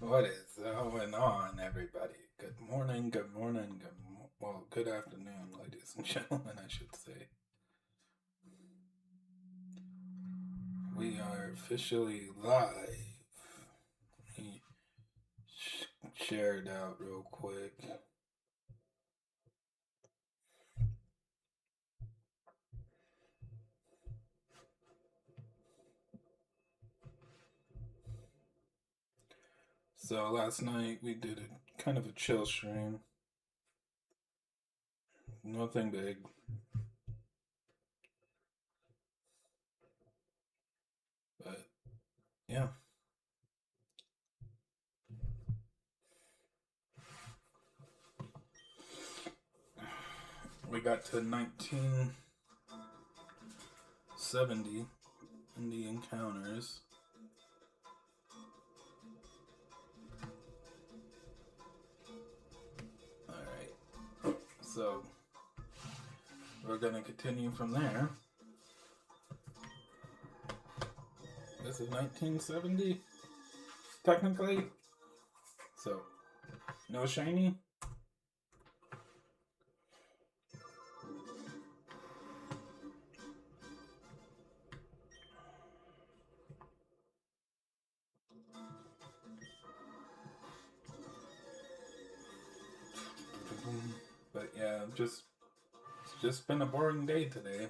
What is going on, everybody? Good morning, good afternoon, ladies and gentlemen, I should say. We are officially live. Let me share it out real quick. So last night we did a kind of a chill stream. Nothing big. But yeah. We got to 1970 in the encounters. Alright. So we're gonna continue from there. This is 1970, technically. So, no shiny. But yeah, it's just been a boring day today.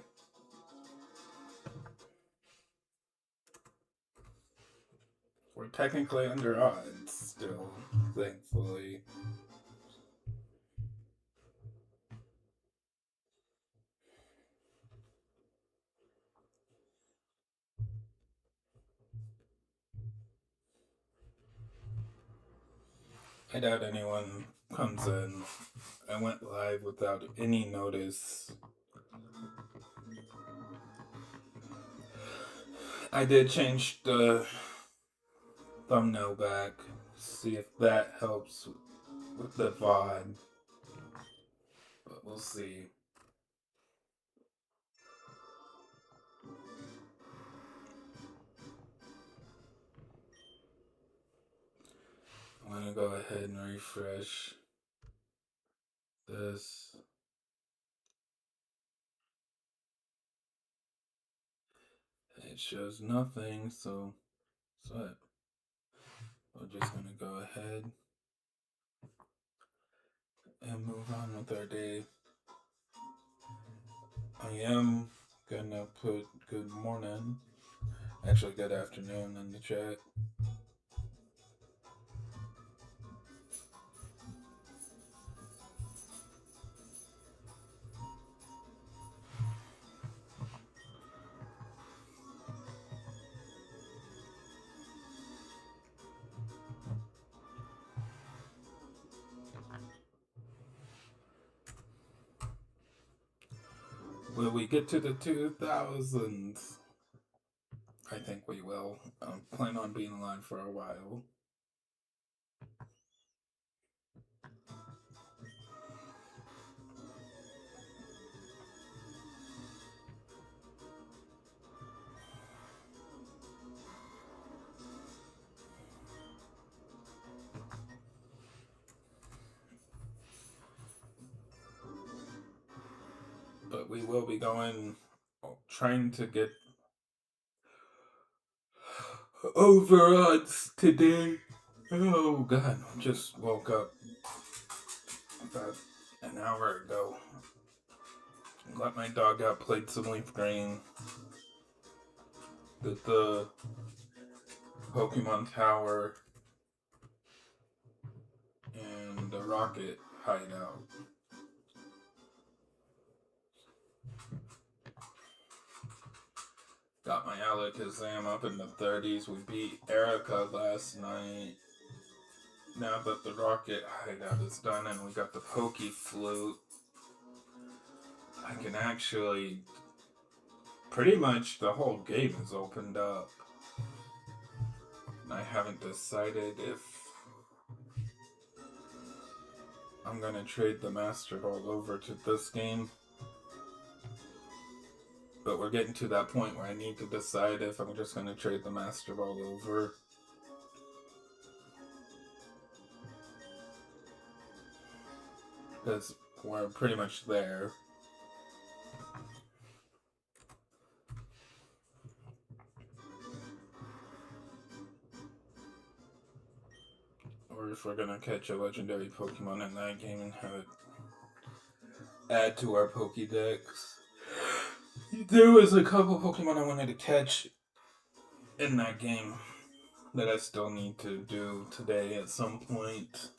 We're technically under odds still, thankfully. I doubt anyone comes in. I went live without any notice. I did change the thumbnail back, see if that helps with the VOD. But we'll see. I'm gonna go ahead and refresh this. It shows nothing, so what? We're just gonna go ahead and move on with our day. I am gonna put good morning, actually good afternoon in the chat. Will we get to the 2000s? I think we will. I plan on being alive for a while. But we will be trying to get over odds today. Oh god, I just woke up about an hour ago. Let my dog out, played some Leaf Green. Did the Pokemon Tower and the Rocket Hideout. Got my Alakazam up in the 30s. We beat Erica last night. Now that the Rocket Hideout is done and we got the Pokeflute, I can actually... Pretty much the whole game is opened up. I haven't decided if I'm gonna trade the Master Ball over to this game. But we're getting to that point where I need to decide if I'm just gonna trade the Master Ball over. because we're pretty much there. Or if we're gonna catch a legendary Pokemon in that game and have it add to our Pokédex. There was a couple Pokemon I wanted to catch in that game that I still need to do today at some point.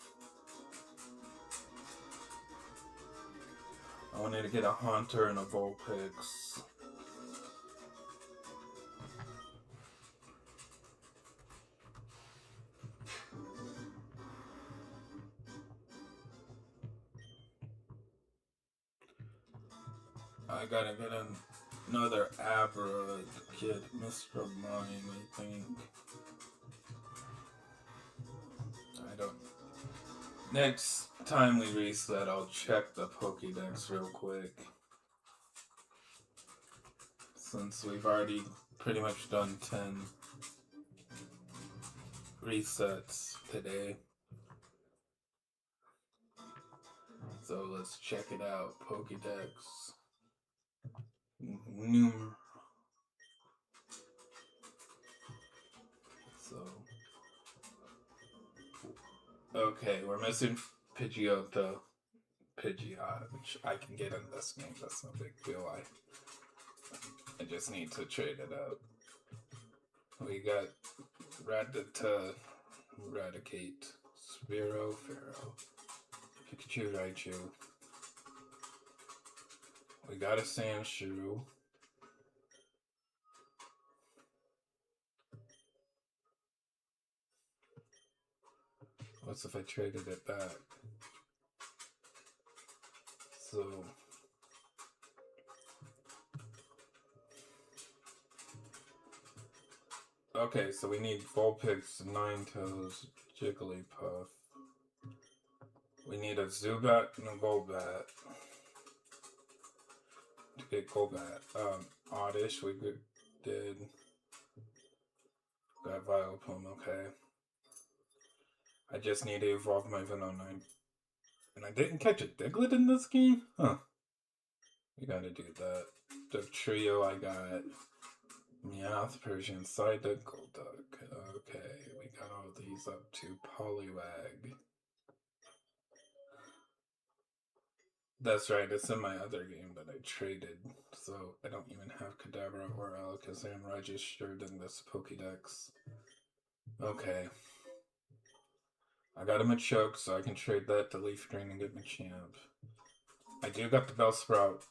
I wanted to get a Haunter and a Vulpix. I gotta get another Abra kid, Mr. Mime, I think. I don't. Next time we reset, I'll check the Pokédex real quick. Since we've already pretty much done 10 resets today. So let's check it out. Pokédex. So. Okay, we're missing Pidgeotto. Pidgeot, which I can get in this game. That's no big deal. I just need to trade it out. We got Rattata, Raticate, Spearow, Pharaoh, Pikachu, Raichu. We got a Sandshrew. What's if I traded it back? So okay, so we need Vulpix, Ninetales, Jigglypuff. We need a Zubat and a Golbat to get Golbat. Oddish, we did. Got Vileplume, okay. I just need to evolve my Venonine. And I didn't catch a Diglett in this game? Huh. We gotta do that. The trio I got. Meowth, Persian, Psyduck, Golduck. Okay, we got all these up to Poliwag. That's right, it's in my other game that I traded. So I don't even have Kadabra or Alakazam registered in this Pokédex. Okay. I got a Machoke, so I can trade that to Leaf Green and get Machamp. I do got the Bellsprout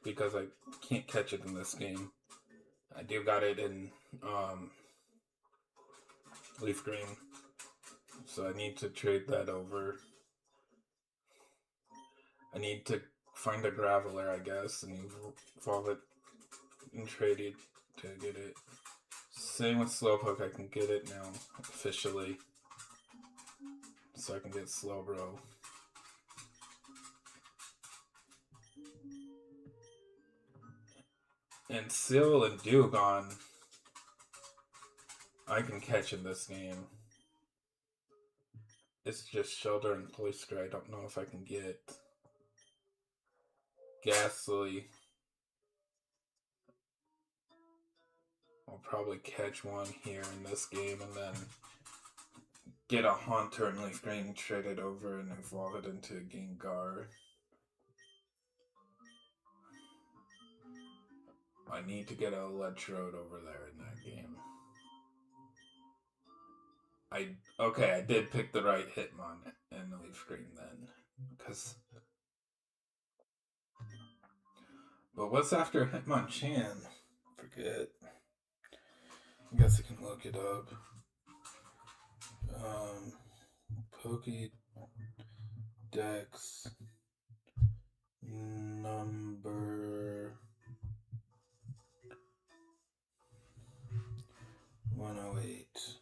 because I can't catch it in this game. I do got it in Leaf Green, so I need to trade that over. I need to find a Graveler, I guess, and evolve it and trade it to get it. Same with Slowpoke, I can get it now officially, so I can get Slowbro. And Seal and Dewgong, I can catch in this game. It's just Shelter and Cloyster I don't know if I can get. Ghastly. I'll probably catch one here in this game and then get a Haunter and Leaf Green, trade it over and evolve it into a Gengar. I need to get a Electrode over there in that game. I did pick the right Hitmon in the Leaf Green then. But what's after Hitmonchan? Forget. I guess I can look it up. Pokédex number 108.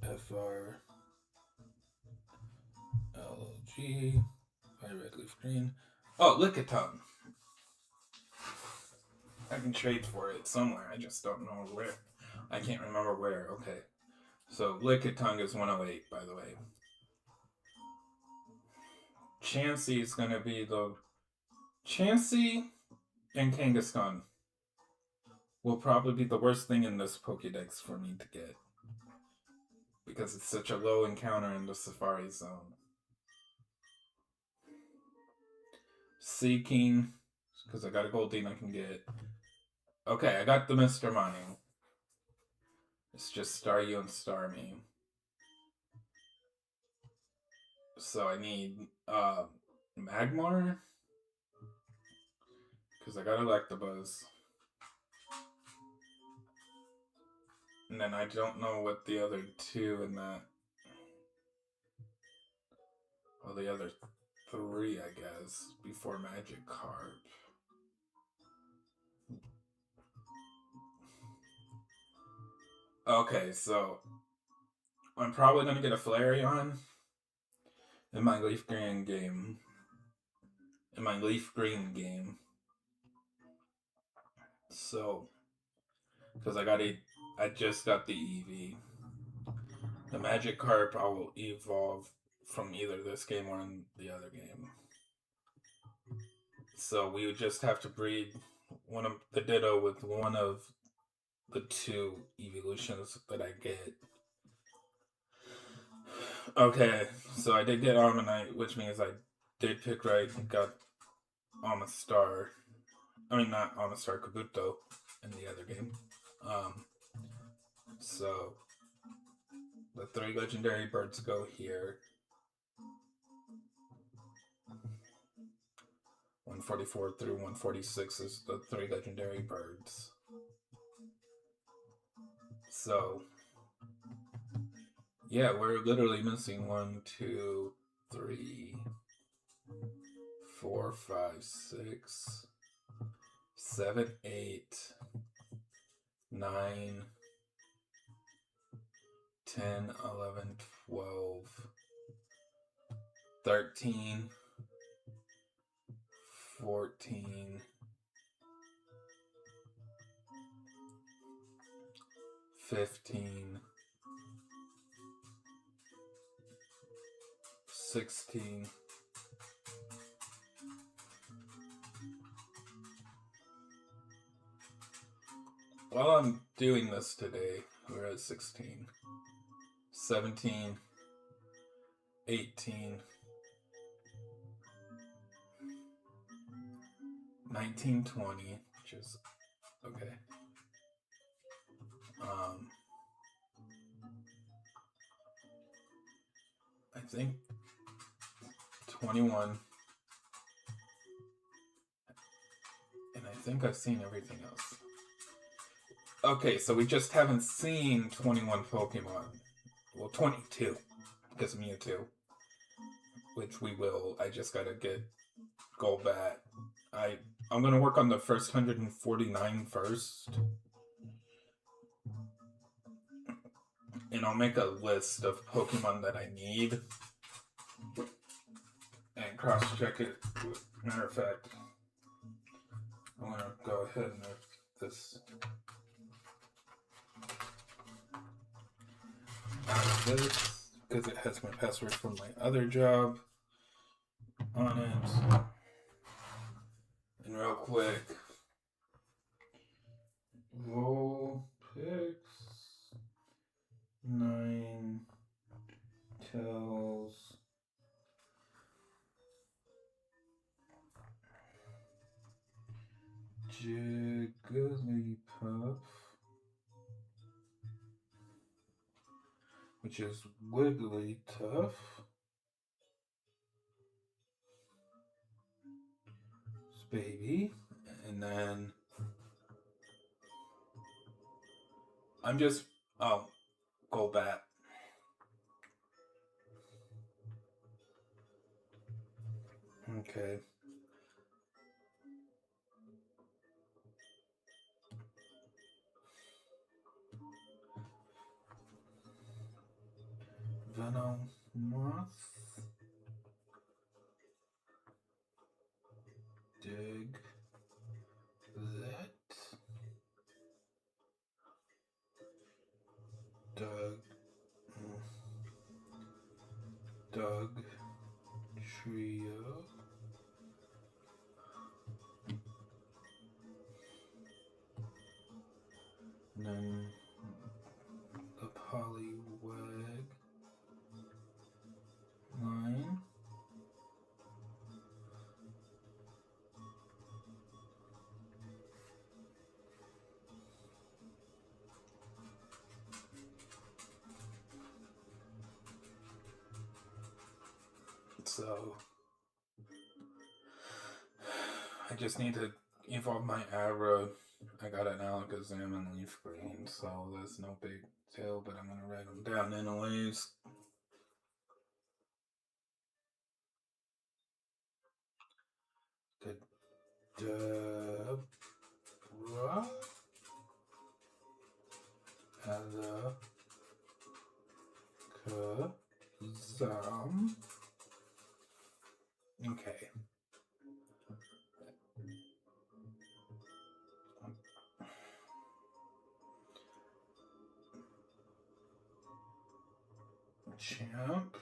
FRLG by Red Leaf Green. Oh, Lickitung. I can trade for it somewhere. I just don't know where. I can't remember where. Okay. So Lickitung is 108, by the way. Chansey is gonna be the Chansey and Kangaskhan will probably be the worst thing in this Pokédex for me to get because it's such a low encounter in the Safari Zone. Seeking, because I got a Goldeen I can get. Okay, I got the Mr. Mime. It's just Staryu and Starmie. So I need Magmar. Because I got Electabuzz. And then I don't know what the other two in that. Well, the other three, I guess, before Magikarp. Okay, so I'm probably gonna get a Flareon in my Leaf Green game. So, because I just got the Eevee. The Magikarp I will evolve from either this game or in the other game. So we would just have to breed one of the Ditto with one of the two evolutions that I get. Okay, so I did get Armanite, which means I did pick right and got Amistar. I mean, not Amistar, Kabuto in the other game. So the 3 legendary birds go here. 144 through 146 is the 3 legendary birds. So, yeah, we're literally missing 1, 2, 3, 4, 5, 6, 7, 8, 9, 10, 11, 12, 13, 14, 15, 16, while I'm doing this today, we're at 16, 17, 18, 19, 20, which is okay. I think 21, and I think I've seen everything else. Okay, so we just haven't seen 21 Pokemon. Well, 22, because of Mewtwo, which we will. I just gotta get Golbat. I'm gonna work on the first 149 first. And I'll make a list of Pokemon that I need. And cross-check it. Matter of fact, I'm gonna go ahead and make this out of this, because it has my password from my other job on it. And real quick, Vulpix, Ninetales, Jigglypuff, which is Wigglytuff, baby, and then I'm just Golbat. Okay. Venomoth, Dig that, Doug Trio, And then the Poliwag line. So I just need to evolve my Abra. I got an Alakazam and Leaf Green, so that's no big deal, but I'm gonna write them down anyways. Kadabra, Alakazam. Okay. Champ.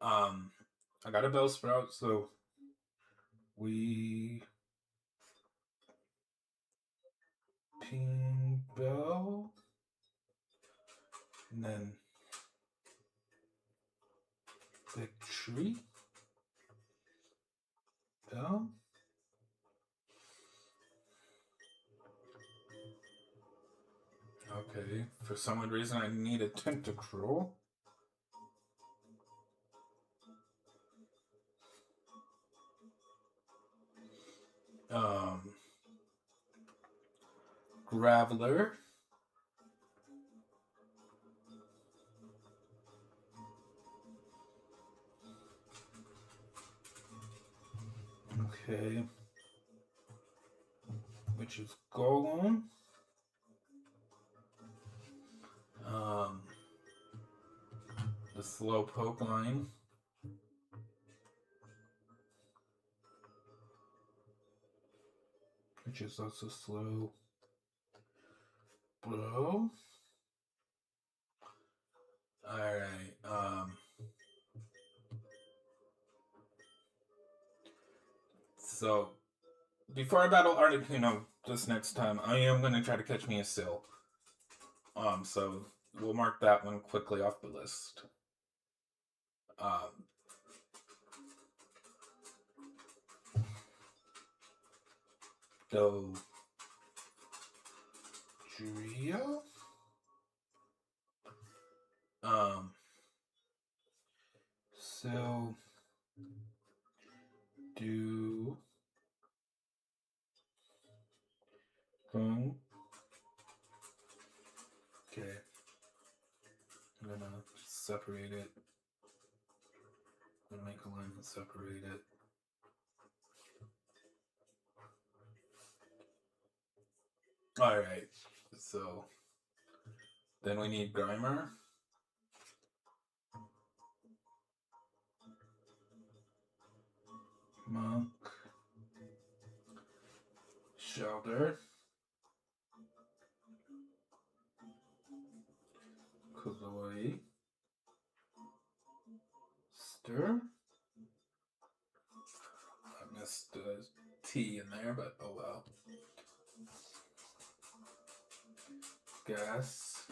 I got a Bellsprout, so we ping Bell, and then Victory Bell. Okay, for some odd reason I need a Tentacruel. Graveler. Okay. Which is Golem. The Slowpoke line. Which is also slow. Blow. Alright, so before I battle Articuno this next time, I am gonna try to catch me a Sill. So we'll mark that one quickly off the list. Dodrio. So do okay. I'm gonna separate it. I'm gonna make a line and separate it. Alright, so then we need Grimer. Monk. Shelter. Kaloi. Stir. I missed the T in there, but oh well. Gas.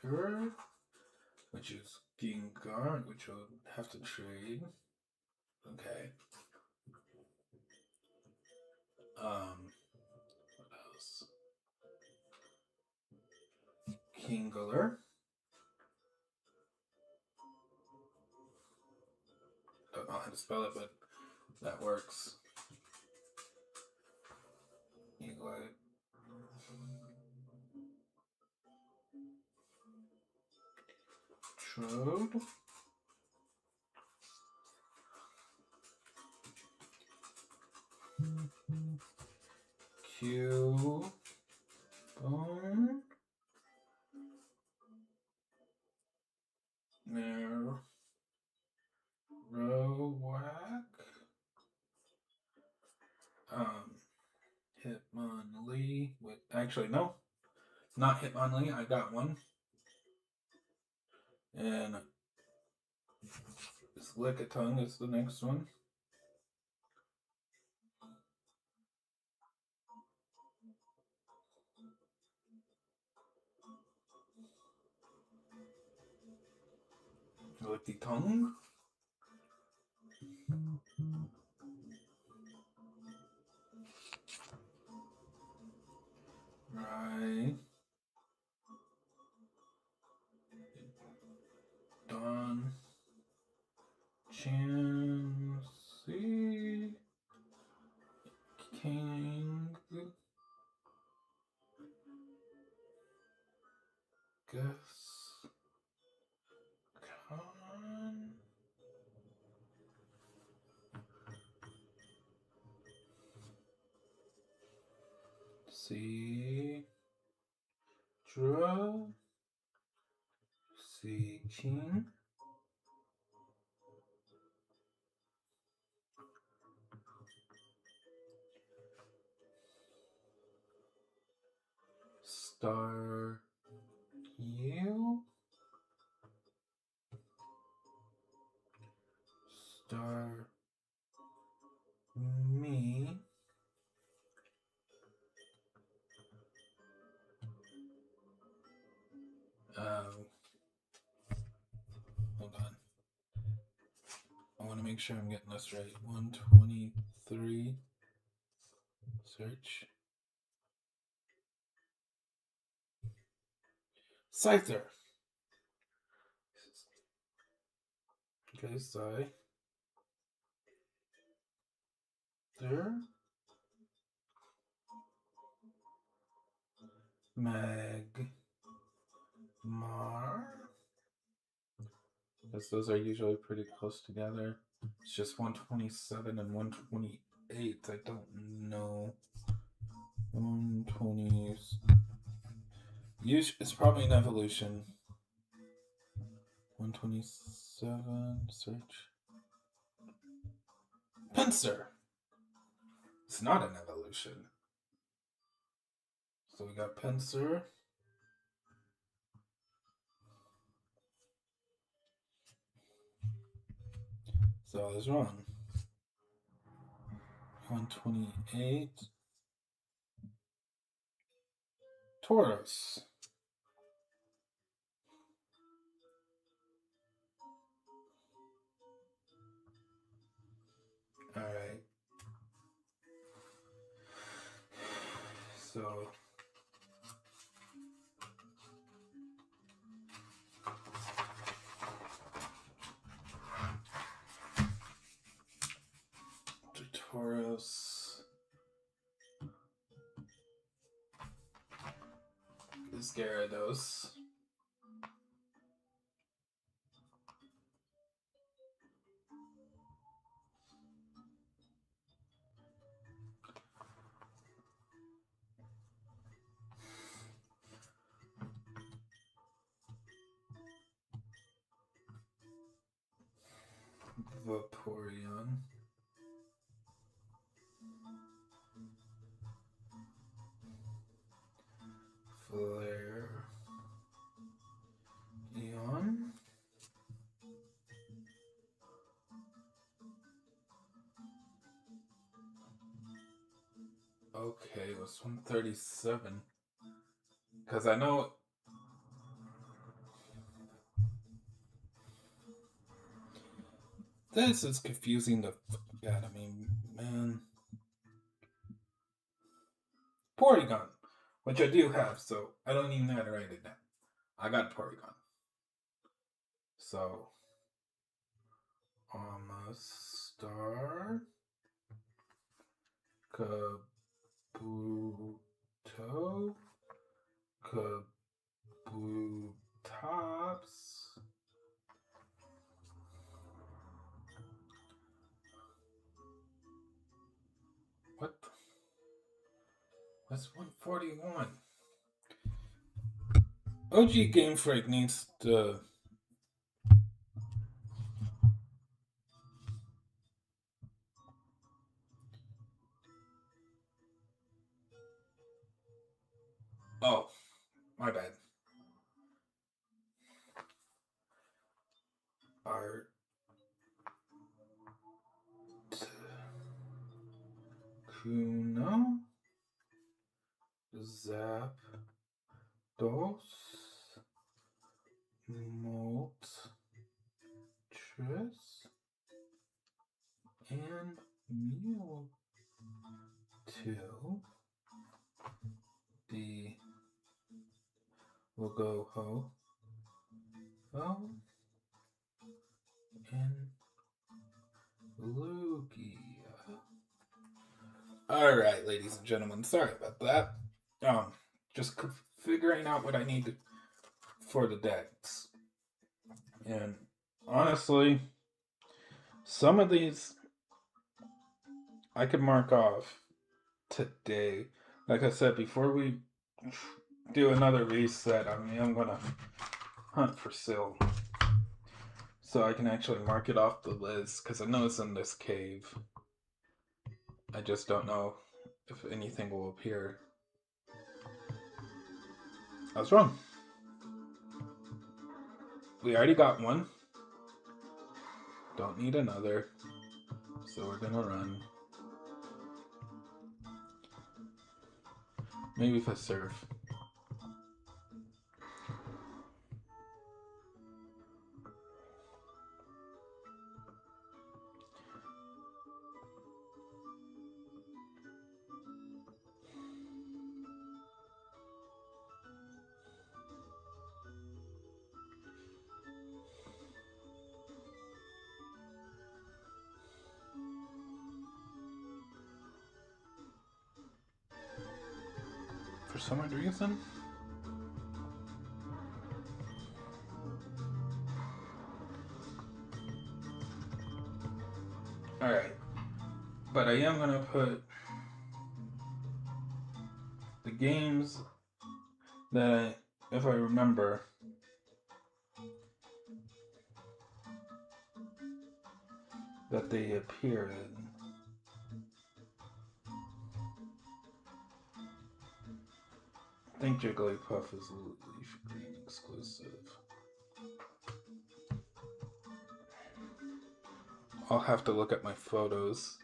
Haunter, which is Gengar, which we'll have to trade. Okay. What else? Kingler. Don't know how to spell it, but that works. Eagle. Trode. Q. Bone. Marowak. Hitmonlee. Wait, actually, no. Not Hitmonlee. I got one. And Lickitung is the next one. Lickitung. Right. Don. Chansey. King. Guess. Con. C. Dra. C. King. Star. You. Star. Me. Hold on. I want to make sure I'm getting this right. 123. Search. Scyther. Okay, Scyther. Magmar. Because those are usually pretty close together. It's just 127 and 128. I don't know. 120. It's probably an evolution. 127. Search. Pinsir. It's not an evolution. So we got Pinsir. So I was wrong. 128. Tauros. Alright. So Tauros is Gyarados. Vaporeon. Flare. Eon. Okay, it was 137. Because I know. This is confusing the fuck out of me, man. Porygon, which I do have, so I don't even have to write it down. I got Porygon. So, Star. Kabuto. Kabutops. What? That's 141. OG Game Freak needs to. Oh, my bad. Art. Uno, Zapdos, Moltres, and Mewtwo. We'll go Ho, and Lugia. Alright, ladies and gentlemen, sorry about that. Just figuring out what I need for the decks. And honestly, some of these I could mark off today. Like I said, before we do another reset, I'm gonna hunt for Syl, so I can actually mark it off the list, because I know it's in this cave. I just don't know if anything will appear. I was wrong. We already got one. Don't need another. So we're gonna run. Maybe if I surf. For some odd reason. Alright. But I am gonna put the games that, if I remember, that they appear in. I think Jigglypuff is Leaf Green exclusive. I'll have to look at my photos.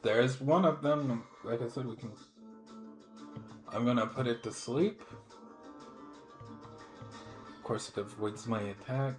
There's one of them, like I said, I'm gonna put it to sleep. Of course, it avoids my attack.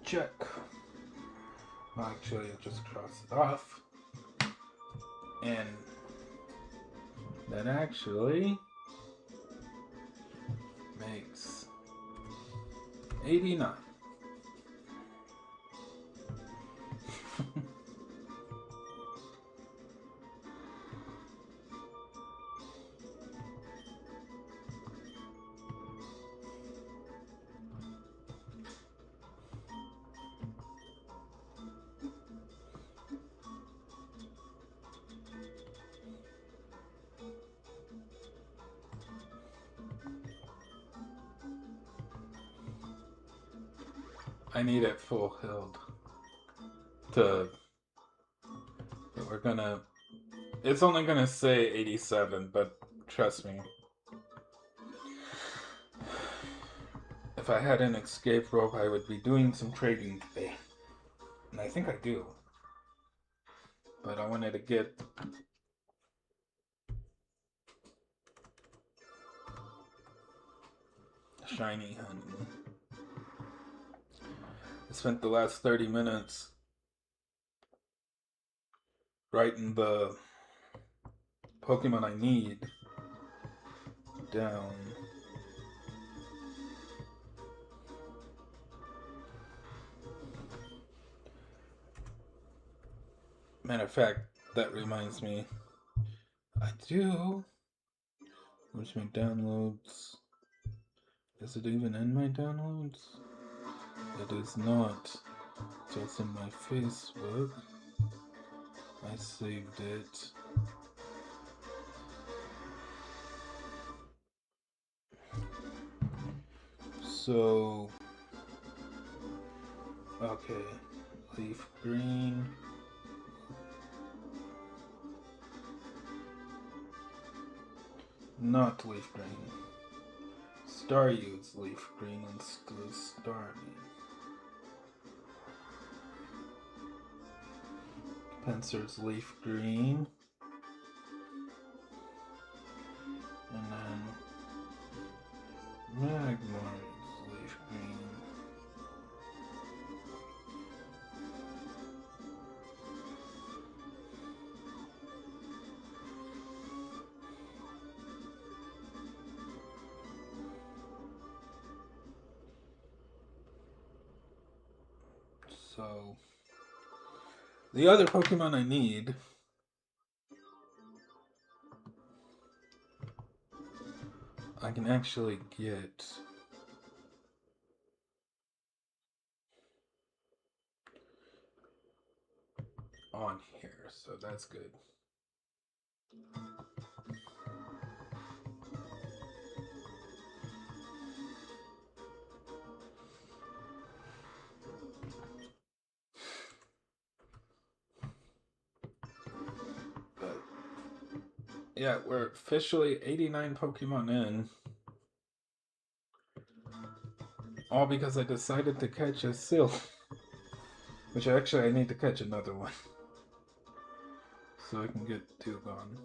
Check. Well, actually, I'll just cross it off. And that actually makes 89. I need it full healed we're gonna, it's only gonna say 87, but trust me, if I had an escape rope, I would be doing some trading today. And I think I do. But I wanted to get shiny honey. I spent the last 30 minutes writing the Pokemon I need down. Matter of fact, that reminds me. I do. Where's my downloads? Is it even in my downloads? It is not. So it's in my Facebook. I saved it. So, okay, leaf green. Not leaf green. Staryu's leaf green instead of Starmie. Pencer's leaf green. And then Magmar's leaf green. So, the other Pokemon I need I can actually get on here, so that's good. Yeah, we're officially 89 Pokemon in. All because I decided to catch a Sylph. Which actually I need to catch another one. So I can get 2 gone.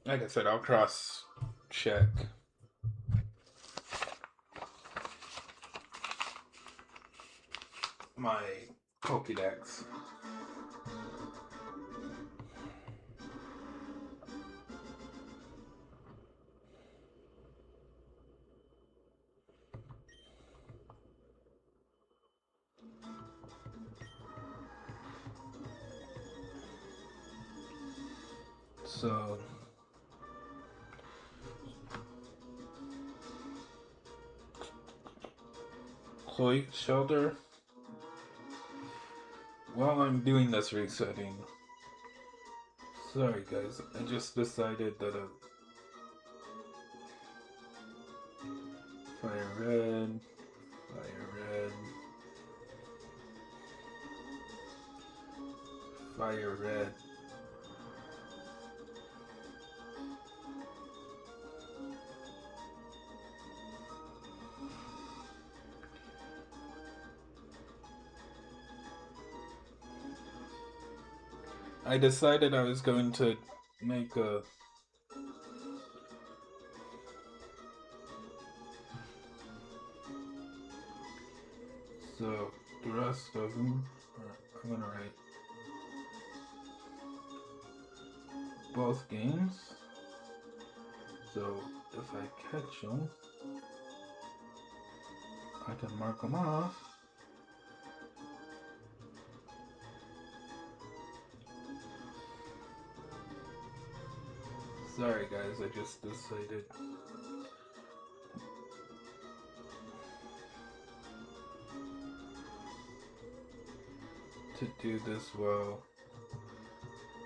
Like I said, I'll cross check. My Pokédex. So Chloe Shelter. While I'm doing this resetting, sorry guys, I just decided that Fire Red, Fire Red. I decided I was going to make a so the rest of them I'm gonna write both games. So if I catch them, I can mark them off. Sorry guys, I just decided to do this while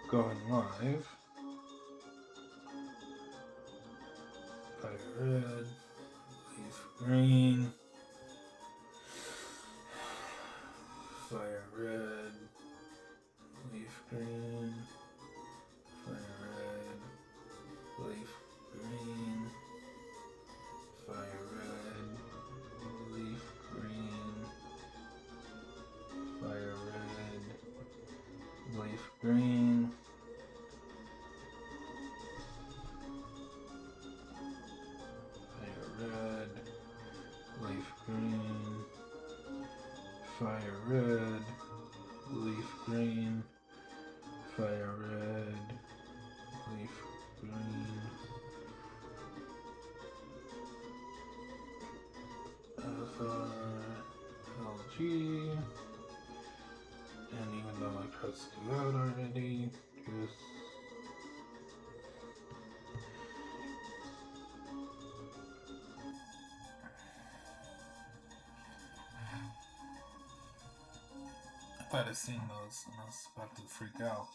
going live. Fire Red, Leaf Green, Fire Red, Leaf Green, Fire Red, Leaf Green, Fire Red, Leaf Green, Fire Red, Leaf Green, Fire Red, Leaf Green, Fire Red, Leaf Green, Fire Red, Leaf Green, Alpha, pressed it out already. Just I thought I'd seen those and I was about to freak out.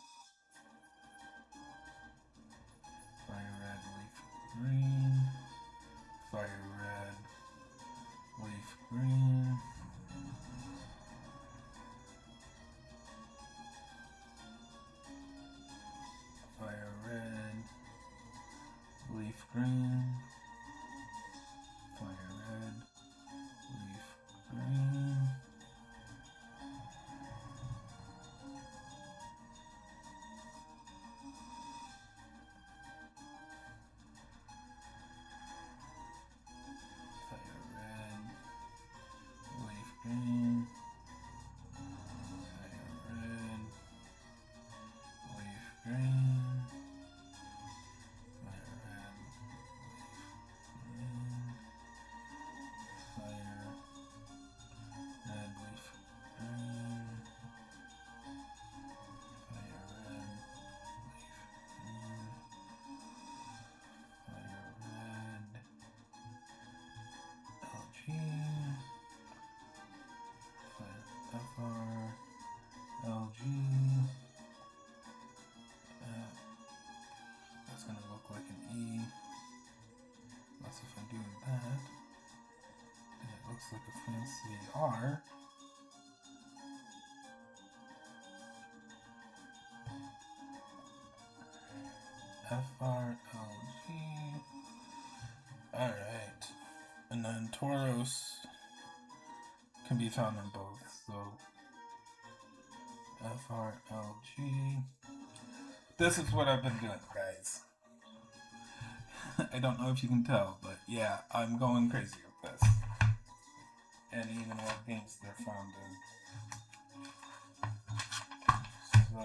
Fire red, leaf green. Fire red, leaf green. Fire red, leaf green. Fire red, leaf green. Green, fire red, leaf green, fire red, leaf green, fire red, leaf green, fire red, leaf green, fire red, LG. FR, LG, that's gonna look like an E, unless if I do that, then it looks like a fancy R. FRLG, alright, and then Tauros can be found in both, so FRLG. This is what I've been doing, guys. I don't know if you can tell, but yeah, I'm going crazy with this. And even what games they're found in. So,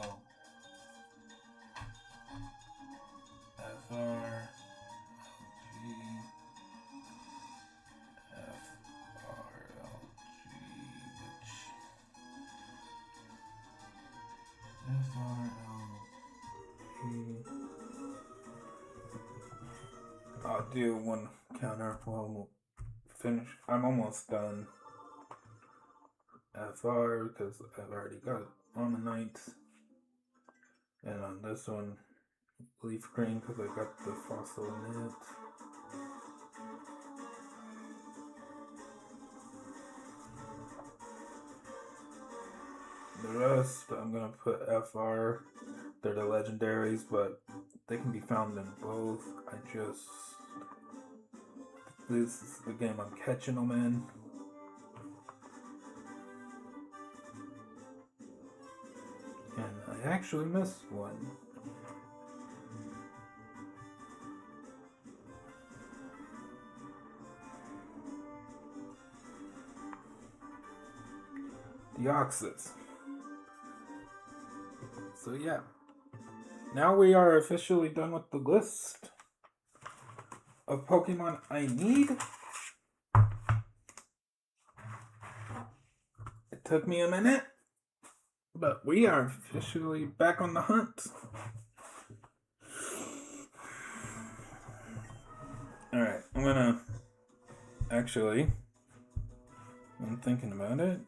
FRLG. I'll do one counter while we'll finish. I'm almost done. FR because I've already got on the Knights, and on this one, leaf green because I got the fossil in it. The rest I'm gonna put FR. They're the legendaries, but they can be found in both. This is the game I'm catching them in. And I actually missed one. Deoxys. So yeah. Now we are officially done with the list of Pokemon I need. It took me a minute, but we are officially back on the hunt. Alright, I'm thinking about it.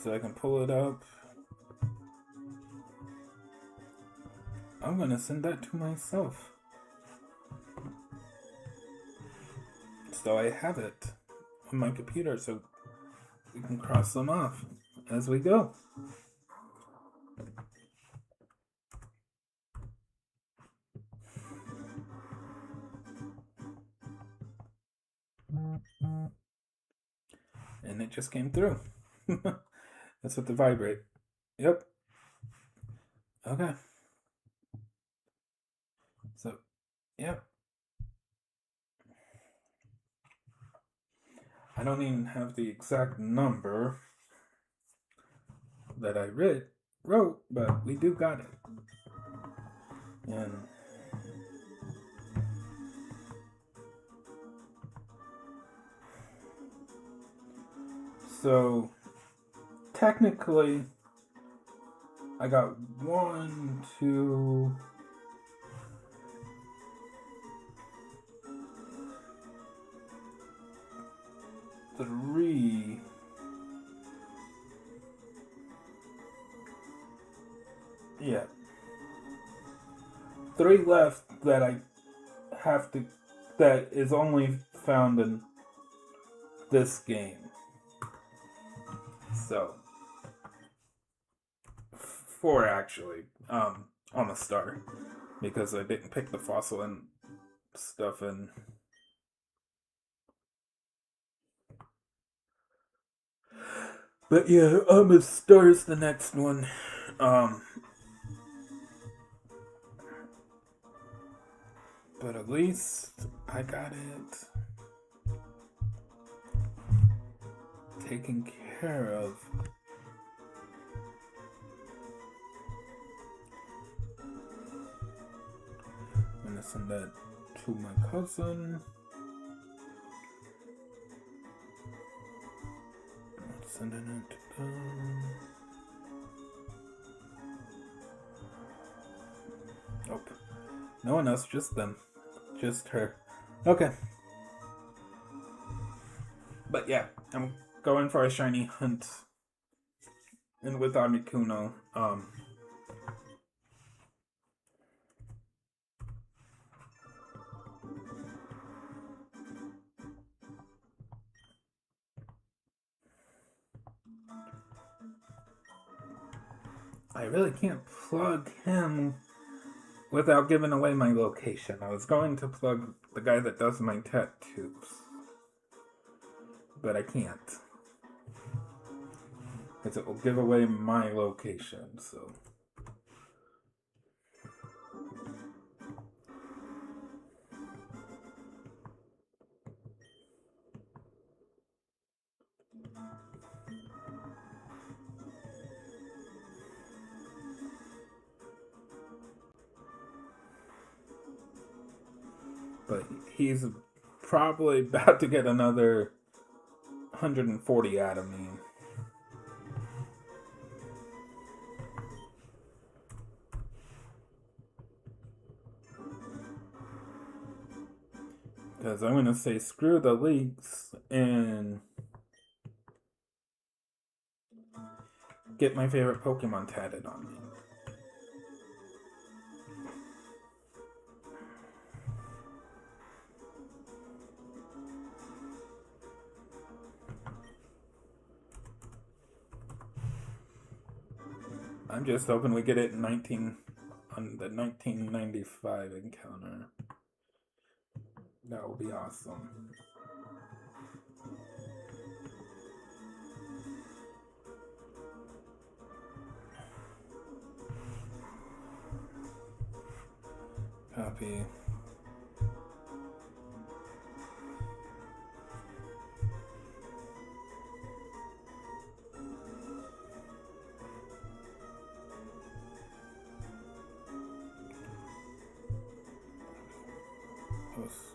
So I can pull it up. I'm gonna send that to myself. So I have it on my computer so we can cross them off as we go. And it just came through. That's what the vibrate. Yep. Okay. So, yep. I don't even have the exact number that I wrote, but we do got it. And so technically, I got 1, 2, 3. Yeah. 3 left that I have to. That is only found in this game. So. 4 actually. On the star. Because I didn't pick the fossil and stuff in. But yeah, a star is the next one. But at least I got it taken care of. I'm gonna send that to my cousin. Sending it to them. Nope. No one else, just them. Just her. Okay. But yeah, I'm going for a shiny hunt. And with Articuno, I really can't plug him without giving away my location. I was going to plug the guy that does my tattoos, but I can't. Because it will give away my location, so. But he's probably about to get another 140 out of me. Because I'm going to say screw the leaks and get my favorite Pokemon tatted on me. I'm just hoping we get it on the 1995 encounter. That will be awesome. Copy. Post.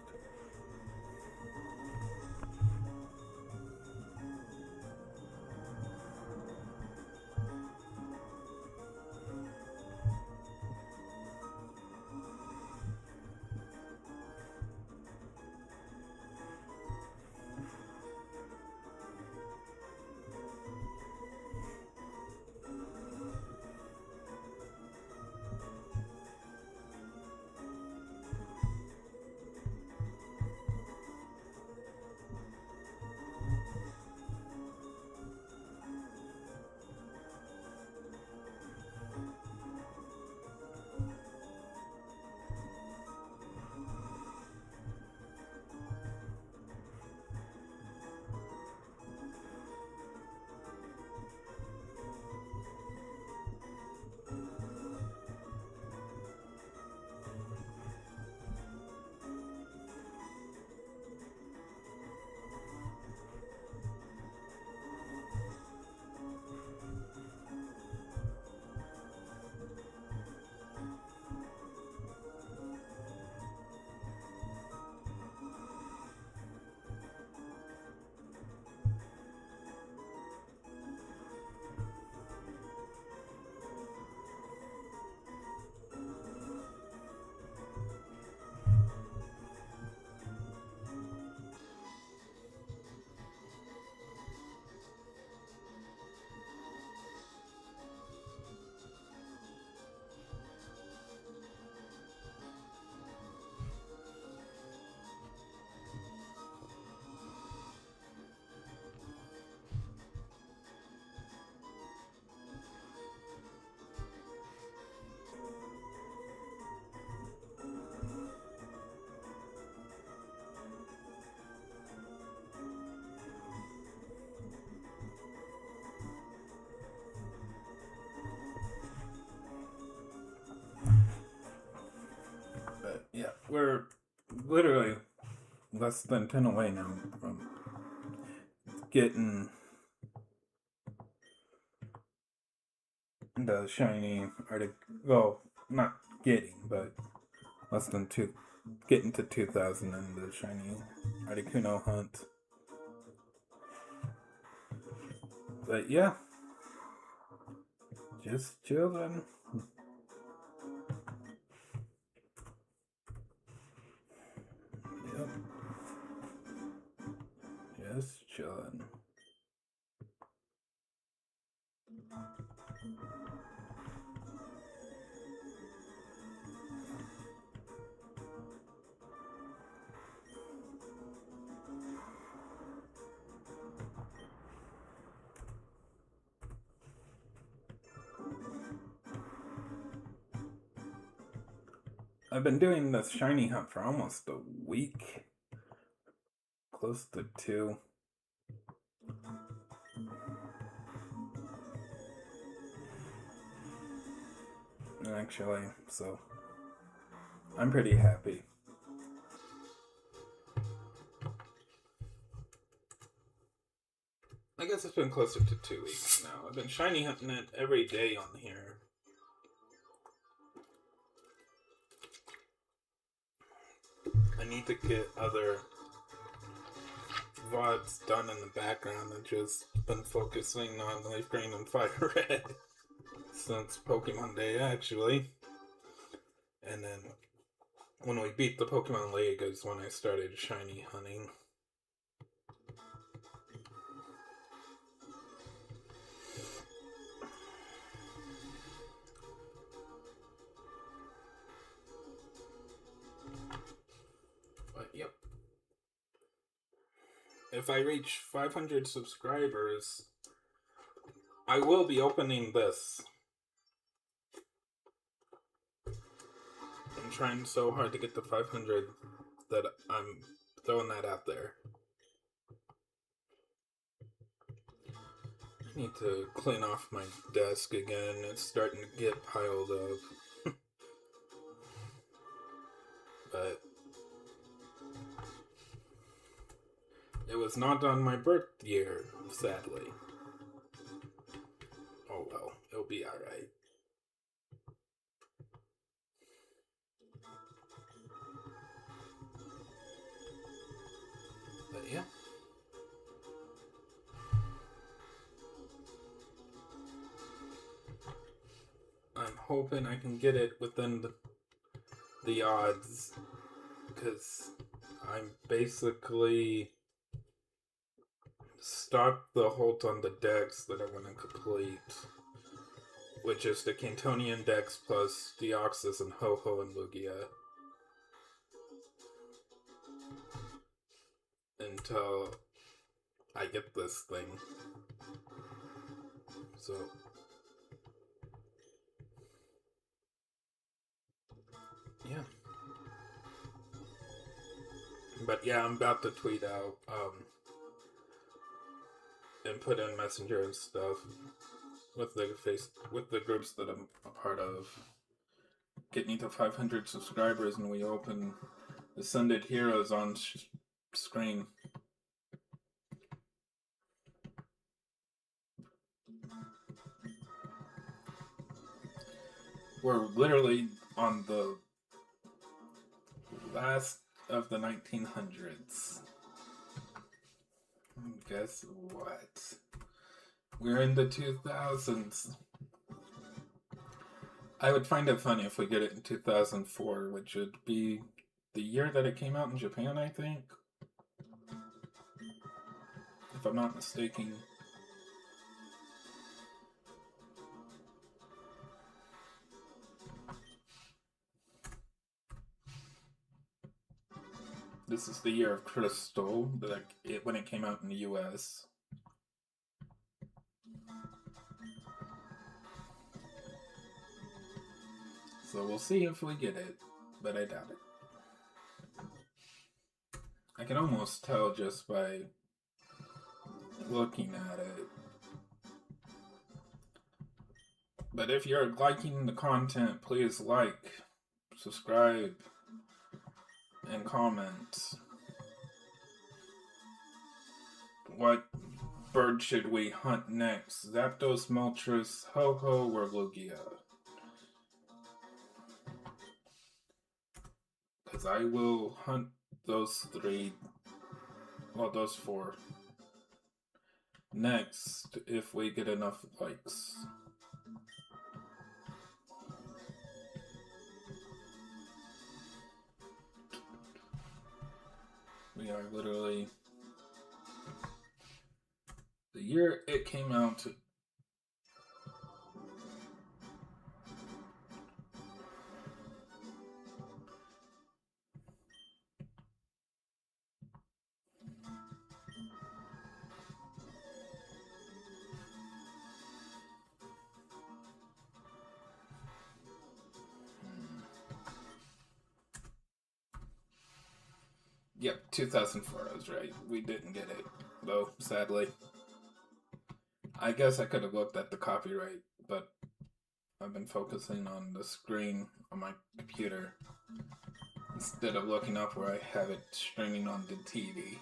we're literally less than 10 away now from getting the shiny well, not getting, but less than getting to 2,000 in the shiny Articuno hunt. But yeah, just chilling. Yep. Just chilling. I've been doing this shiny hunt for almost a week. Close to 2. Actually, so I'm pretty happy. I guess it's been closer to 2 weeks now. I've been shiny hunting it every day on here. I need to get other VODs done in the background. I've just been focusing on Leaf Green and Fire Red since Pokemon Day, actually. And then when we beat the Pokemon League is when I started shiny hunting. But yep. If I reach 500 subscribers, I will be opening this. I'm trying so hard to get to 500 that I'm throwing that out there. I need to clean off my desk again. It's starting to get piled up. But it was not on my birth year, sadly. Oh well, it'll be alright. But yeah. I'm hoping I can get it within the odds, because I'm basically stopped the halt on the decks that I want to complete, which is the Cantonian decks plus Deoxys and Ho-Oh and Lugia, until I get this thing. So yeah. But yeah, I'm about to tweet out and put in Messenger and stuff with the groups that I'm a part of. Getting to 500 subscribers and we open Ascended Heroes on screen. We're literally on the last of the 1900s. Guess what? We're in the 2000s. I would find it funny if we get it in 2004, which would be the year that it came out in Japan, I think. If I'm not mistaken. This is the year of Crystal, when it came out in the US. So we'll see if we get it, but I doubt it. I can almost tell just by looking at it. But if you're liking the content, please like, subscribe, and comment what bird should we hunt next? Zapdos, Moltres, Ho-Ho, or Lugia? Because I will hunt those three, well, those four, next if we get enough likes. We are literally... The year it came out... Yep, 2004, I was right. We didn't get it, though, sadly. I guess I could have looked at the copyright, but I've been focusing on the screen on my computer instead of looking up where I have it streaming on the TV.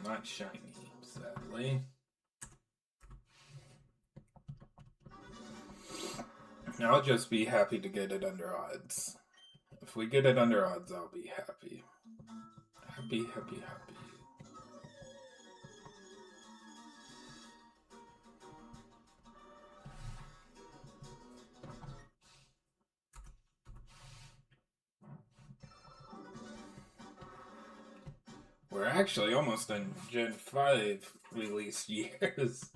Not shiny, sadly. I'll just be happy to get it under odds. If we get it under odds, I'll be happy. Happy, happy, happy. We're actually almost in Gen 5 release years.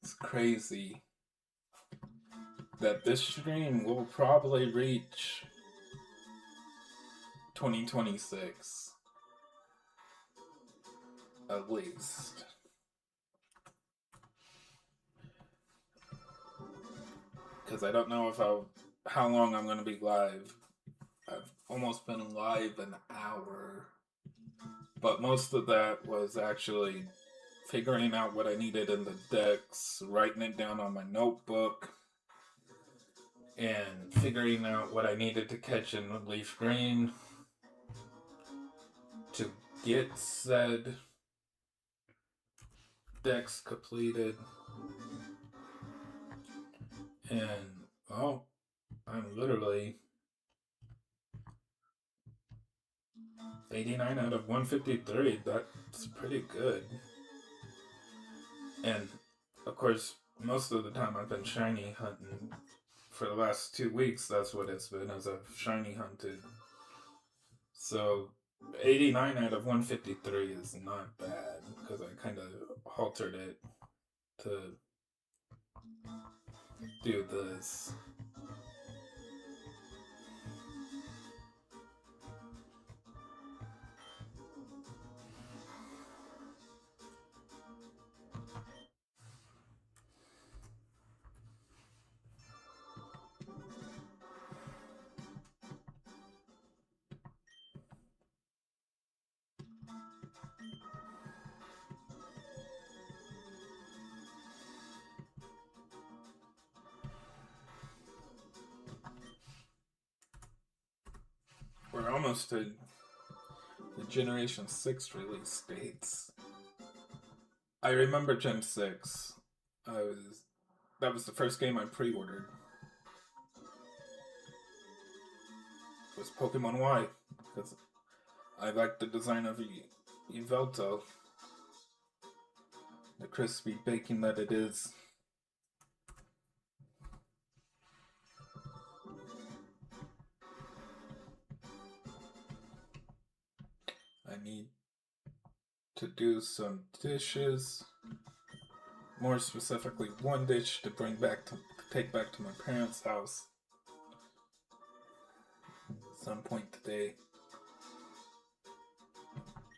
It's crazy that this stream will probably reach 2026. At least. Because I don't know if how long I'm going to be live. I've almost been live an hour. But most of that was actually figuring out what I needed in the decks, writing it down on my notebook, and figuring out what I needed to catch in Leaf Green to get said decks completed. And, well, I'm literally 89 out of 153. That's pretty good. And, of course, most of the time I've been shiny hunting. For the last 2 weeks, that's what it's been, as I've shiny hunted. So, 89 out of 153 is not bad, because I kind of haltered it to do this. We're almost to the Generation 6 release dates. I remember Gen 6. That was the first game I pre-ordered. It was Pokemon Y, because I liked the design of Yveltal. The crispy baking that it is. I need to do some dishes. More specifically, one dish to take back to my parents' house at some point today.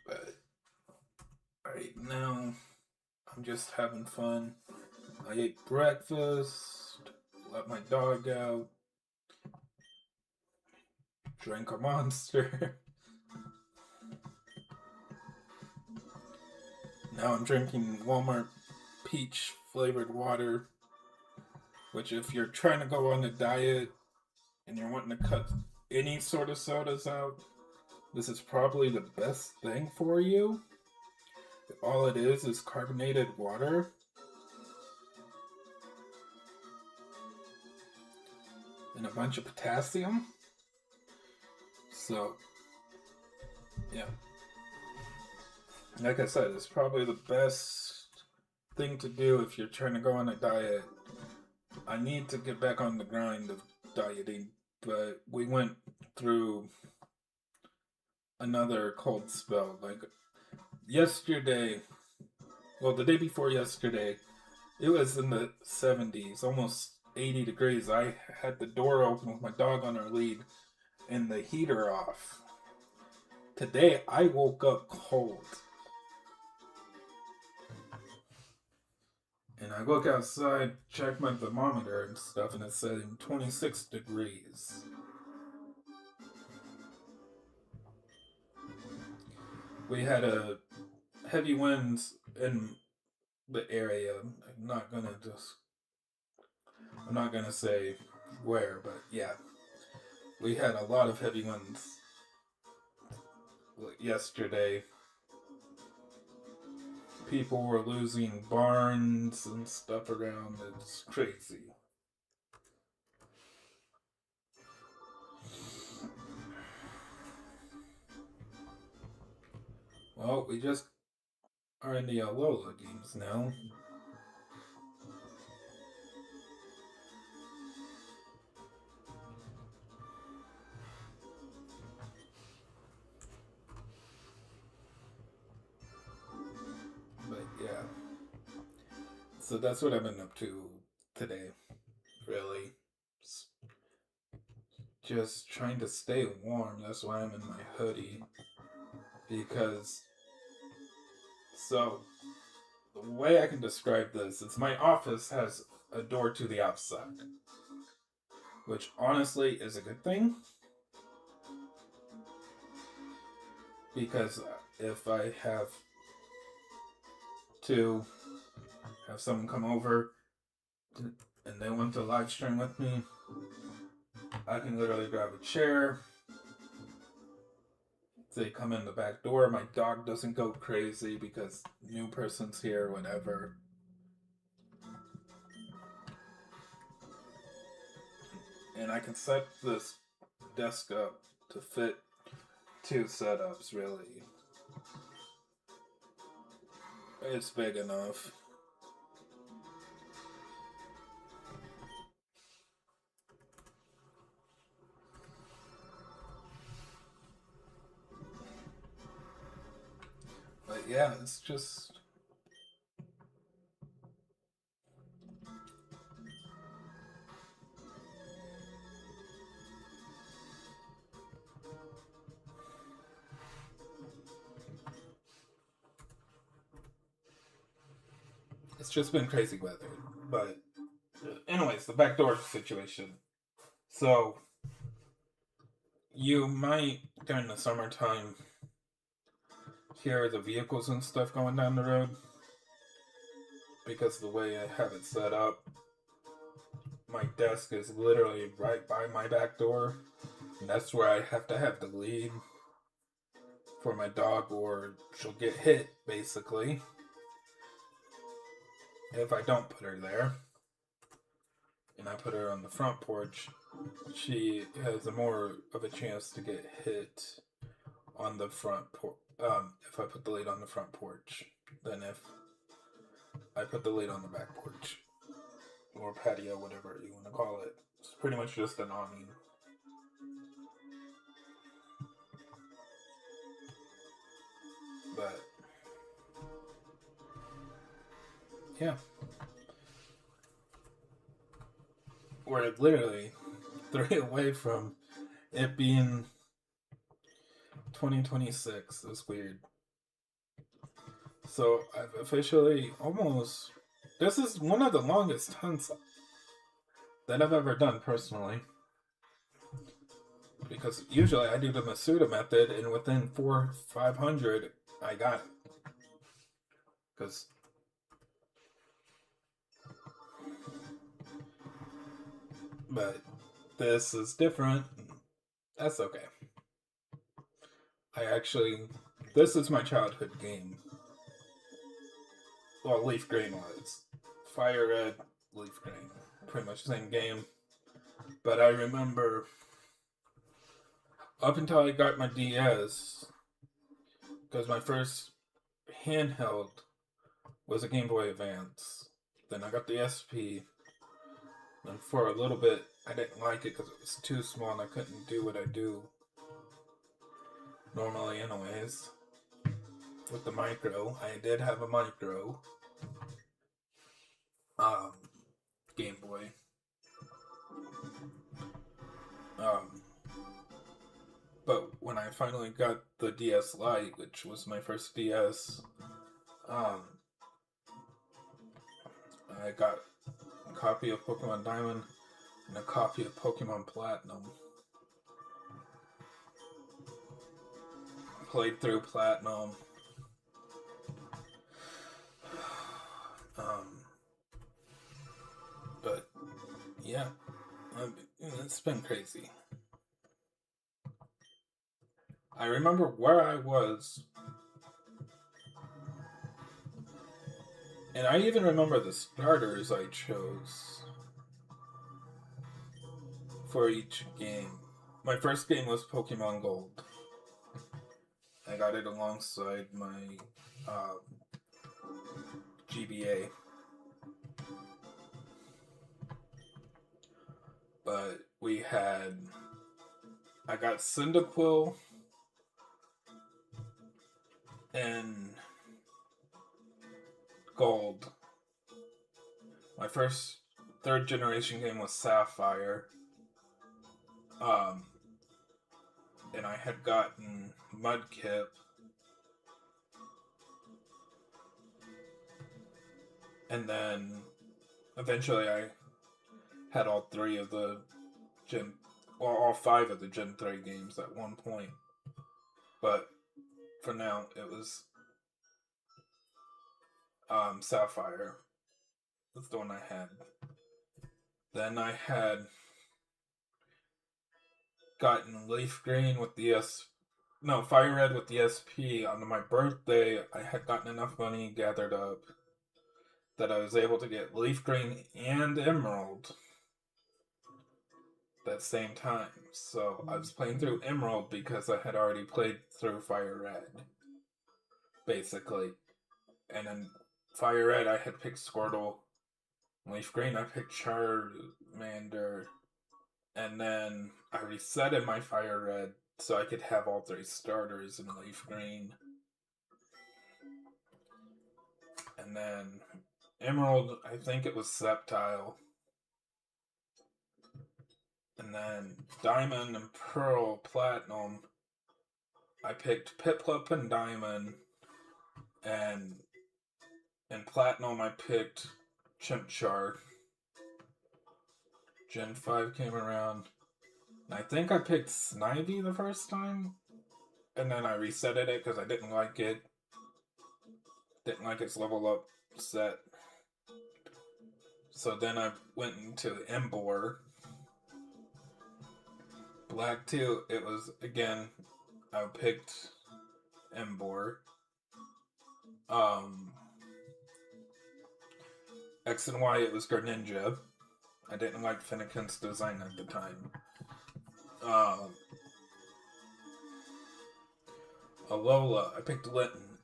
But right now, I'm just having fun. I ate breakfast, let my dog out, drank a Monster. Now I'm drinking Walmart peach flavored water, which if you're trying to go on a diet and you're wanting to cut any sort of sodas out, this is probably the best thing for you. All it is carbonated water. And a bunch of potassium. So, yeah. Like I said, it's probably the best thing to do if you're trying to go on a diet. I need to get back on the grind of dieting, but we went through another cold spell. Like yesterday, well, the day before yesterday, it was in the 70s, almost 80 degrees. I had the door open with my dog on her lead and the heater off. Today, I woke up cold. And I look outside, check my thermometer and stuff, and it's saying 26 degrees. We had a heavy winds in the area. I'm not gonna say where, but yeah. We had a lot of heavy winds yesterday. People were losing barns and stuff around. It's crazy. Well, we just are in the Alola games now. But yeah. So that's what I've been up to today, really. Just trying to stay warm. That's why I'm in my hoodie. Because, so, the way I can describe this is my office has a door to the outside. Which honestly is a good thing. Because if I have to have someone come over and they want to live stream with me, I can literally grab a chair. They come in the back door. My dog doesn't go crazy because new person's here, whatever. And I can set this desk up to fit 2 setups, really. It's big enough. But yeah, it's just... It's just been crazy weather. But anyways, the backdoor situation. So, you might, during the summertime, hear the vehicles and stuff going down the road. Because of the way I have it set up. My desk is literally right by my back door. And that's where I have to have the lead for my dog or she'll get hit, basically. If I don't put her there. And I put her on the front porch, she has a more of a chance to get hit on the front porch. If I put the lead on the front porch than if I put the lead on the back porch. Or patio, whatever you want to call it. It's pretty much just an awning. But yeah. We're literally 3 away from it being 2026. It's weird. So I've officially almost... This is one of the longest hunts that I've ever done personally. Because usually I do the Masuda method and within 400-500 I got it. Because but this is different. That's okay. This is my childhood game. Well, Leaf Green was. Fire Red, Leaf Green. Pretty much the same game. But I remember up until I got my DS, because my first handheld was a Game Boy Advance. Then I got the SP, and for a little bit I didn't like it because it was too small and I couldn't do what I do normally anyways. With the micro, I did have a micro Game Boy. But when I finally got the DS Lite, which was my first DS, I got a copy of Pokemon Diamond and a copy of Pokemon Platinum. Played through Platinum. But yeah, it's been crazy. I remember where I was, and I even remember the starters I chose for each game. My first game was Pokemon Gold. I got it alongside my GBA. But I got Cyndaquil and Gold. My first third generation game was Sapphire. And I had gotten Mudkip. And then eventually I had all five of the Gen 3 games at one point. But for now, it was Sapphire. That's the one I had. Then I had gotten Leaf Green with the Fire Red with the SP. On my birthday, I had gotten enough money gathered up that I was able to get Leaf Green and Emerald that same time. So I was playing through Emerald because I had already played through Fire Red, basically. And then Fire Red, I had picked Squirtle. Leaf Green, I picked Charmander. And then I resetted my Fire Red so I could have all three starters in Leaf Green. And then Emerald, I think it was Sceptile. And then Diamond and Pearl Platinum, I picked Piplup and Diamond. And in Platinum, I picked Chimchar. Gen 5 came around. And I think I picked Snivy the first time. And then I resetted it because I didn't like it. Didn't like its level up set. So then I went into Emboar. Black 2, it was, again, I picked Emboar. X and Y, it was Greninja. I didn't like Finnegan's design at the time. Alola, I picked Litten.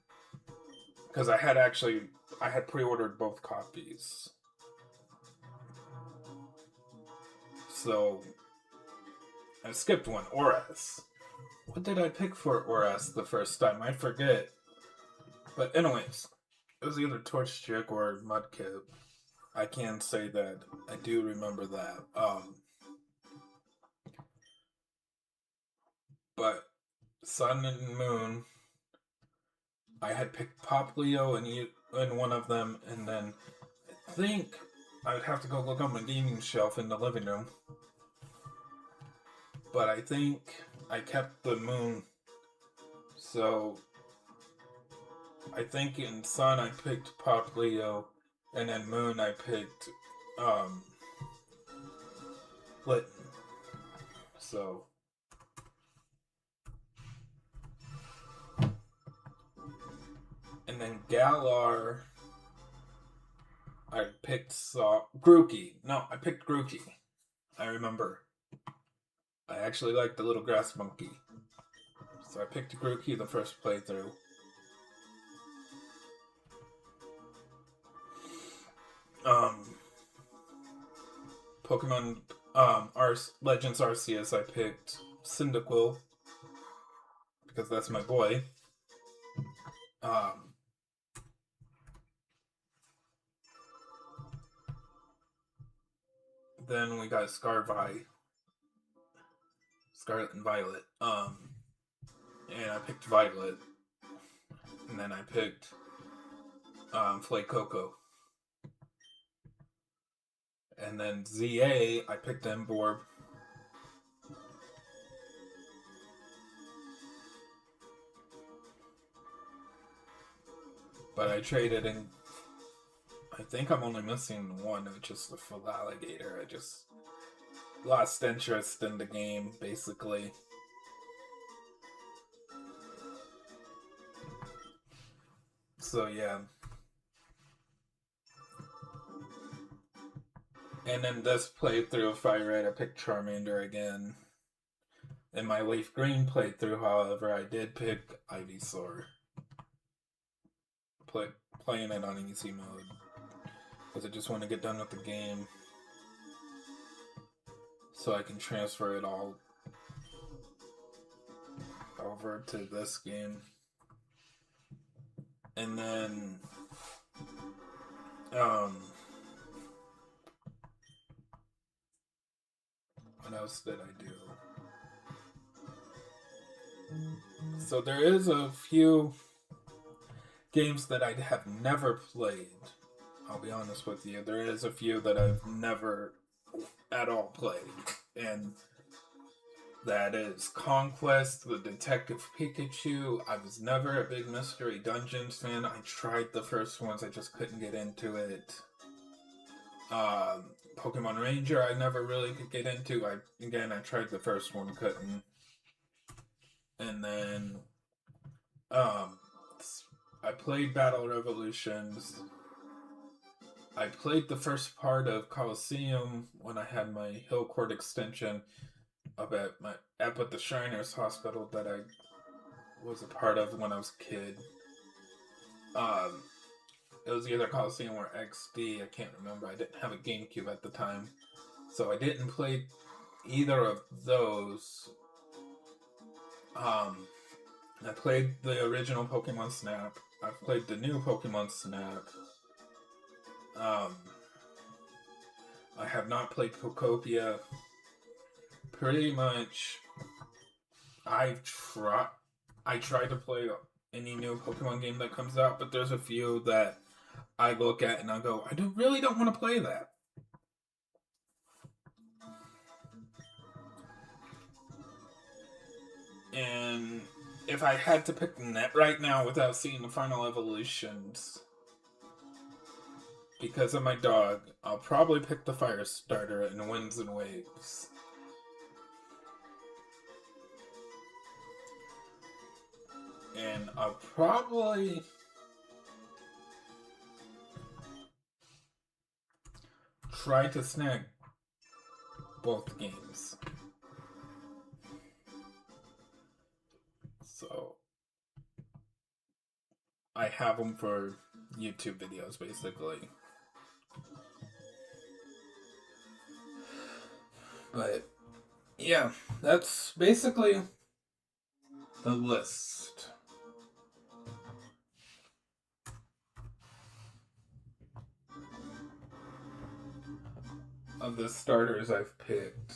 Because I had pre-ordered both copies. So, I skipped one. Oras. What did I pick for Oras the first time? I forget. But anyways, it was either Torchic or Mudkip. I can say that I do remember that. But Sun and Moon, I had picked Poplio in one of them, and then I think I would have to go look on my gaming shelf in the living room. But I think I kept the Moon. So I think in Sun I picked Poplio, and in Moon I picked Litten. So And then Galar, I picked Grookey. No, I picked Grookey. I remember. I actually liked the little grass monkey. So I picked Grookey the first playthrough. Pokemon Legends Arceus, I picked Cyndaquil because that's my boy. Then we got Scarlet and Violet. And I picked Violet. And then I picked Fuecoco. And then ZA, I picked Emborg. But I traded in. I think I'm only missing one, which is the full alligator. I just lost interest in the game, basically. So, yeah. And in this playthrough of Fire Red, I picked Charmander again. In my Leaf Green playthrough, however, I did pick Ivysaur. Playing it on easy mode. Because I just want to get done with the game. So I can transfer it all over to this game. And then... what else did I do? So there is a few games that I have never played. I'll be honest with you. There is a few that I've never at all played. And that is Conquest, the Detective Pikachu. I was never a big Mystery Dungeons fan. I tried the first ones. I just couldn't get into it. Pokemon Ranger, I never really could get into. I tried the first one, couldn't. And then, I played Battle Revolutions. I played the first part of Coliseum when I had my Hillcourt extension up at the Shriners Hospital that I was a part of when I was a kid. It was either Coliseum or XD, I can't remember. I didn't have a GameCube at the time. So I didn't play either of those. I played the original Pokemon Snap. I played the new Pokemon Snap. I have not played Pokopia. Pretty much, I try to play any new Pokemon game that comes out, but there's a few that I look at and I go, I really don't want to play that. And if I had to pick net right now without seeing the final evolutions, because of my dog, I'll probably pick the Fire Starter in Winds and Waves. And I'll probably try to snag both games. So I have them for YouTube videos, basically. But yeah, that's basically the list. Of the starters I've picked.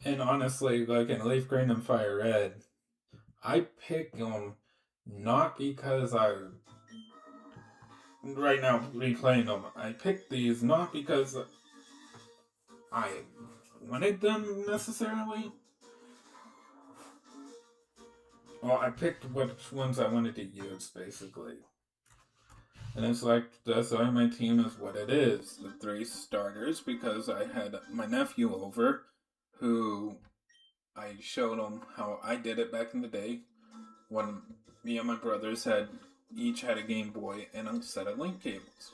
And honestly, like in Leaf Green and Fire Red, I pick them not because right now replaying them. I picked these not because I wanted them necessarily. Well, I picked which ones I wanted to use, basically. And it's like, that's why my team is what it is. The three starters, because I had my nephew over, who I showed him how I did it back in the day, when me and my brothers each had a Game Boy and a set of link cables,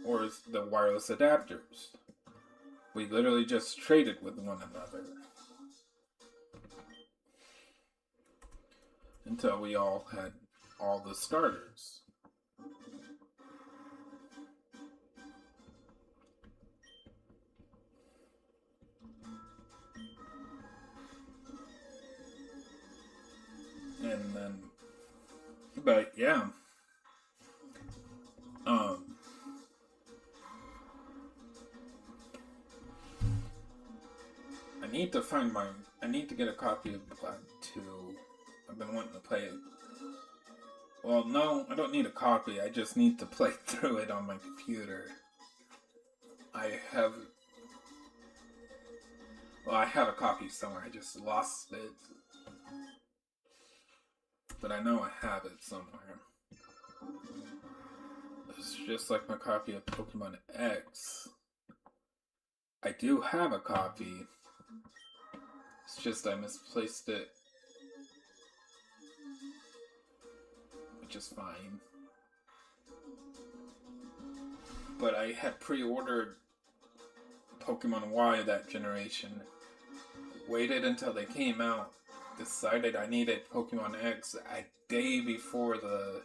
or the wireless adapters. We literally just traded with one another until we all had all the starters. And then, but yeah, I need to get a copy of Black 2. I've been wanting to play it. Well, no, I don't need a copy. I just need to play through it on my computer. I have a copy somewhere. I just lost it. But I know I have it somewhere. It's just like my copy of Pokemon X. I do have a copy. It's just I misplaced it. Which is fine. But I had pre-ordered Pokemon Y that generation. Waited until they came out. Decided I needed Pokemon X a day before the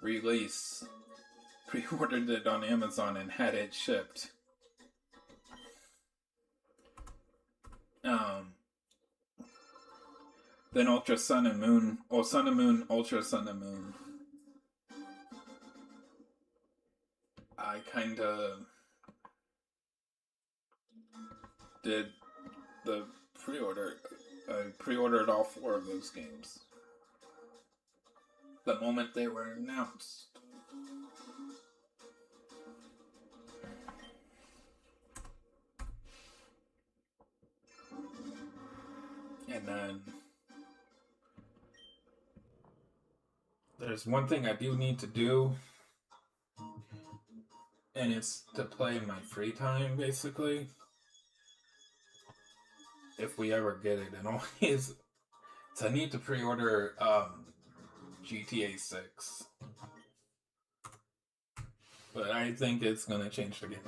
release. Pre-ordered it on Amazon and had it shipped. Then Ultra Sun and Moon, or Sun and Moon, Ultra Sun and Moon. I kinda did the pre-order. I pre-ordered all 4 of those games the moment they were announced. And then there's one thing I do need to do, and it's to play in my free time, basically. If we ever get it, and always, so I need to pre-order GTA 6. But I think it's gonna change the gaming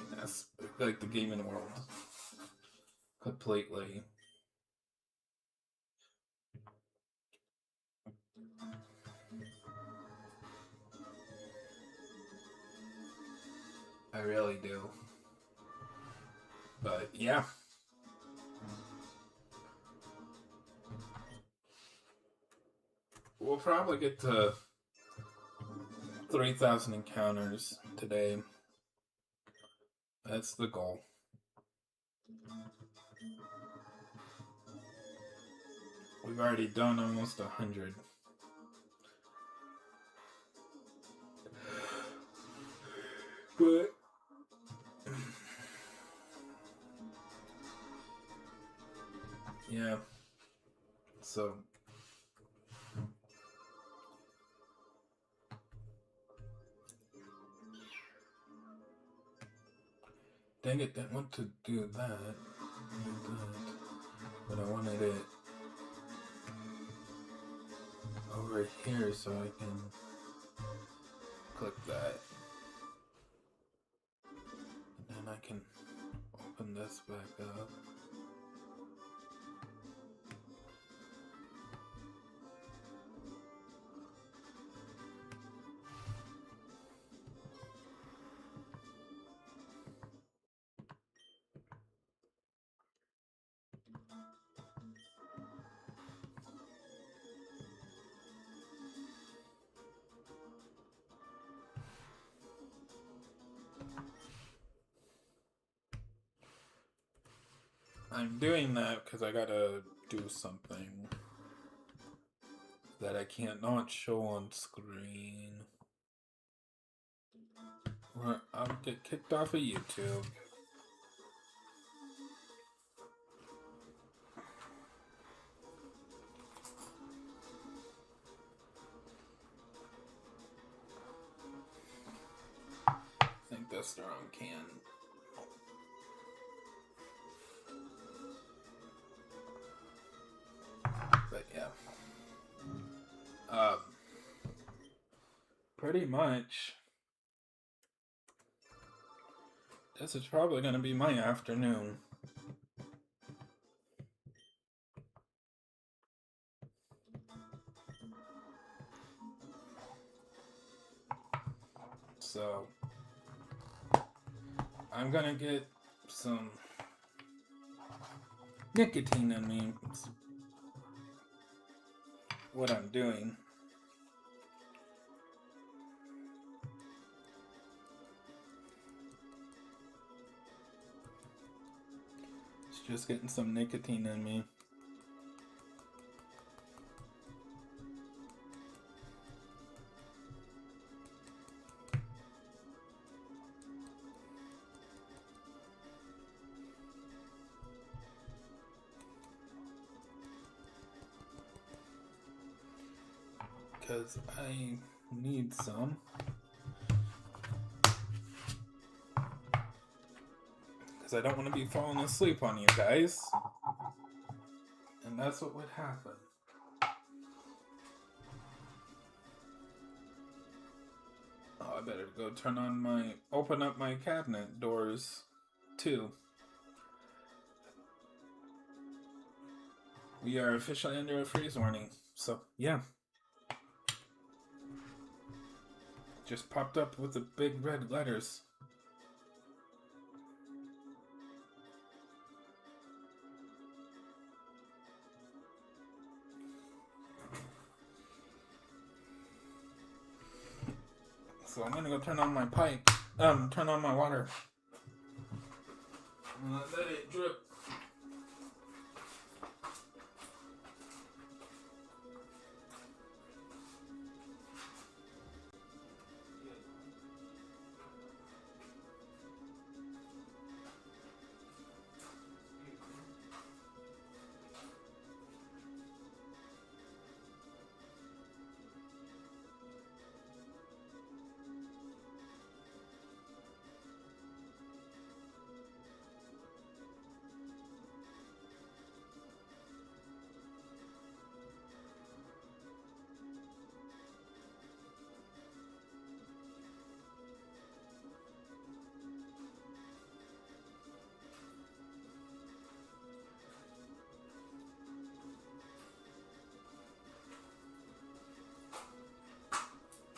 like the gaming world completely. I really do. But yeah. We'll probably get to 3,000 encounters today. That's the goal. We've already done almost 100. But yeah. So dang it, didn't want to do that. But I wanted it over here so I can click that. And then I can open this back up. I'm doing that because I gotta do something that I can't not show on screen. Or I'll get kicked off of YouTube. trust our own can. But yeah. Pretty much. This is probably going to be my afternoon. So, I'm going to get some nicotine in me. It's what I'm doing. It's just getting some nicotine in me. Because I need some. Because I don't want to be falling asleep on you guys. And that's what would happen. Oh, I better go open up my cabinet doors, too. We are officially under a freeze warning. So, yeah. Just popped up with the big red letters. So I'm gonna go turn on my turn on my water. I'm gonna let it drip.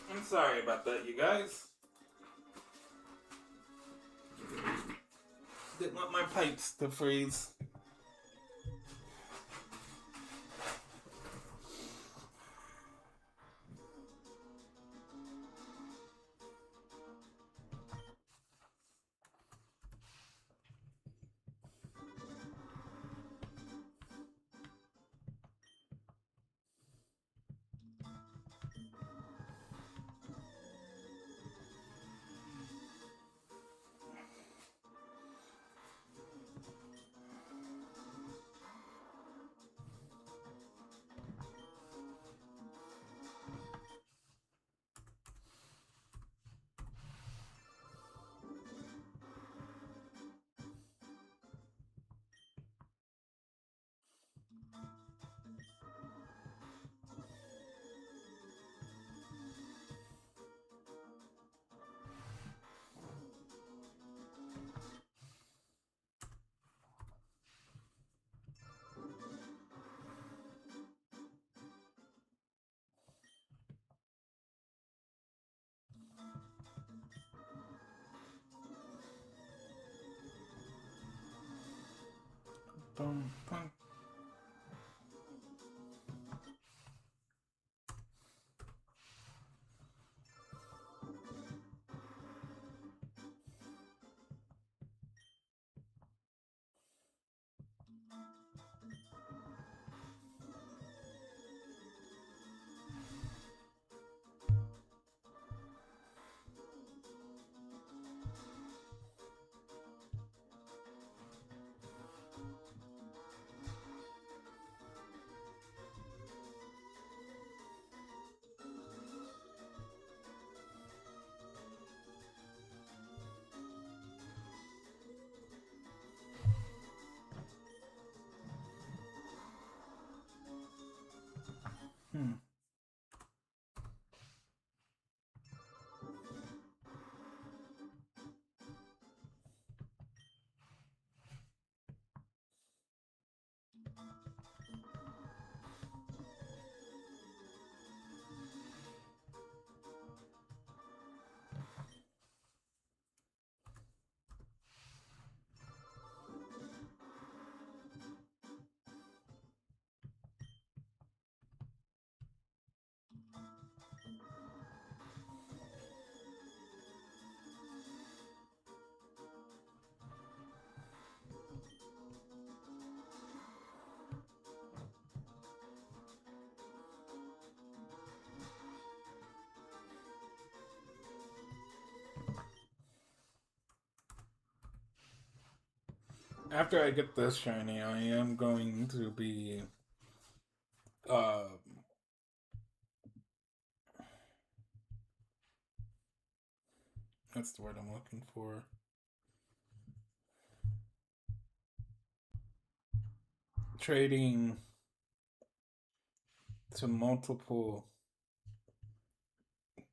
I'm sorry about that, you guys. Didn't want my pipes to freeze. Boom, boom. After I get this shiny, I am going to be what's the word I'm looking for? Trading to multiple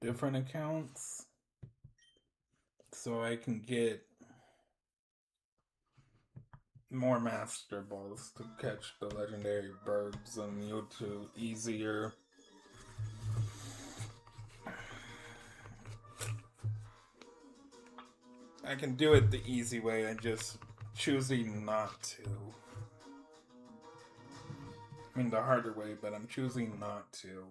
different accounts so I can get more Master Balls to catch the legendary birds on YouTube easier. I can do it the easy way, I'm just choosing not to. I mean the harder way, but I'm choosing not to.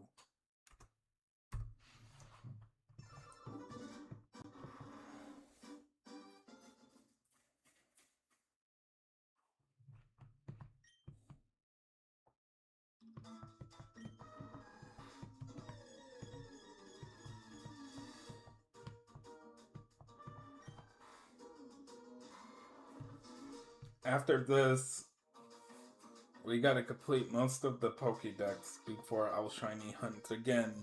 After this, we gotta complete most of the Pokédex before I'll shiny hunt again.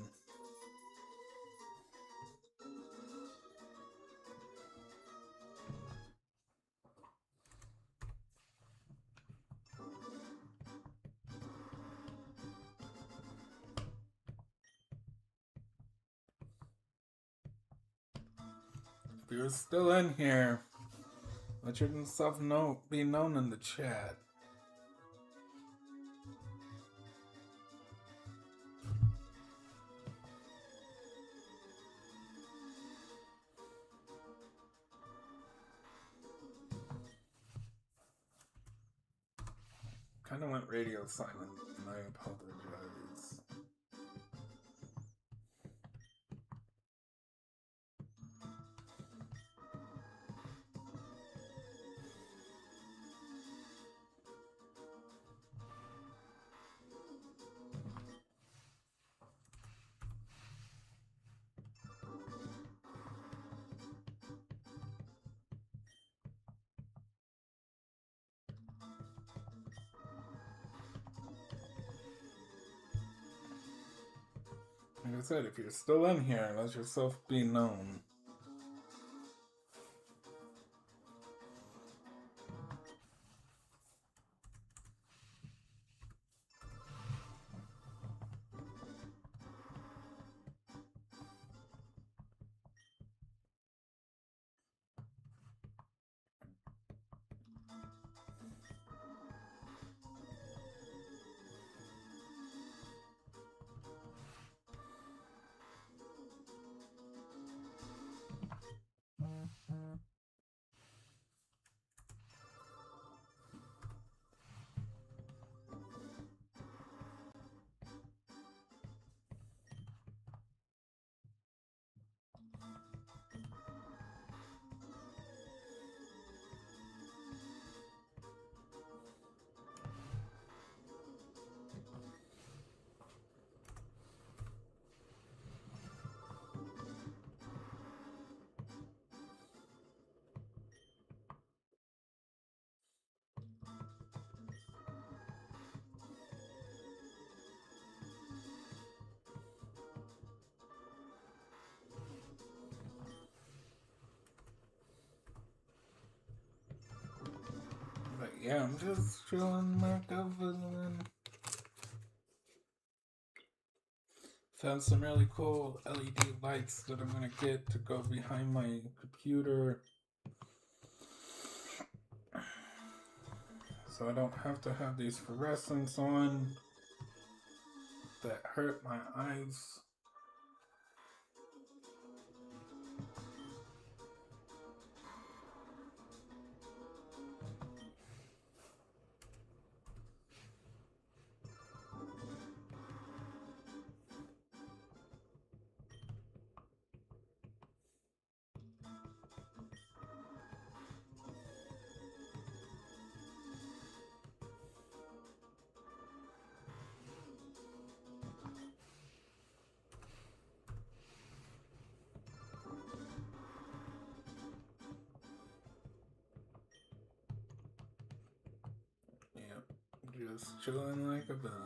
If you're still in here, let yourself be known in the chat. Kind of went radio silent, and I apologize. Like I said, if you're still in here, let yourself be known. But yeah, I'm just chilling back over there. Found some really cool LED lights that I'm gonna get to go behind my computer, so I don't have to have these fluorescents on that hurt my eyes. just chilling like a villain.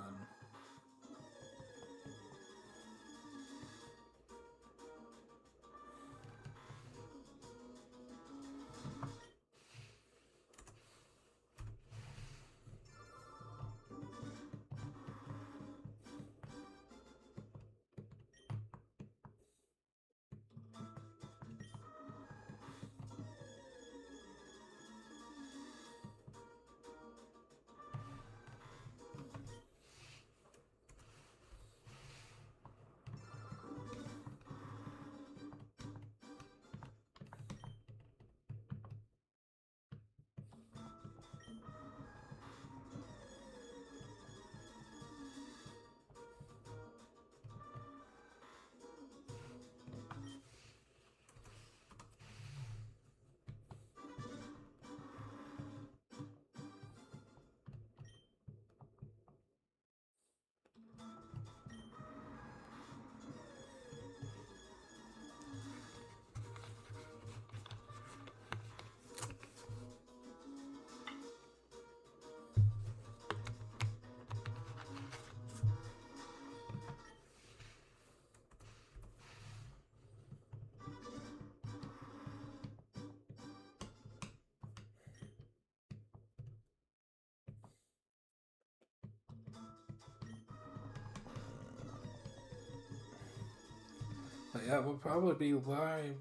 But yeah, we'll probably be live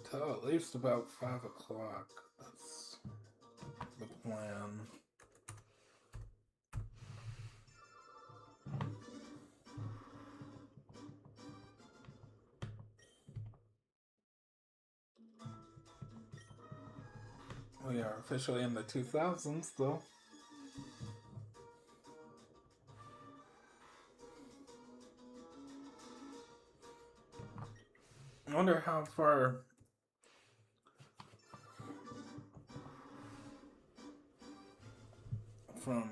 till at least about 5 o'clock. That's the plan. We are officially in the 2000s, though. I wonder how far from,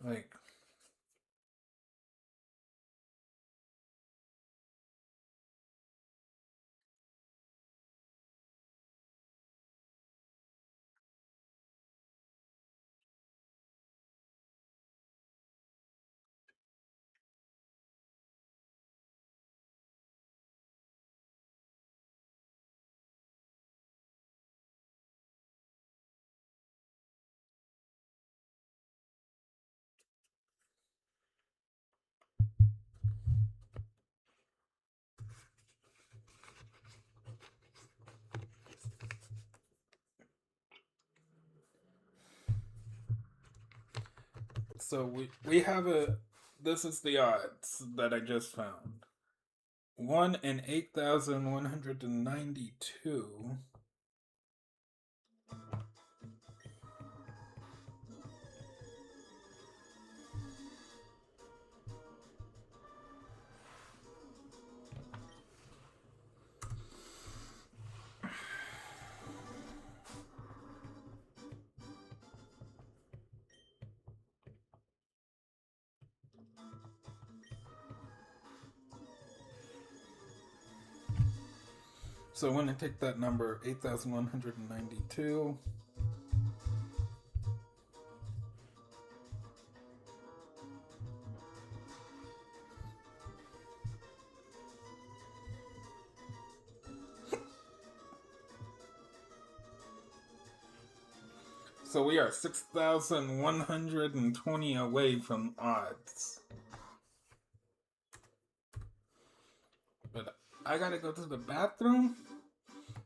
like, so we have this is the odds that I just found. 1 in 8,192. So when I take that number, 8,192. So we are 6,120 away from odds. But I gotta go to the bathroom.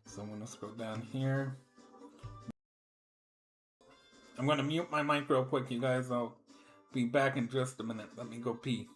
So I'm gonna scroll down here. I'm gonna mute my mic real quick, you guys. I'll be back in just a minute. Let me go pee.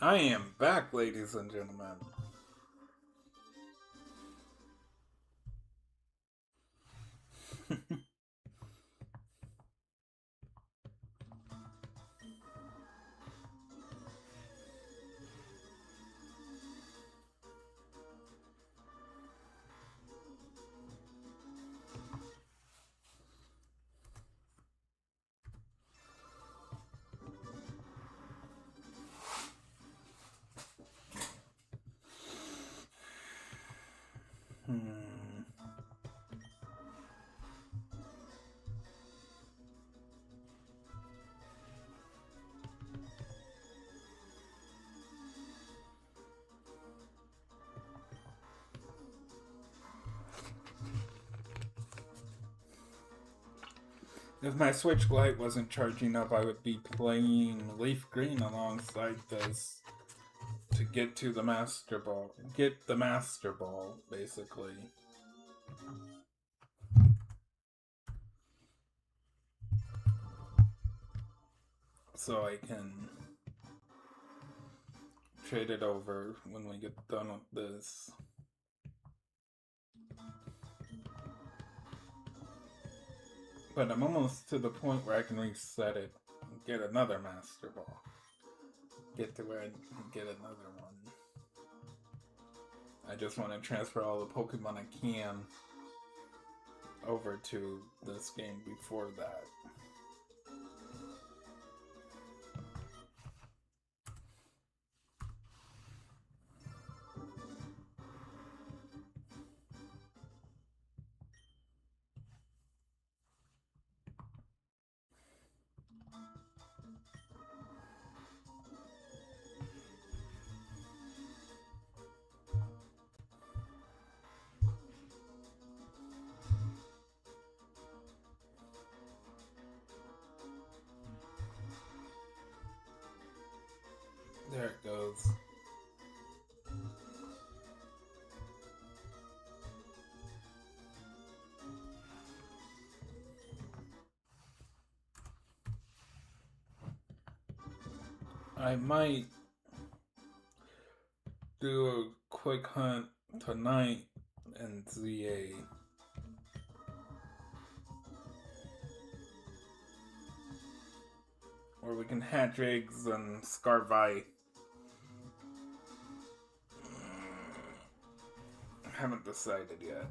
I am back, ladies and gentlemen. If my Switch Lite wasn't charging up, I would be playing Leaf Green alongside this to get to the Master Ball. Get the Master Ball, basically. So I can trade it over when we get done with this. But I'm almost to the point where I can reset it and get another Master Ball. Get to where I can get another one. I just want to transfer all the Pokemon I can over to this game before that. There it goes. I might do a quick hunt tonight in ZA. Where we can hatch eggs and Scarvi. Haven't decided yet.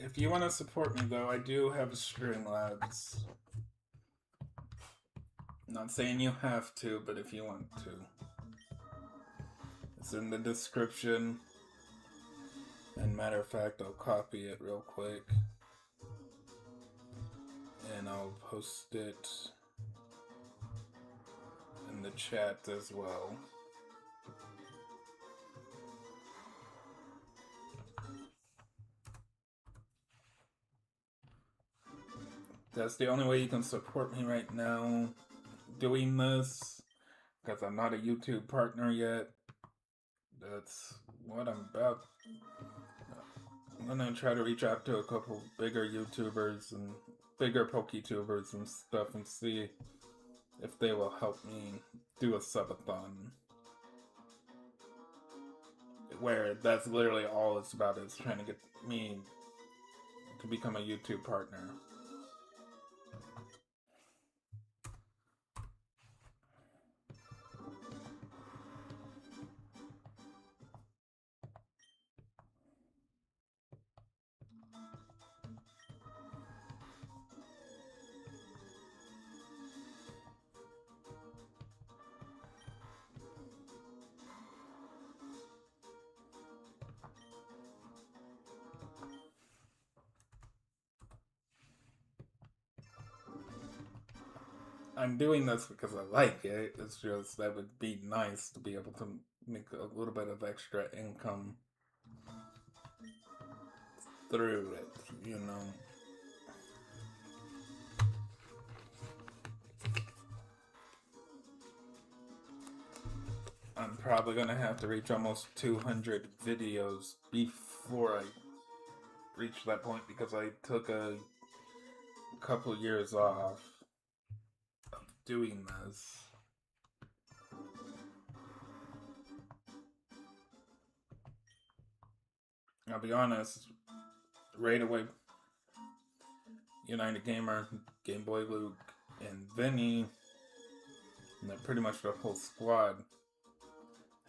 If you want to support me, though, I do have Streamlabs. Not saying you have to, but if you want to. It's in the description. And matter of fact, I'll copy it real quick. And I'll post it in the chat as well. That's the only way you can support me right now doing this, because I'm not a YouTube partner yet. That's what I'm about. I'm gonna try to reach out to a couple bigger YouTubers and bigger PokeTubers and stuff and see if they will help me do a subathon. Where that's literally all it's about, is trying to get me to become a YouTube partner. I'm doing this because I like it. It's just that would be nice to be able to make a little bit of extra income through it, you know. I'm probably gonna have to reach almost 200 videos before I reach that point because I took a couple years off of doing this. I'll be honest, right away, United Gamer, Game Boy Luke, and Vinny, and pretty much the whole squad,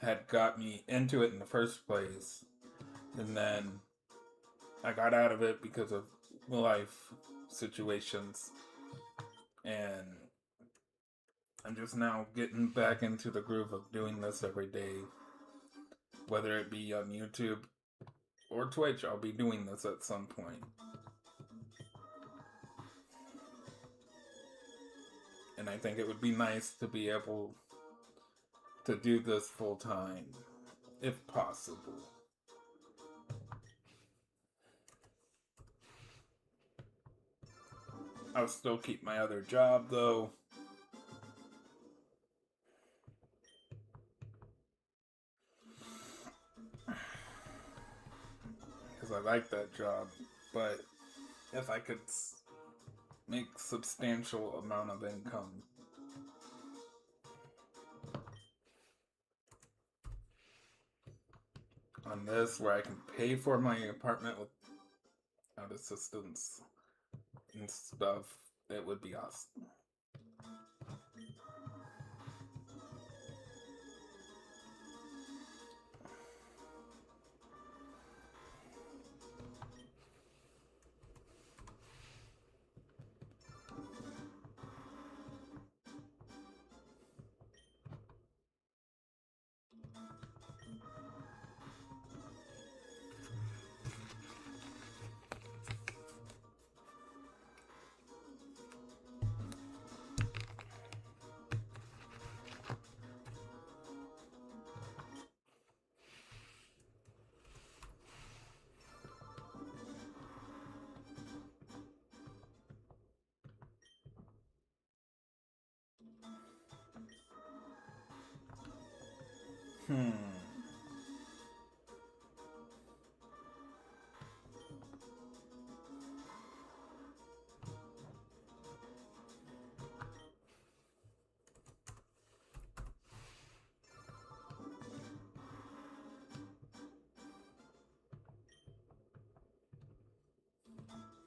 had got me into it in the first place. And then I got out of it because of life situations. And I'm just now getting back into the groove of doing this every day. Whether it be on YouTube or Twitch, I'll be doing this at some point. And I think it would be nice to be able to do this full time, if possible. I'll still keep my other job though. Because I like that job. But if I could make substantial amount of income on this, where I can pay for my apartment without assistance and stuff, it would be awesome.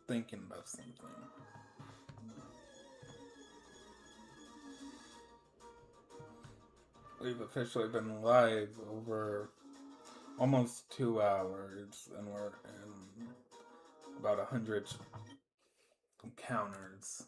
Thinking about something. We've officially been live over almost 2 hours, and we're in about 100 encounters.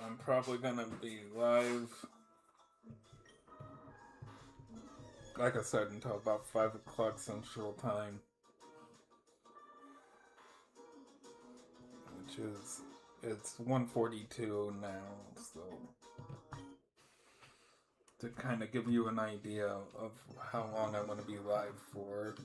I'm probably gonna be live, like I said, until about 5 o'clock Central Time, which is, it's 1:42 now, so to kind of give you an idea of how long I'm going to be live for.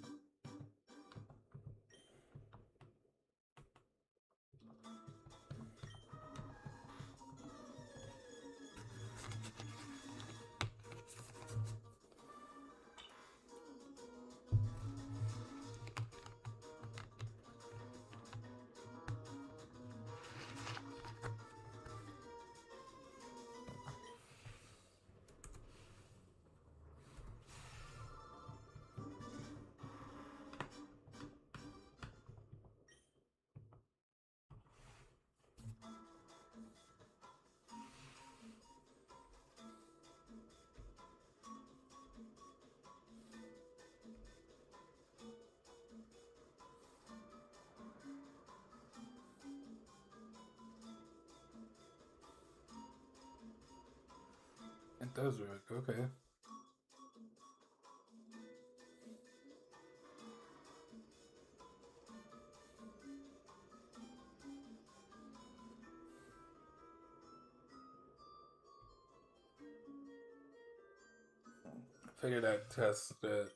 It does work, okay. Figured I'd test it.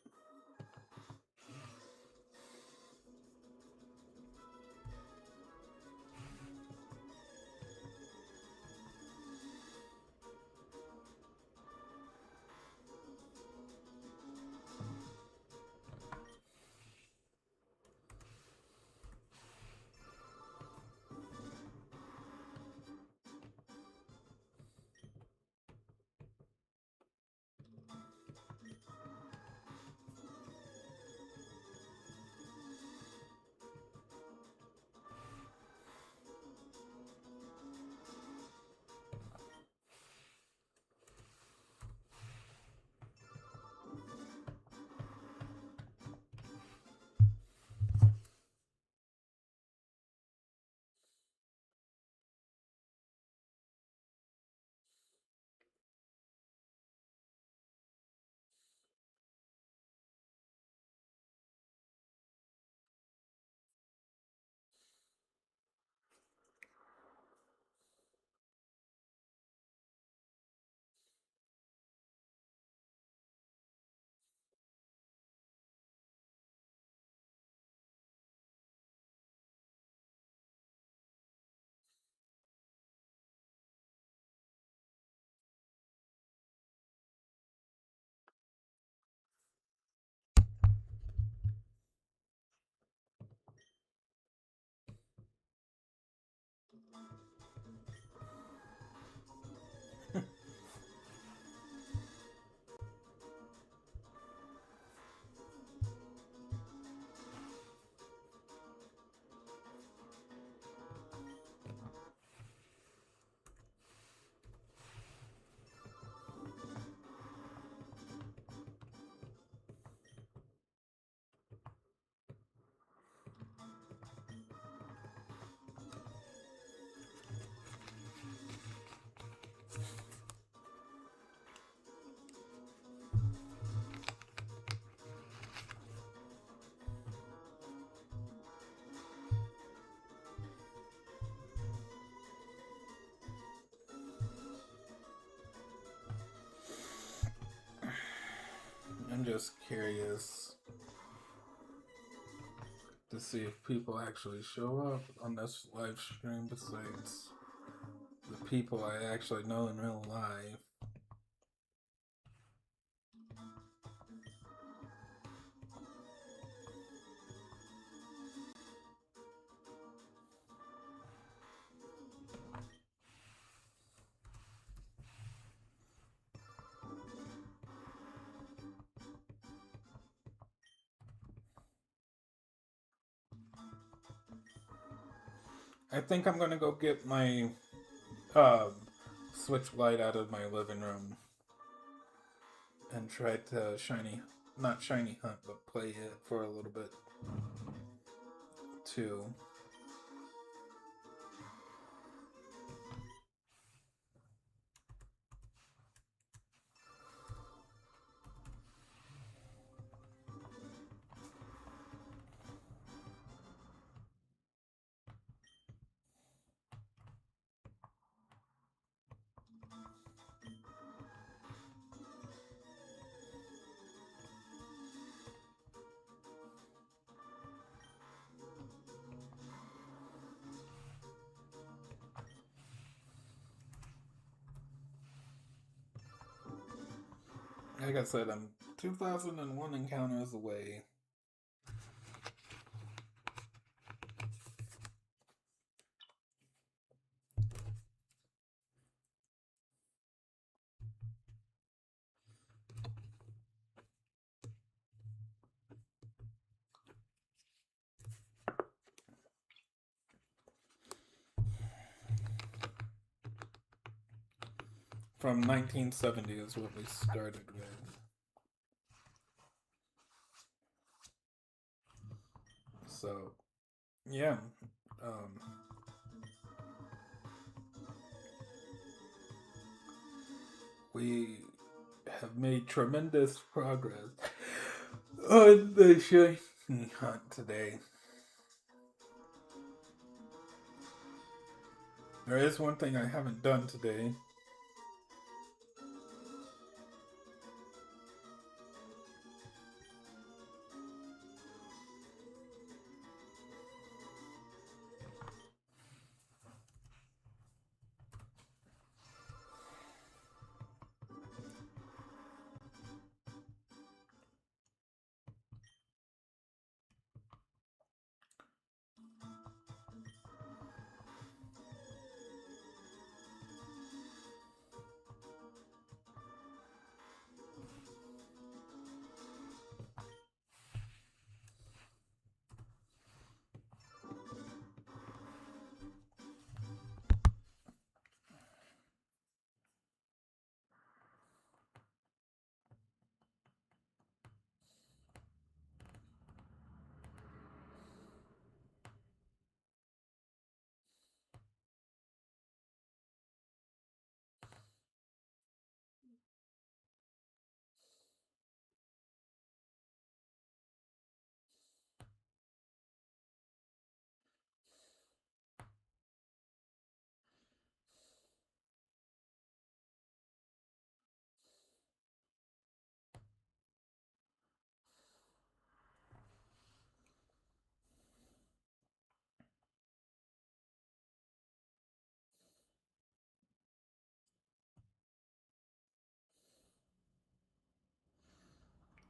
I'm just curious to see if people actually show up on this live stream besides the people I actually know in real life. I think I'm gonna go get my um, Switch Lite out of my living room and try to not shiny hunt, but play it for a little bit too. Like I said, I'm 2001 encounters away. From 1970 is what we started with. So, yeah. Um, we have made tremendous progress on the shiny hunt today. There is one thing I haven't done today.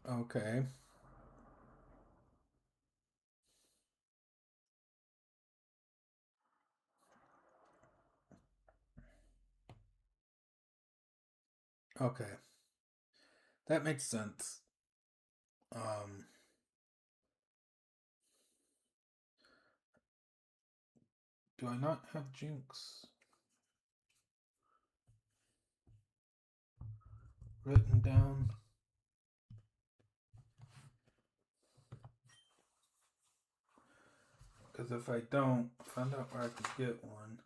Okay. Okay. That makes sense. Um, do I not have Jinx written down? Because if I don't, find out where I could get one.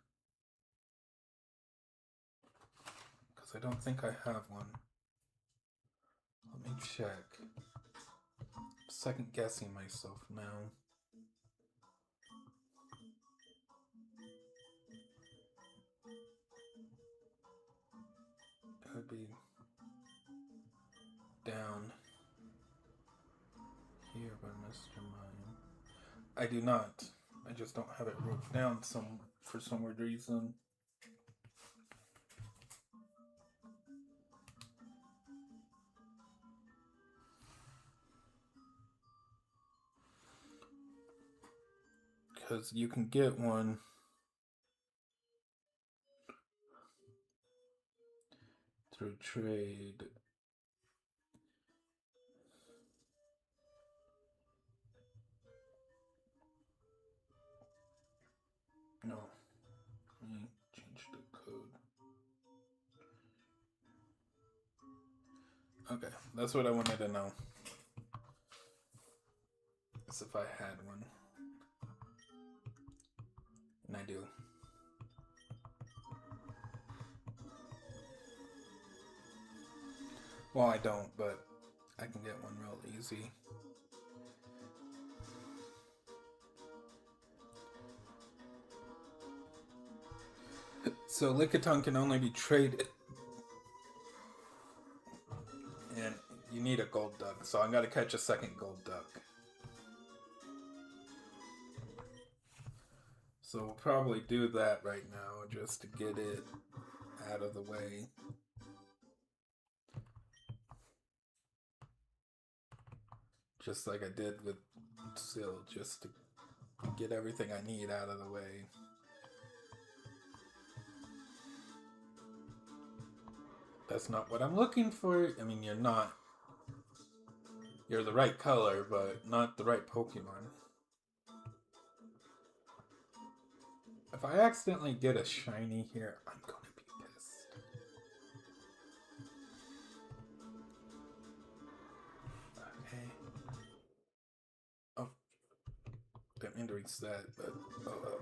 Because I don't think I have one. Let me check. Second guessing myself now. It would be down here by Mr. Mime. I do not. I just don't have it wrote down for some weird reason. Because you can get one through trade. No. Let me change the code. Okay, that's what I wanted to know. As if I had one. And I do. Well, I don't, but I can get one real easy. So Lickitung can only be traded. And you need a gold duck, so I'm gonna catch a second gold duck. So we'll probably do that right now just to get it out of the way. Just like I did with Syl, just to get everything I need out of the way. That's not what I'm looking for. I mean, you're not. You're the right color, but not the right Pokemon. If I accidentally get a shiny here, I'm gonna be pissed. Okay. Oh. Didn't mean to reset, but oh well.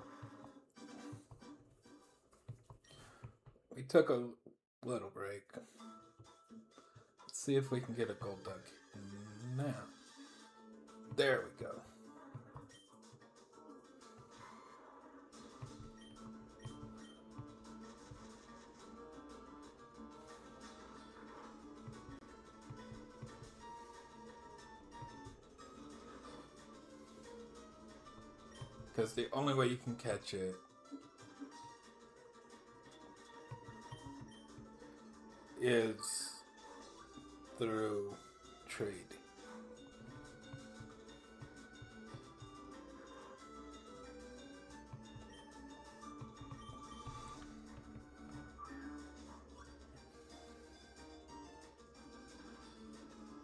We took a little break. see if we can get a gold duck. Now. There we go. Because the only way you can catch it is through trade.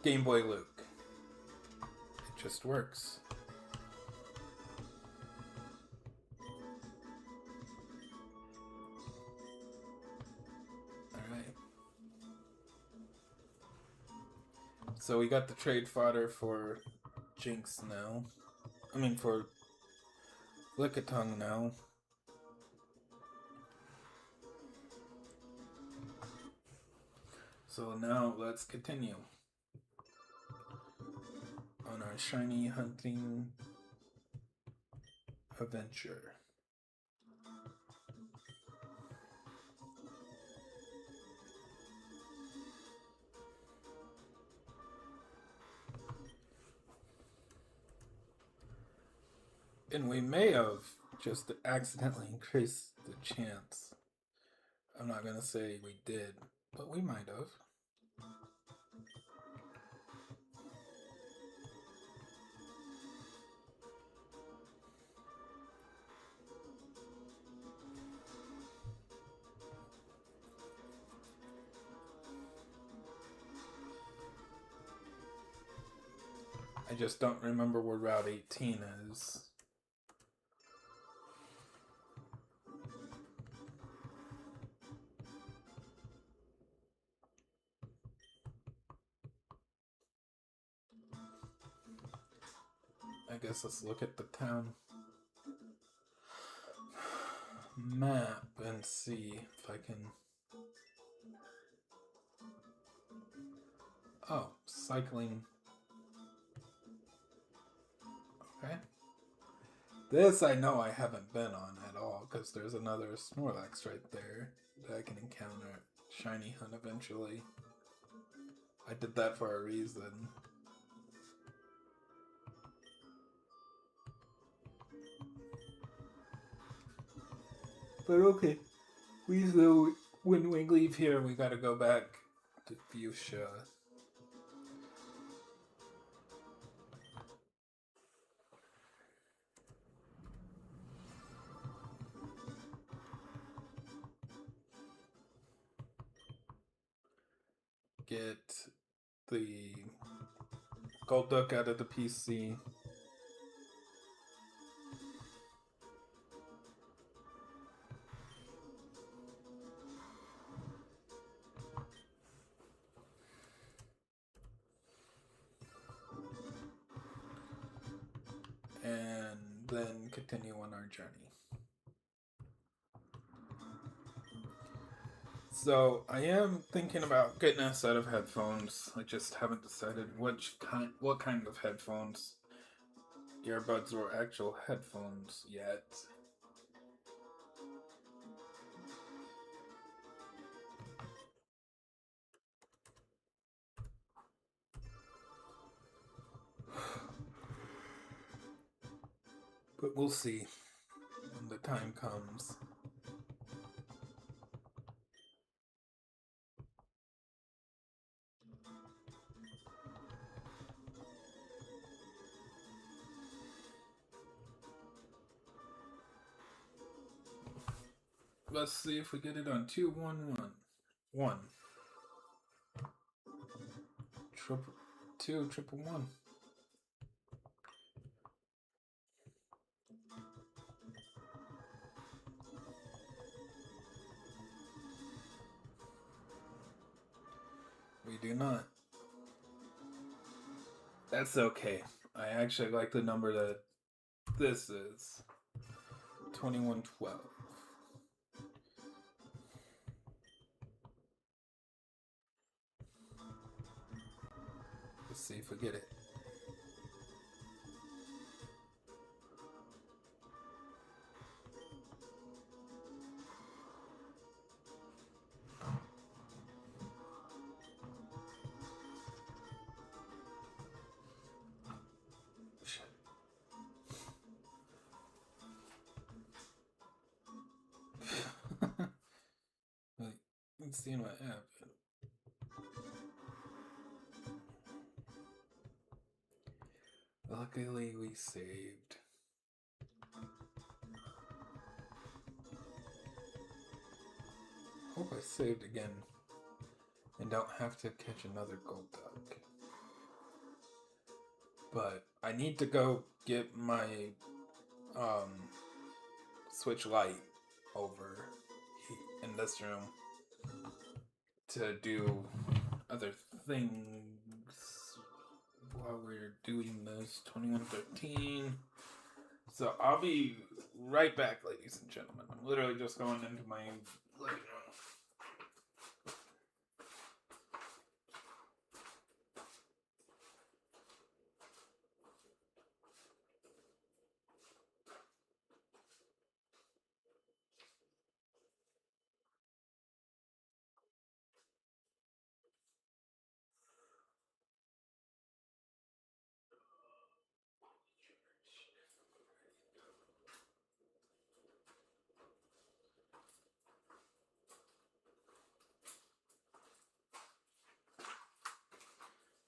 Game Boy Luke. It just works. So we got the trade fodder for Jinx now. I mean for Lickitung now. So now let's continue on our shiny hunting adventure. And we may have just accidentally increased the chance. I'm not going to say we did, but we might have. I just don't remember where Route 18 is. I guess let's look at the town map and see if I can... Oh, cycling. Okay. This I know I haven't been on at all, because there's another Snorlax right there that I can encounter. Shiny hunt eventually. I did that for a reason. But okay. When we leave here, we gotta go back to Fuchsia. Get the Golduck out of the PC. And then continue on our journey. So I am thinking about getting a set of headphones. I just haven't decided what kind of headphones, earbuds or actual headphones yet. But we'll see when the time comes. Let's see if we get it on 2-1-1-1. 2-1-1-1. We do not. That's okay. I actually like the number that this is. 2112. see, forget it. Like, let's see what happened. Luckily, we saved. Hope I saved again and don't have to catch another gold duck. But I need to go get my switch light over in this room to do other things while we're doing this 2113. So I'll be right back, ladies and gentlemen. I'm literally just going into my living room.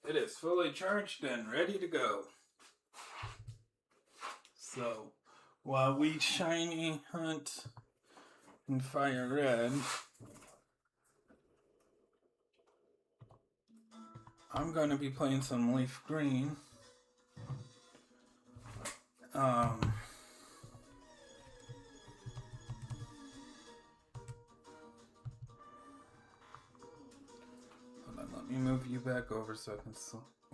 It is fully charged and ready to go. So, while we shiny hunt and fire red, I'm going to be playing some leaf green. Hold on, let me move you back over so I can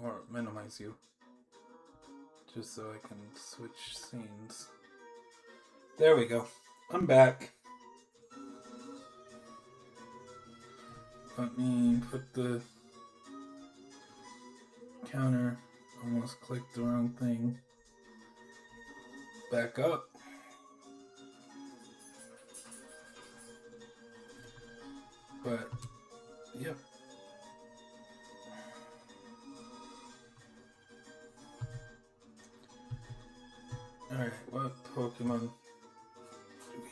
or minimize you. Just so I can switch scenes. There we go. I'm back. Let me put the counter, almost clicked the wrong thing, back up. But, yep. Alright, what Pokemon do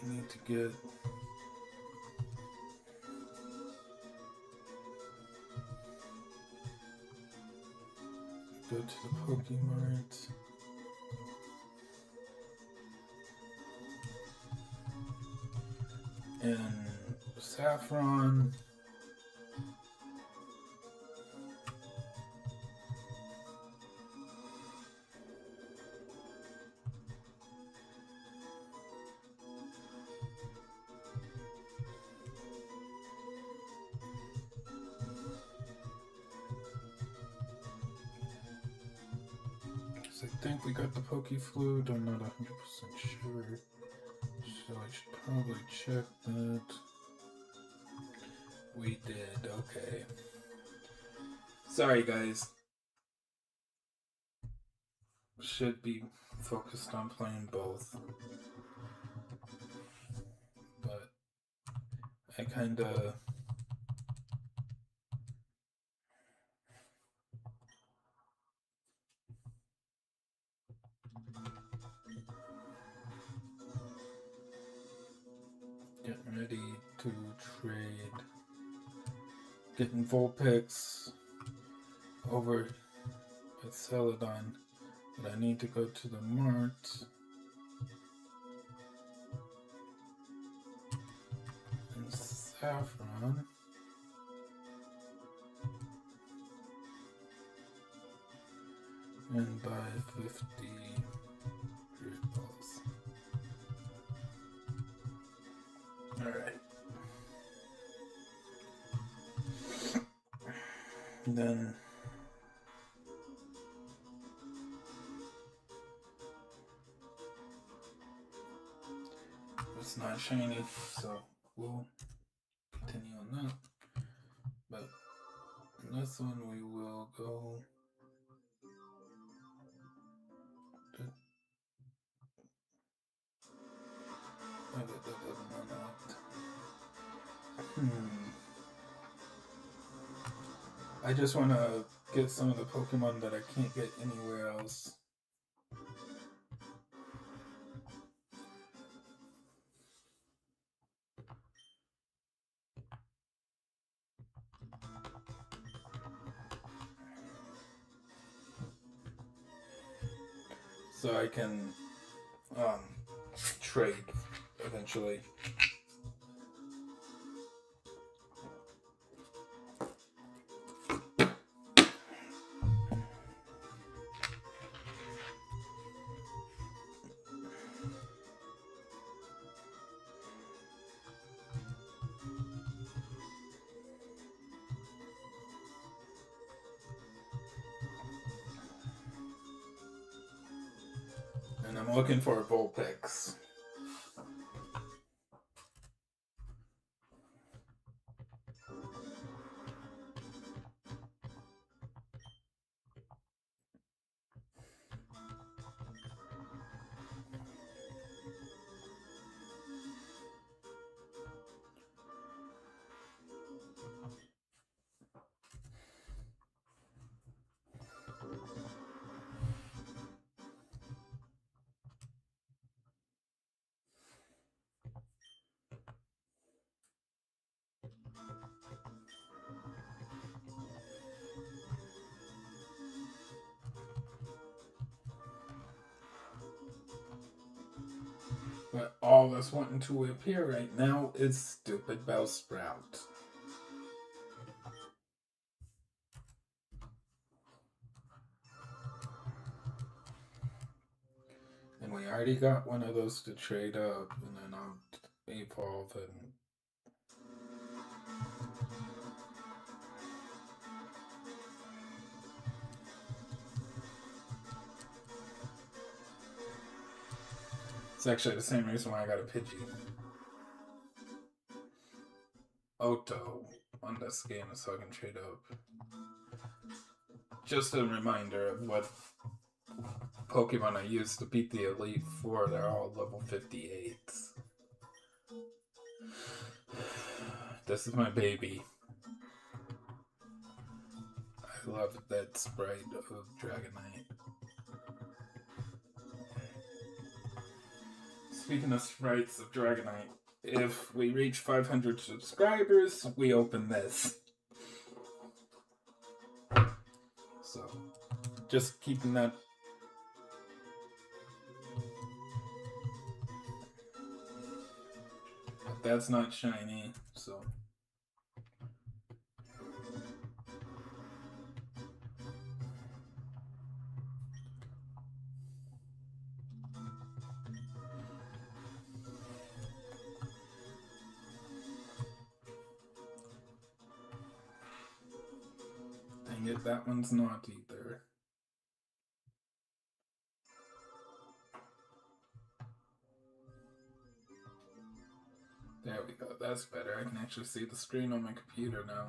we need to get? Go to the Pokemart. And Saffron. I think we got the Pokeflute. I'm not 100% sure. So I should probably check that. We did, okay. Sorry, guys. Should be focused on playing both. But I kinda... getting ready to trade. Getting Vulpix over at Celadon. But I need to go to the Mart. And Saffron. And buy 50 Great Balls. Alright. Then it's not shiny, so we'll continue on that. But in this one we will go I just want to get some of the Pokemon that I can't get anywhere else. So I can trade eventually. And I'm looking for a Vulpix. But all that's wanting to appear right now is stupid Bellsprout. And we already got one of those to trade up, and then I'll evolve and. It's actually the same reason why I got a Pidgey. Oto on this game so I can trade up. Just a reminder of what Pokemon I used to beat the Elite Four. They're all level 58. This is my baby. I love that sprite of Dragonite. Speaking of sprites of Dragonite, if we reach 500 subscribers, we open this. So, just keeping that. But that's not shiny, so. Dang it, that one's not either. There we go, that's better. I can actually see the screen on my computer now.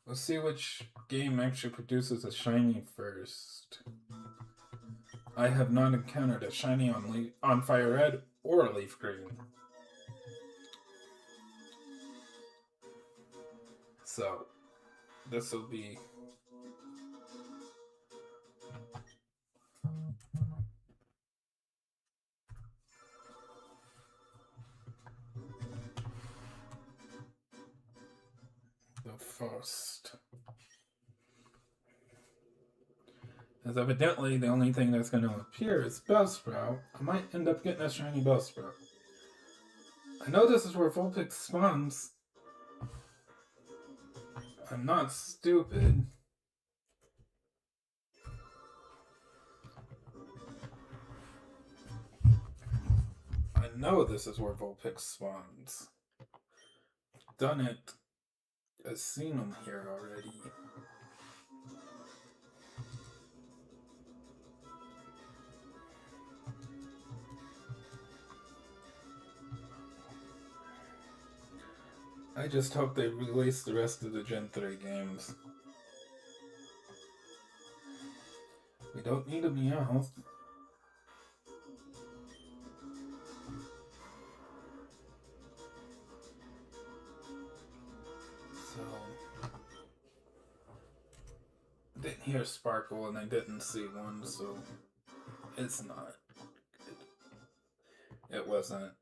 Let's see which game actually produces a shiny first. I have not encountered a shiny on Fire Red or a Leaf Green. So, this will be... the first. As evidently the only thing that's going to appear is Bellsprout. I might end up getting a shiny Bellsprout. I know this is where Vulpix spawns. I'm not stupid. I know this is where Vulpix spawns. Done it. I've seen them here already. I just hope they release the rest of the Gen 3 games. We don't need a Meowth. So, didn't hear Sparkle and I didn't see one, so it's not. It wasn't.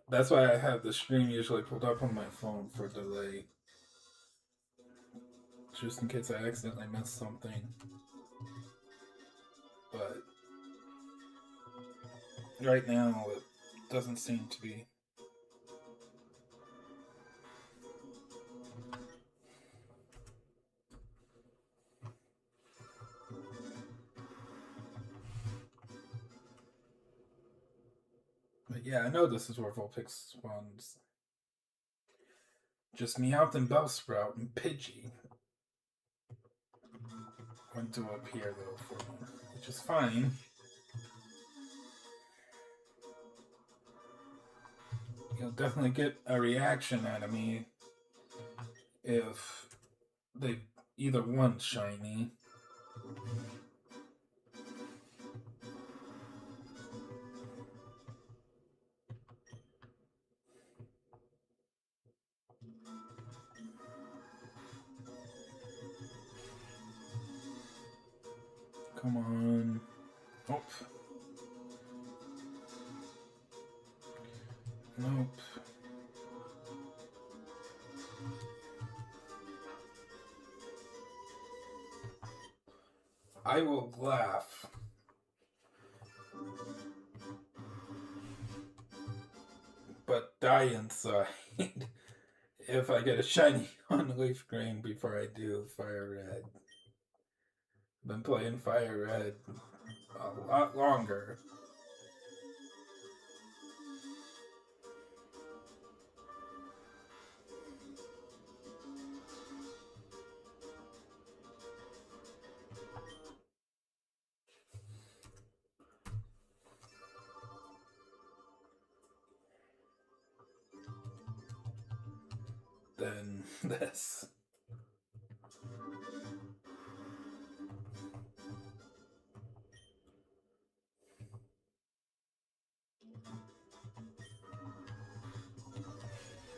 That's why I have the stream usually pulled up on my phone for delay. Just in case I accidentally missed something. But right now it doesn't seem to be. But yeah, I know this is where Vulpix spawns. Just Meowth and Bellsprout and Pidgey went to appear though for me, which is fine. You'll definitely get a reaction out of me if they either one shiny. Come on. Nope. Nope. I will laugh. But die inside if I get a shiny on Leaf Green before I do Fire Red. Been playing Fire Red a lot longer. Than this.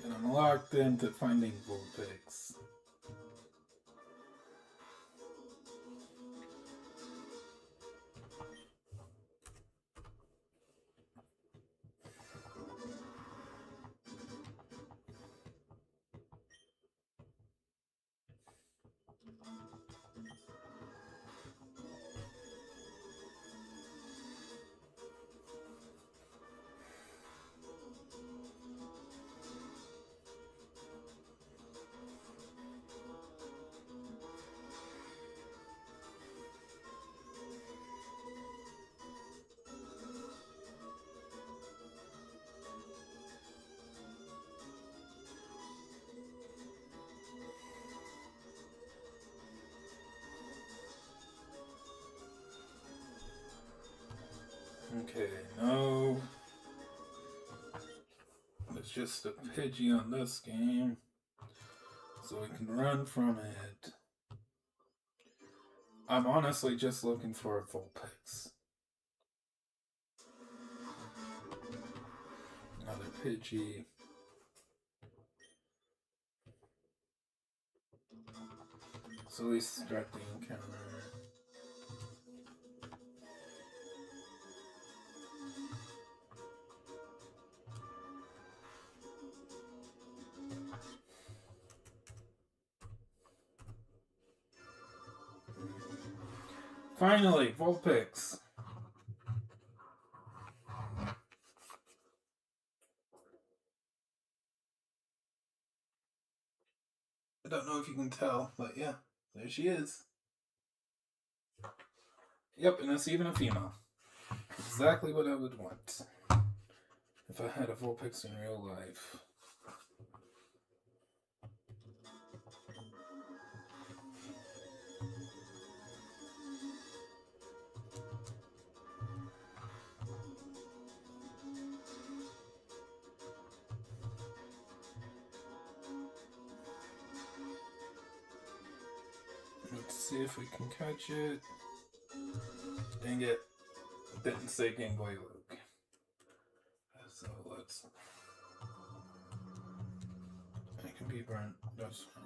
And I'm locked into finding Vulpix. Okay, no. It's just a Pidgey on this game, so we can run from it. I'm honestly just looking for a Vulpix. Another Pidgey. So we start the encounter. Finally, Vulpix. I don't know if you can tell, but yeah, there she is. Yep, and it's even a female. Exactly what I would want if I had a Vulpix in real life. Let's see if we can catch it. Dang it. Didn't say Game Boy Luke. So let's. I can be burnt. That's fine.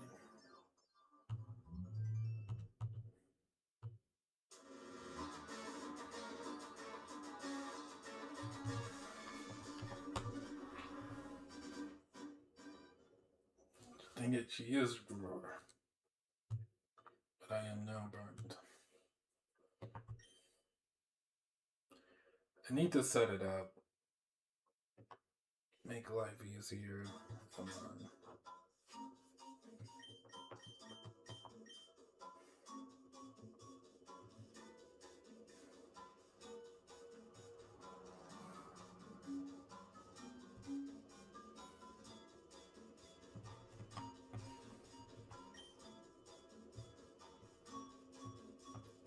Dang it, she is Roar. But I am now burnt. I need to set it up. Make life easier. Come on.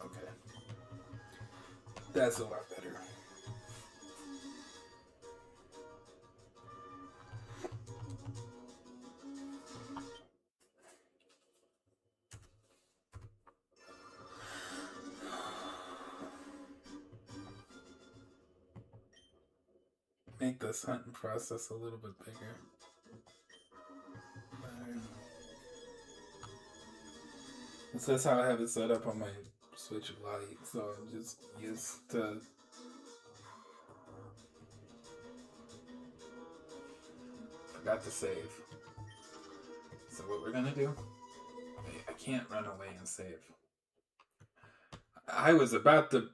Okay. That's a lot better. Make this hunting process a little bit bigger. That's how I have it set up on my Switch Lite, so I'm just used to. Forgot to save. So what we're gonna do? I can't run away and save. I was about to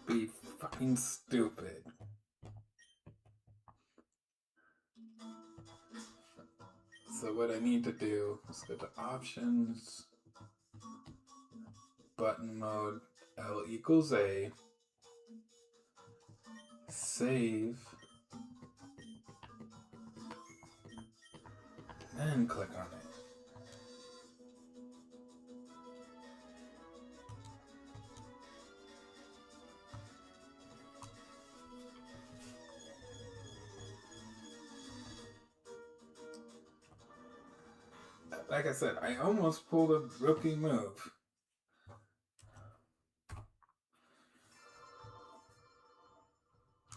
be fucking stupid. So what I need to do is go to options, button mode, L equals A, save, then click on it. Like I said, I almost pulled a rookie move.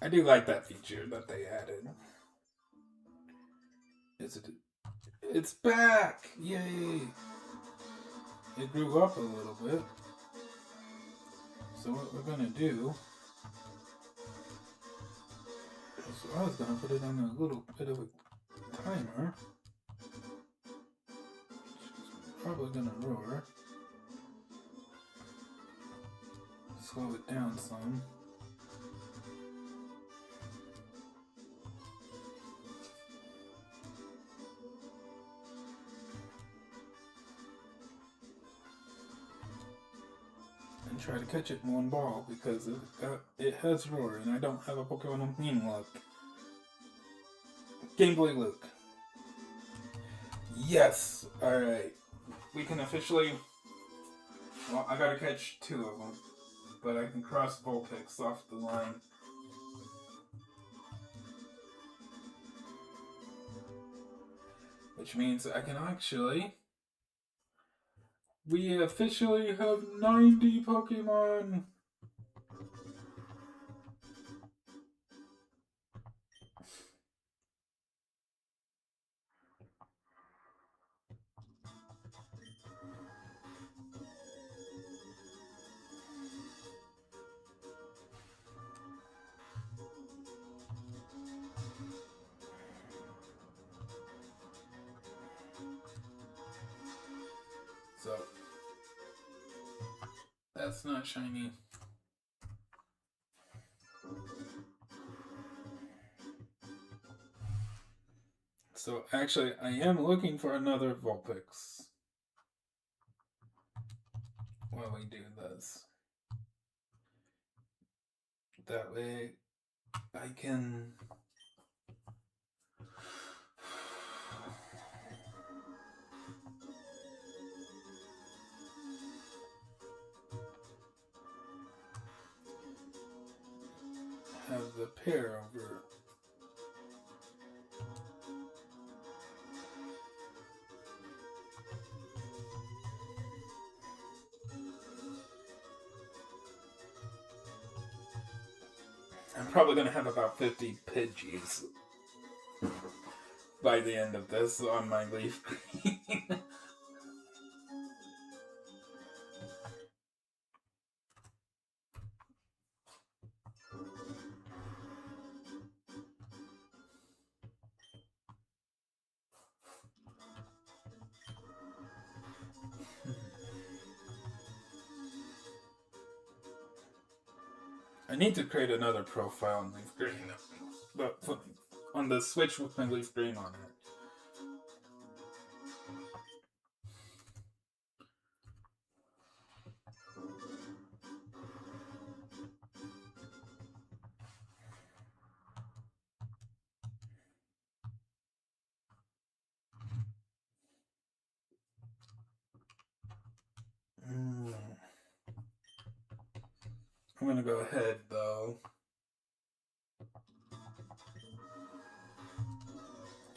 I do like that feature that they added. It's back! Yay! It grew up a little bit. So what we're gonna do is I was gonna put it on a little bit of a timer. Probably gonna roar. Slow it down some. And try to catch it in one ball because it has roar and I don't have a Pokemon with Mean Look. Game Boy Luke. Yes! Alright. We can officially. Well, I gotta catch 2 of them. But I can cross Vulpix off the line. Which means I can actually. We officially have 90 Pokemon! So, that's not shiny. So, actually, I am looking for another Vulpix while we do this. That way, I can. Have the pair over. I'm probably gonna have about 50 Pidgeys by the end of this on my leaf green. I need to create another profile in leaf green, but on the Switch with my leaf green on it. I'm gonna go ahead though.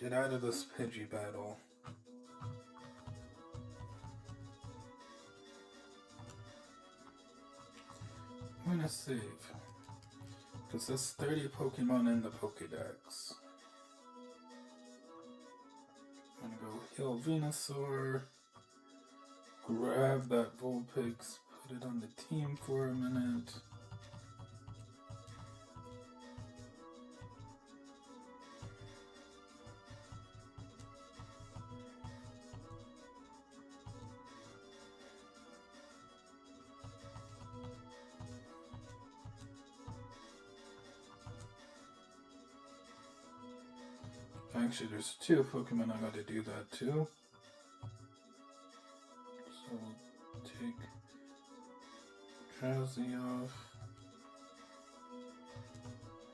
Get out of this Pidgey battle. I'm gonna save. Because there's 30 Pokemon in the Pokedex. I'm gonna go heal Venusaur. Grab that Vulpix. Put it on the team for a minute. Actually, there's two Pokemon I gotta do that too. So take Drowsy off.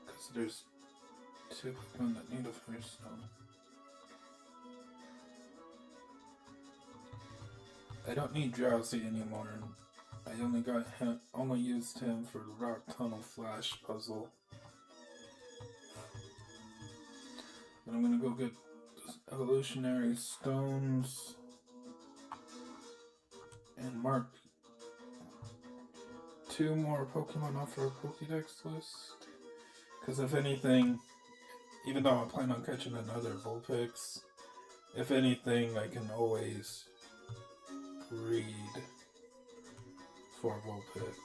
Because there's two Pokemon that need a Fire Stone. I don't need Drowsy anymore. I only used him for the Rock Tunnel Flash puzzle. And I'm gonna go get evolutionary stones and mark 2 more Pokemon off our Pokédex list. Because if anything, even though I plan on catching another Vulpix, if anything, I can always breed for Vulpix.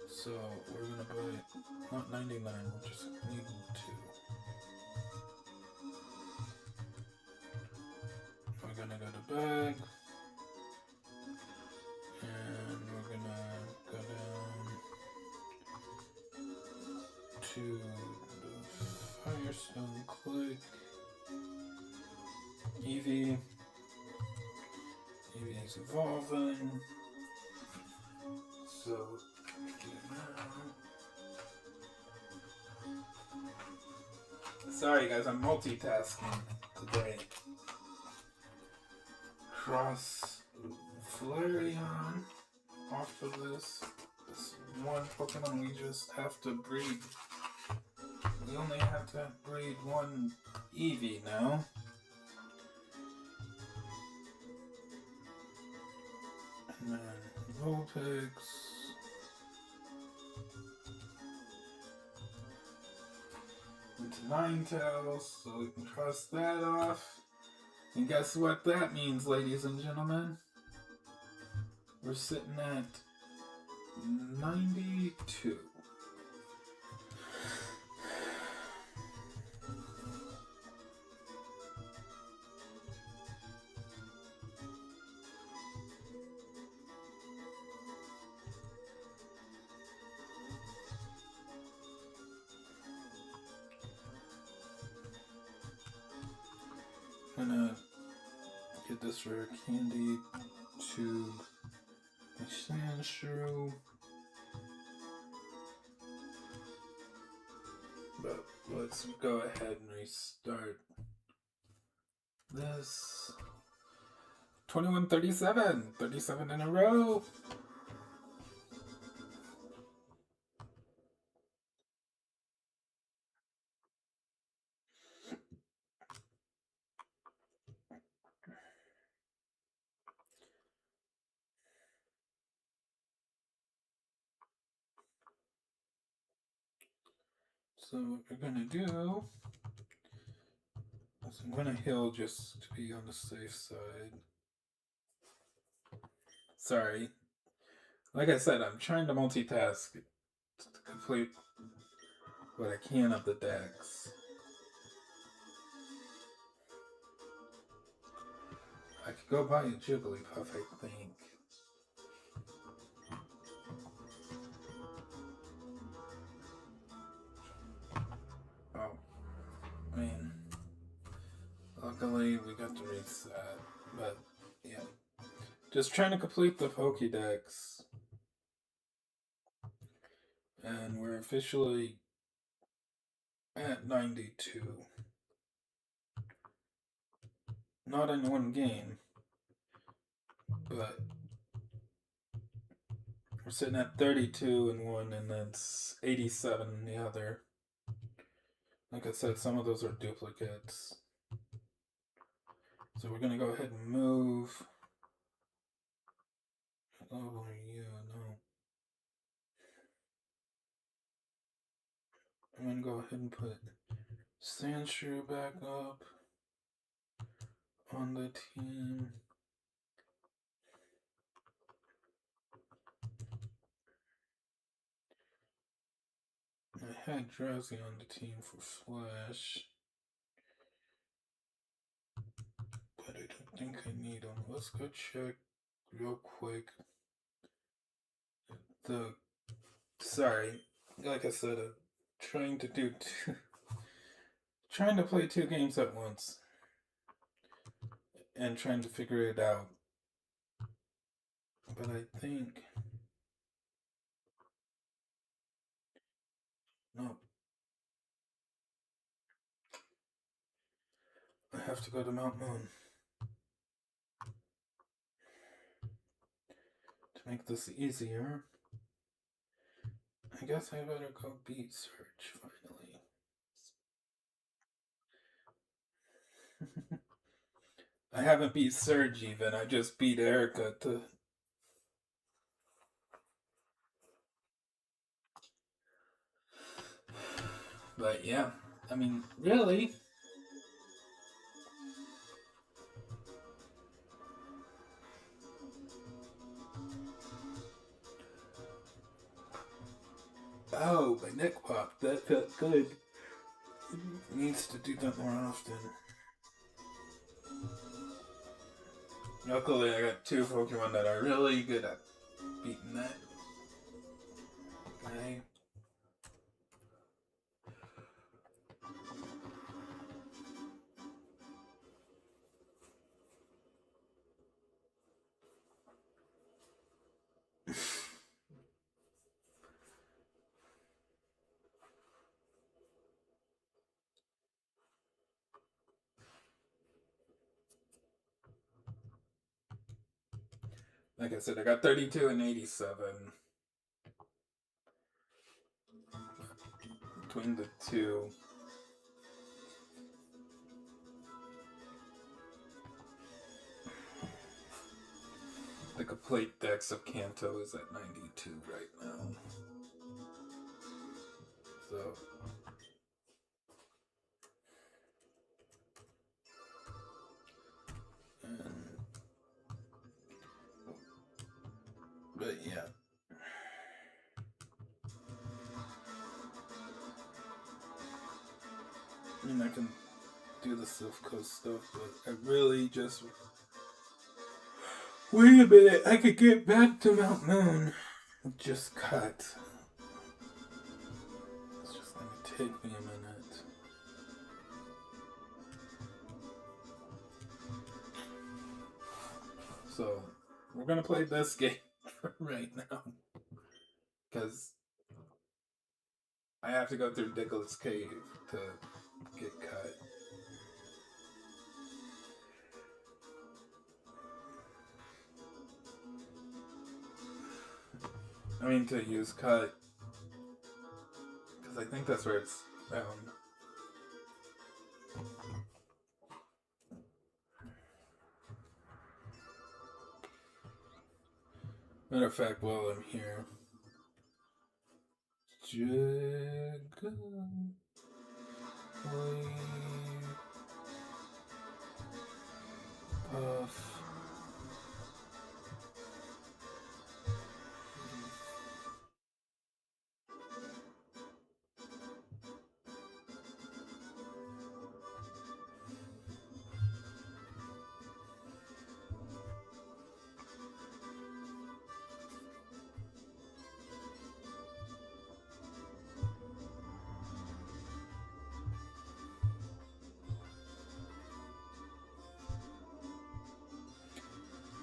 So we're gonna buy not 99, we'll just need 2. We're gonna go to bag, and we're gonna go down to the Firestone Click. Eevee. Eevee is evolving. So sorry guys, I'm multitasking today. Cross Flareon off of this one Pokemon we just have to breed. We only have to breed one Eevee now. And then Vulpix. Into Ninetales, so we can cross that off. And guess what that means, ladies and gentlemen? We're sitting at 92. I'm gonna get this rare candy to my Sandshrew. But let's go ahead and restart this. 2137, 37 in a row. So what we're gonna do is I'm gonna heal just to be on the safe side. Sorry. Like I said, I'm trying to multitask to complete what I can of the decks. I could go buy a Jigglypuff, I think. Oh, man. Luckily, we got to reset. But, yeah. Just trying to complete the Pokédex. And we're officially at 92. Not in one game, but we're sitting at 32 in one, and then 87 in the other. Like I said, some of those are duplicates. So we're gonna go ahead and move. Oh, yeah, no. I'm gonna go ahead and put Sandshrew back up on the team. I had Drowsy on the team for Flash, but I don't think I need him. Let's go check real quick. Sorry, like I said, I'm trying to do trying to play two games at once and trying to figure it out. But I think no. I have to go to Mount Moon to make this easier. I guess I better go beat Surge finally. I haven't beat Surge even. I just beat Erica to. But yeah, I mean, really. Oh, my neck popped. That felt good. It needs to do that more often. Luckily, I got two Pokemon that are really good at beating that guy. Like I said, I got 32 and 87 between the two. The complete dex of Kanto is at 92 right now. So. But yeah. I mean, I can do the Silph Coast stuff, but I really just. Wait a minute, I could get back to Mount Moon. Just cut. It's just gonna take me a minute. So, we're gonna play this game right now. Because I have to go through Diglett Cave to get cut. I mean, to use cut. Because I think that's where it's found. Matter of fact, while I'm here.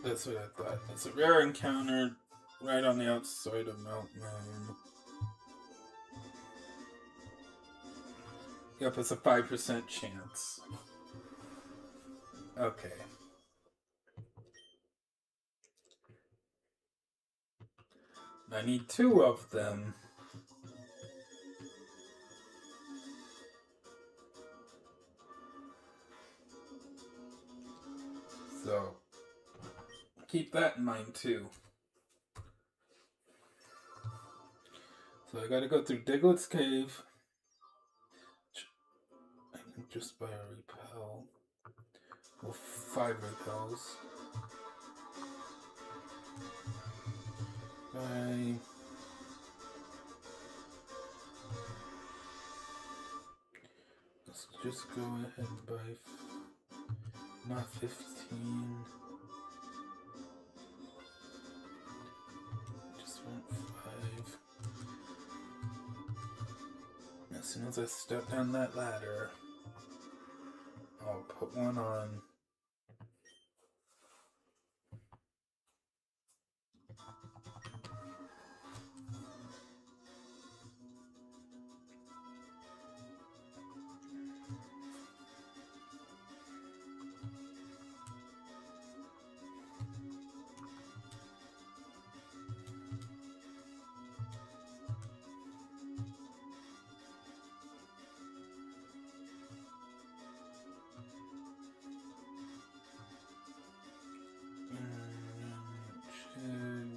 That's what I thought. It's a rare encounter right on the outside of Mount Moon. Yep, it's a 5% chance. Okay. I need 2 of them. So, keep that in mind too. So I gotta go through Diglett's Cave. I can just buy a repel. Well, 5 repels. Bye. Let's just go ahead and buy not 15. Just want 5. As soon as I step down that ladder, I'll put one on.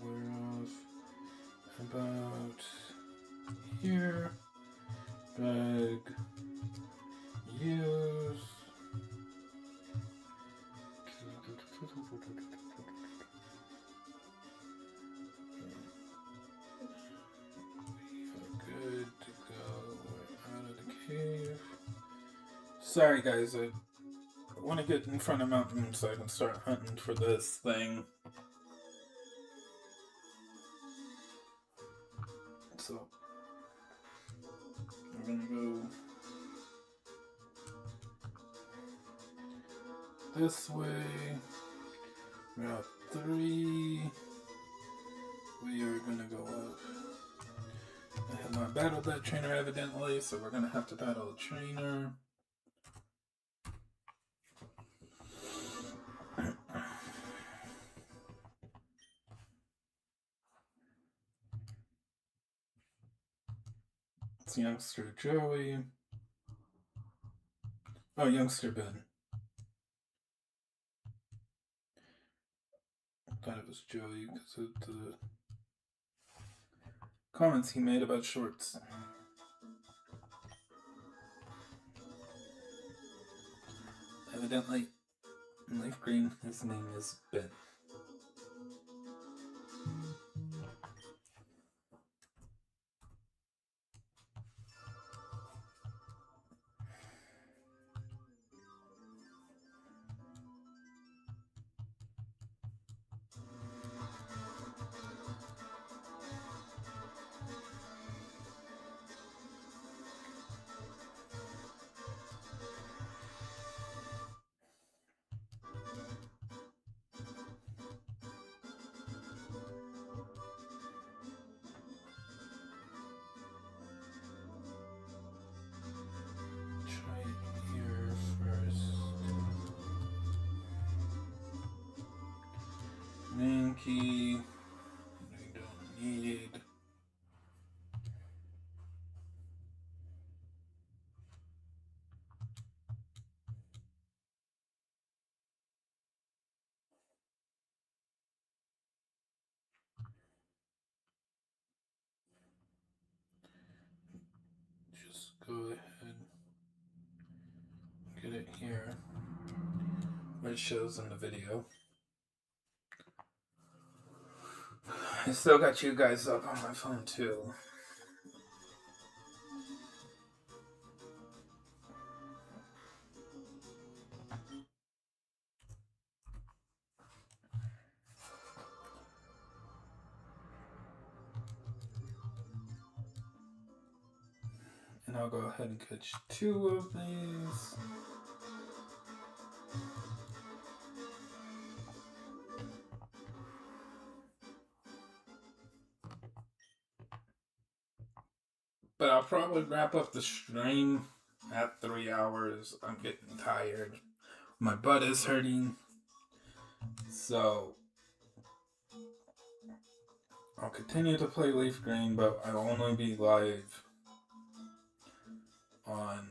We're off about here. Bag use. Good to go. We're out of the cave. Sorry, guys. I want to get in front of Mount Moon so I can start hunting for this thing. So, we're gonna go this way. Route 3. We are gonna go up. I have not battled that trainer evidently, so we're gonna have to battle a trainer. It's youngster Joey. Oh, youngster Ben. I thought it was Joey because of the comments he made about shorts. Evidently, in Leaf Green, his name is Ben. Key. We don't need. Just go ahead. Get it here. Where it shows in the video. I still got you guys up on my phone too. And I'll go ahead and catch 2 of these. I'll probably wrap up the stream at 3 hours. I'm getting tired. My butt is hurting. So I'll continue to play Leaf Green, but I'll only be live on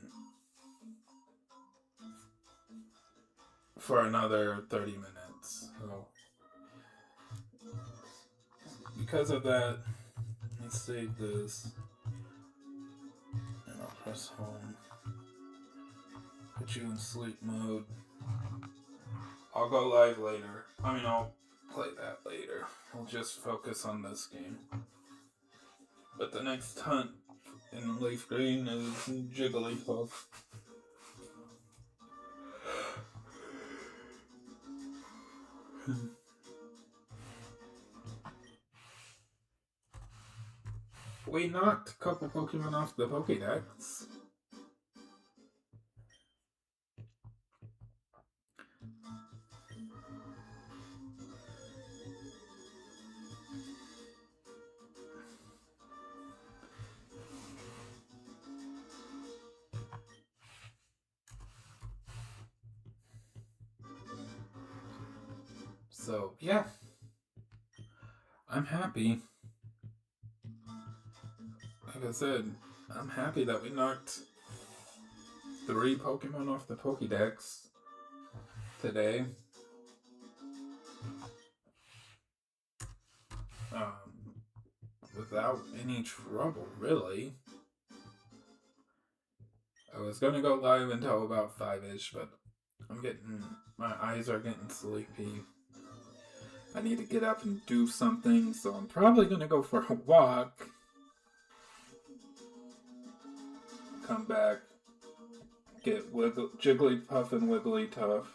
for another 30 minutes. So because of that, let's save this. And I'll press home. Put you in sleep mode. I'll go live later. I'll play that later. We'll just focus on this game. But the next hunt in Leaf Green is Jigglypuff. We knocked a couple Pokemon off the Pokédex. So, yeah. I'm happy. Like I said, I'm happy that we knocked 3 Pokemon off the Pokédex today. Without any trouble, really. I was gonna go live until about 5-ish, but my eyes are getting sleepy. I need to get up and do something, so I'm probably gonna go for a walk. Come back, get Jigglypuff and Wigglytuff.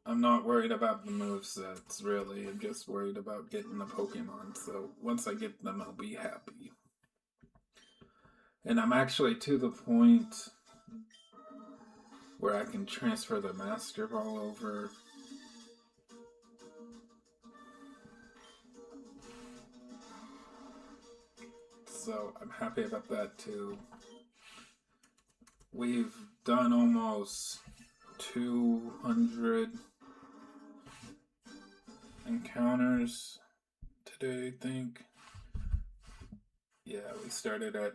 I'm not worried about the movesets, really. I'm just worried about getting the Pokemon, so once I get them, I'll be happy. And I'm actually to the point where I can transfer the Master Ball over. So I'm happy about that too. We've done almost 200 encounters today, I think. Yeah, we started at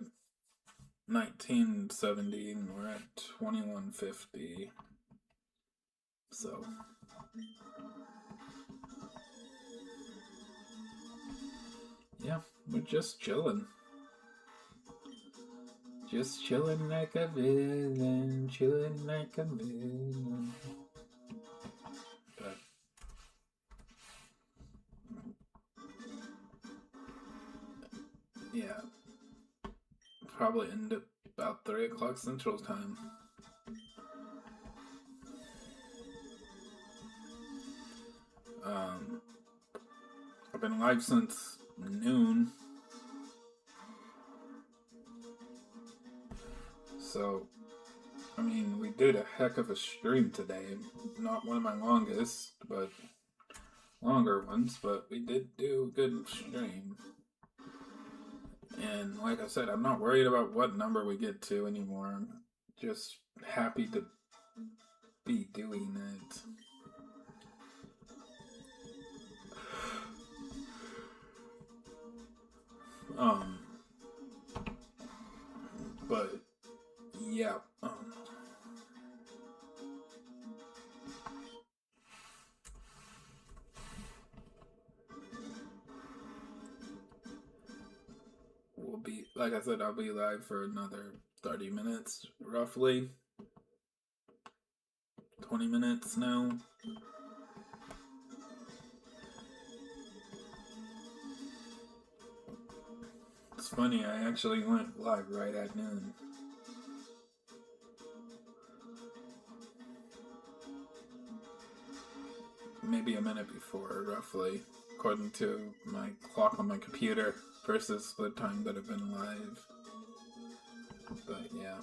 1970 and we're at 2150. So yeah, we're just chilling. Just chilling like a villain, chilling like a villain. But yeah, probably end up about 3 o'clock Central Time. I've been live since noon. So, we did a heck of a stream today. Not one of my longest, but longer ones, but we did do a good stream. And like I said, I'm not worried about what number we get to anymore. I'm just happy to be doing it. But yeah. Like I said, I'll be live for another 30 minutes, roughly. 20 minutes now. It's funny, I actually went live right at noon. Maybe a minute before, roughly, according to my clock on my computer versus the time that I've been live. But yeah.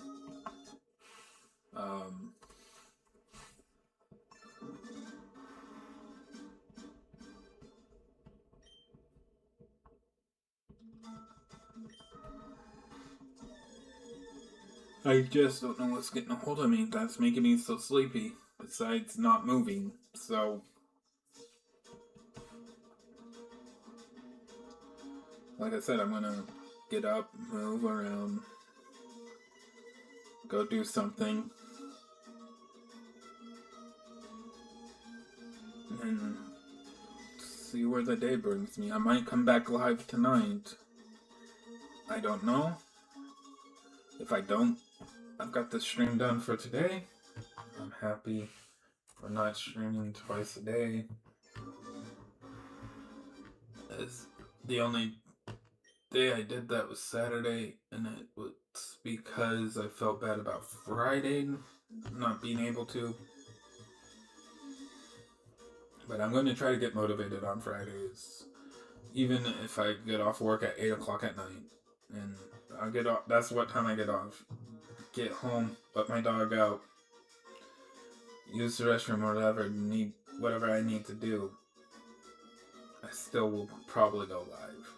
I just don't know what's getting a hold of me that's making me so sleepy, besides not moving. So, like I said, I'm gonna get up, move around, go do something, and see where the day brings me. I might come back live tonight. I don't know. If I don't, I've got the stream done for today. I'm happy for not streaming twice a day. As the only day I did that was Saturday, and it was because I felt bad about Friday not being able to. But I'm going to try to get motivated on Fridays, even if I get off work at 8 o'clock at night. And I'll get off. That's what time I get off. Get home, let my dog out, use the restroom or whatever I need to do. I still will probably go live.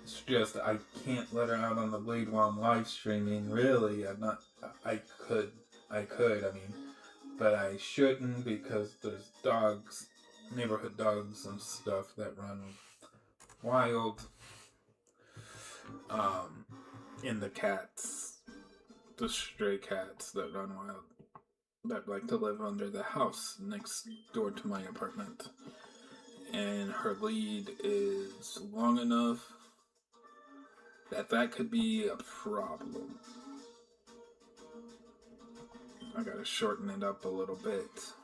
It's just I can't let her out on the lead while I'm live streaming. Really, I'm not. I could. I mean, but I shouldn't because there's dogs, neighborhood dogs and stuff that run wild. In the cats, the stray cats that run wild, that like to live under the house next door to my apartment. And her lead is long enough that could be a problem. I gotta shorten it up a little bit.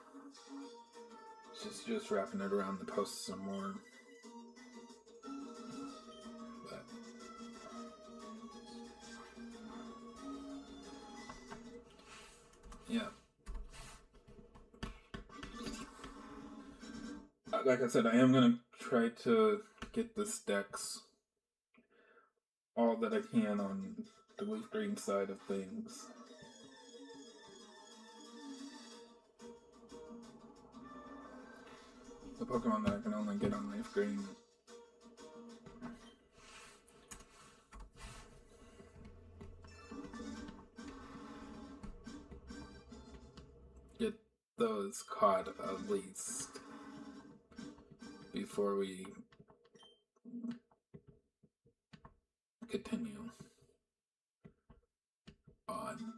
Just wrapping it around the post some more. But yeah. Like I said, I am gonna try to get the stacks all that I can on the leaf green side of things. The Pokemon that I can only get on leaf green. Get those caught at least before we continue on.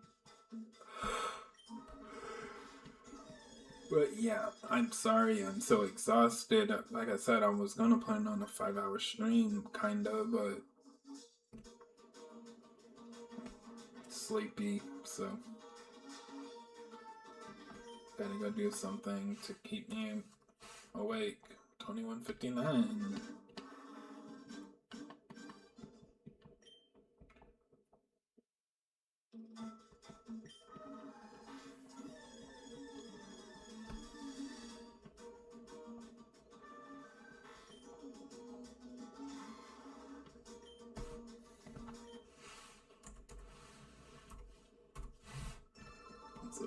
But yeah, I'm sorry, I'm so exhausted. Like I said, I was gonna plan on a 5-hour stream, kinda, but sleepy, so gotta go do something to keep me awake. 21:59. So,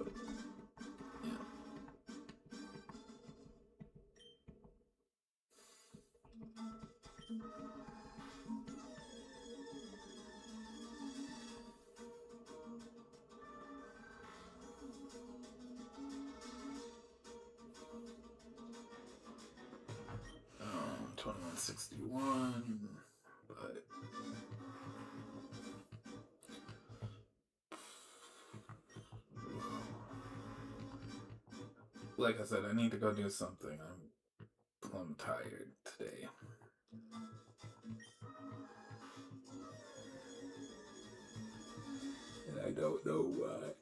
yeah. Oh, 21:61, but like I said, I need to go do something. I'm plumb tired today. And I don't know why.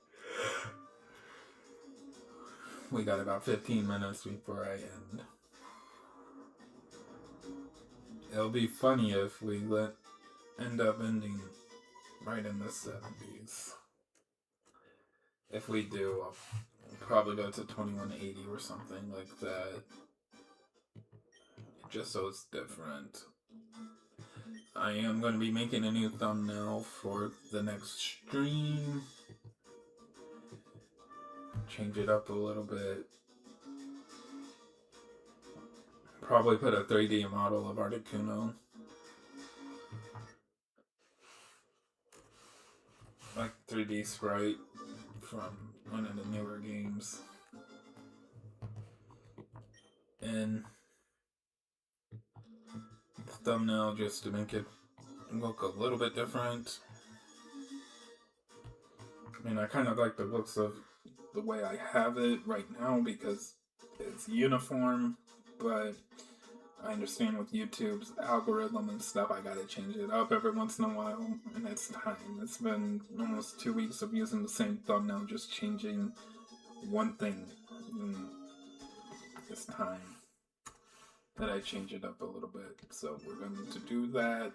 We got about 15 minutes before I end. It'll be funny if we end up ending right in the 70s. If we do, I'll probably go to 2180 or something like that. Just so it's different. I am going to be making a new thumbnail for the next stream. Change it up a little bit. Probably put a 3D model of Articuno. like 3D sprite from one of the newer games. And the thumbnail just to make it look a little bit different. I mean, I kind of like the looks of the way I have it right now because it's uniform, but I understand with YouTube's algorithm and stuff, I gotta change it up every once in a while, and it's time. It's been almost 2 weeks of using the same thumbnail, just changing one thing. It's time that I change it up a little bit. So we're going to do that.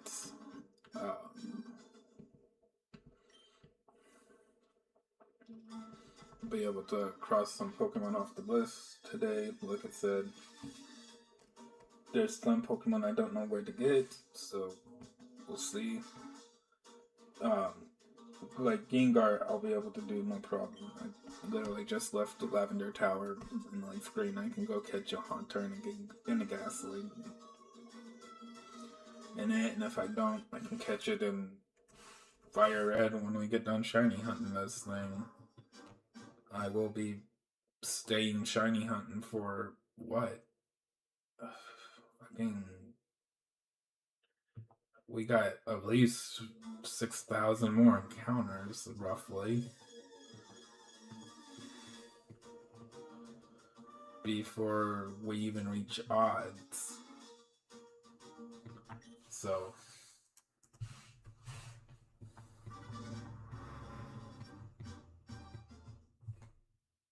Be able to cross some Pokemon off the list today. Like I said, there's some Pokemon I don't know where to get, so we'll see. Like Gengar, I'll be able to do no problem. I literally just left the Lavender Tower in Life Green. I can go catch a Haunter and get in a Gastly in it, and if I don't, I can catch it in Fire Red when we get done shiny hunting this thing. I will be staying shiny hunting for what? Fucking. We got at least 6,000 more encounters, roughly, before we even reach odds. So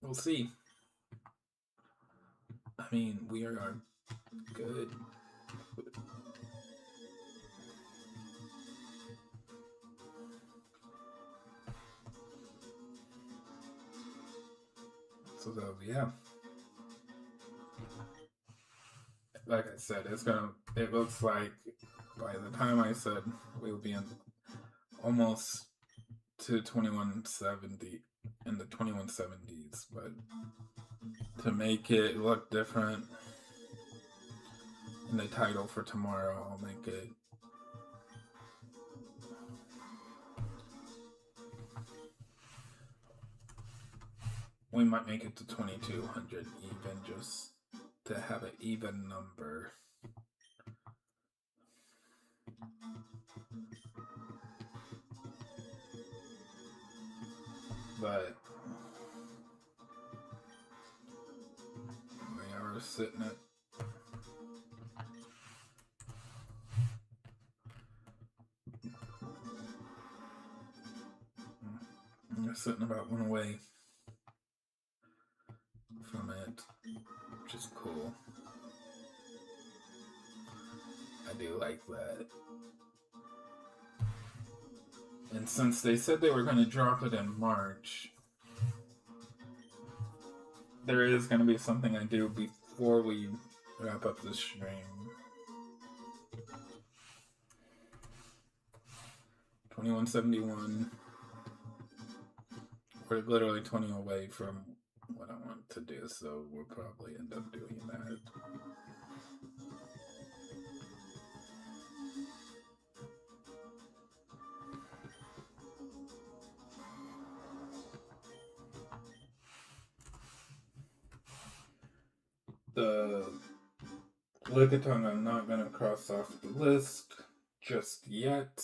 we'll see. I mean, we are good. So yeah. Like I said, it looks like by the time I said we'll be in almost to 2170 in the 2170s, but to make it look different in the title for tomorrow, I'll make it we might make it to 2200 even, just to have an even number. But we are sitting at about one away from it, which is cool. I do like that. And since they said they were going to drop it in March, there is going to be something I do before we wrap up this stream. 2171. We're literally 20 away from what I want to do, so we'll probably end up doing that. The Lickitung I'm not going to cross off the list just yet.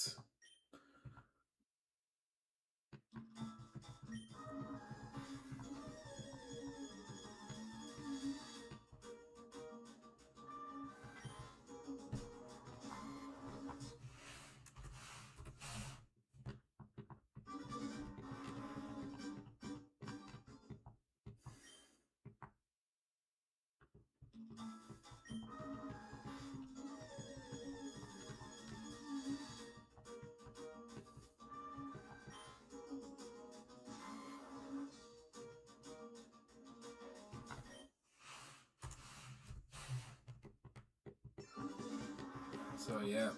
So yeah.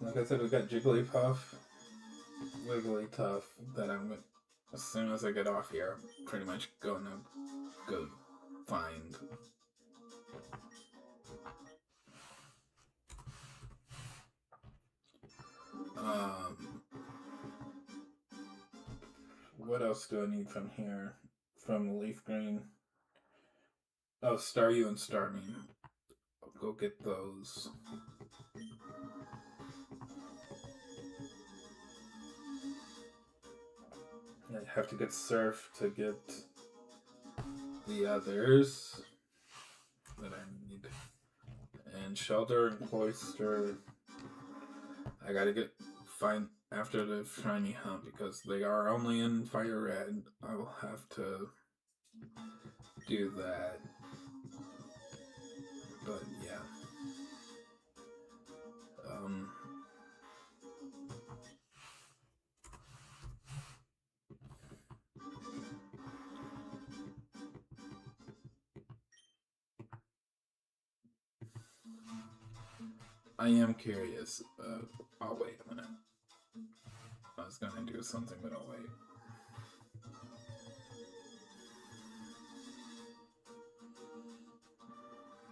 Like I said, we got Jigglypuff, Wigglytuff, that I'm gonna, as soon as I get off here, I'm pretty much gonna go find. What else do I need from here? From Leaf Green? Oh, Staryu and Starmie. I'll go get those. I have to get Surf to get the others that I need. And Shelter and Cloyster. I gotta find after the shiny hunt because they are only in Fire Red. I will have to do that. But yeah. I am curious. I'll wait a minute. I was gonna do something, but I'll wait.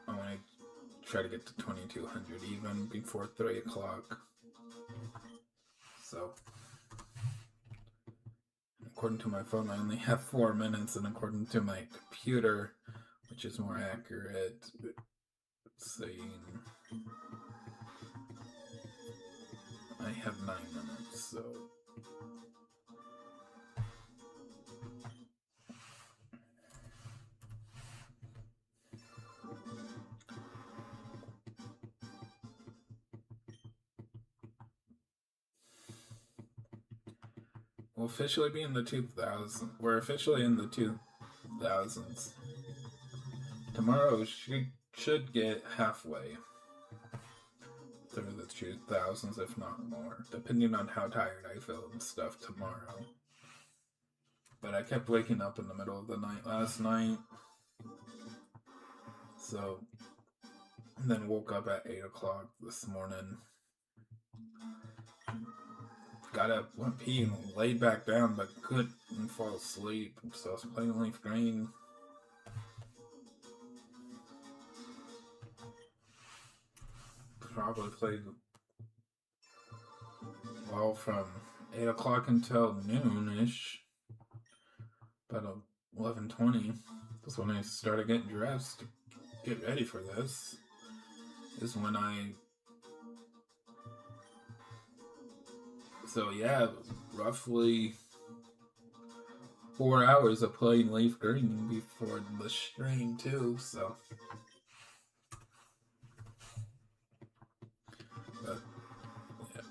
I want to try to get to 2200 even before 3 o'clock. So, according to my phone, I only have 4 minutes, and according to my computer, which is more accurate, it's saying I have 9 minutes, so. We'll officially be in the 2000s. We're officially in the 2000s. Tomorrow should get halfway through the 2000s, if not more, depending on how tired I feel and stuff tomorrow. But I kept waking up in the middle of the night last night. So, then woke up at 8 o'clock this morning. Got up, went pee, and laid back down, but couldn't fall asleep. So I was playing Leaf Green. Probably played well from 8 o'clock until noon-ish. About 11:20. That's when I started getting dressed to get ready for this. Is when So yeah, roughly 4 hours of playing Leaf Green before the stream too, so. But, yeah.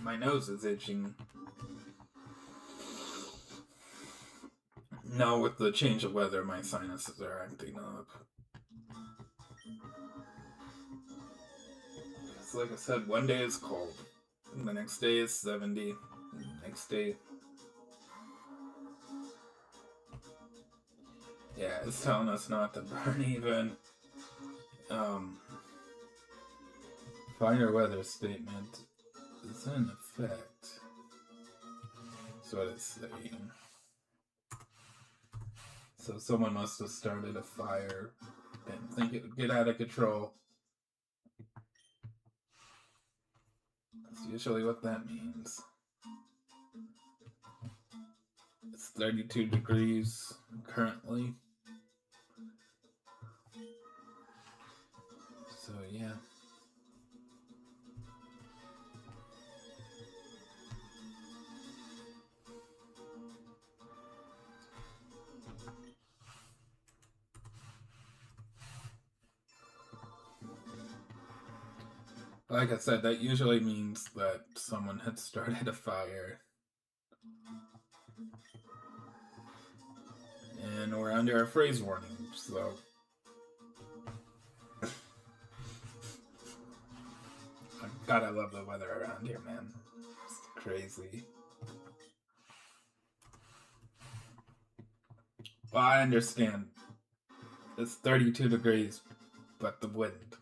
My nose is itching. Now with the change of weather, my sinuses are acting up. It's like I said, one day is cold, and the next day is 70, and the next day... Yeah, it's telling us not to burn even. Fire weather statement is in effect. That's what it's saying. So someone must have started a fire and think it would get out of control. That's usually what that means. It's 32 degrees currently. So yeah. Like I said, that usually means that someone had started a fire. and we're under a freeze warning, so God, I love the weather around here, man. It's crazy. Well, I understand. It's 32 degrees, but the wind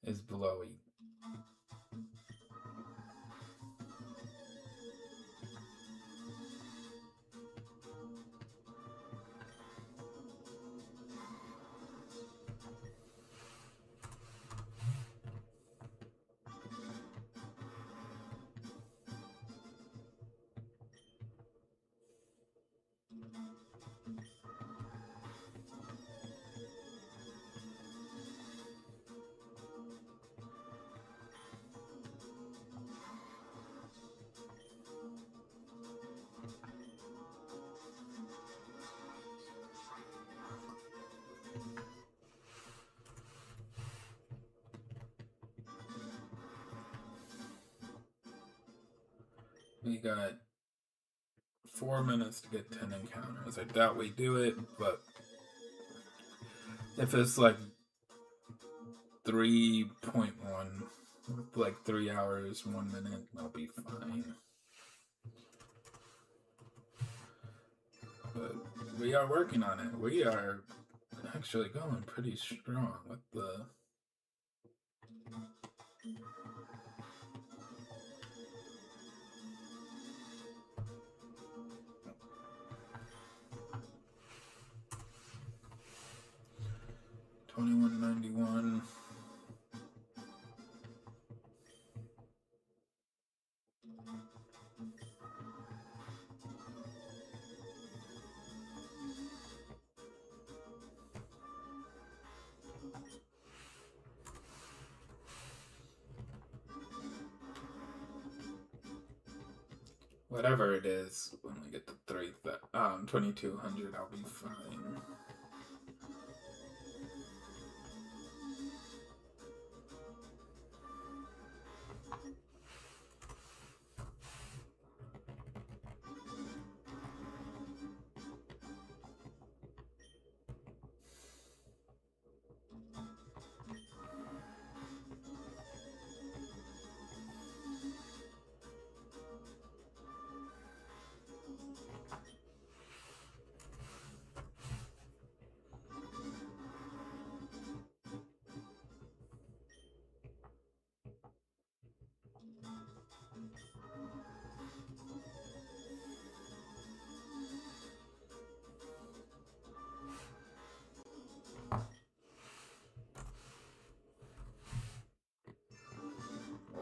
is blowing. We got 4 minutes to get 10 encounters. I doubt we do it, but if it's like 3.1, like 3 hours, 1 minute, I'll be fine. But we are working on it. We are actually going pretty strong with the. $21.91. Whatever it is, when we get to 2200, I'll be fine.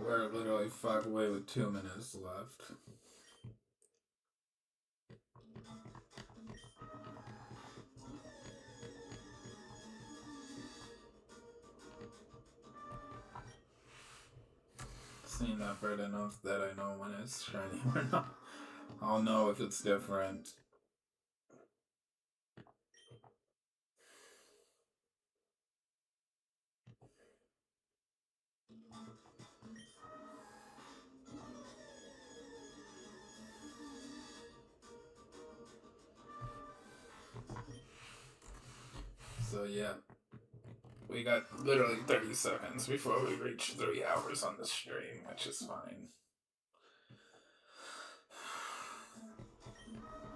We're literally 5 away with 2 minutes left. Seen that bird enough that I know when it's shiny or not. I'll know if it's different. So yeah, we got literally 30 seconds before we reach 3 hours on the stream, which is fine.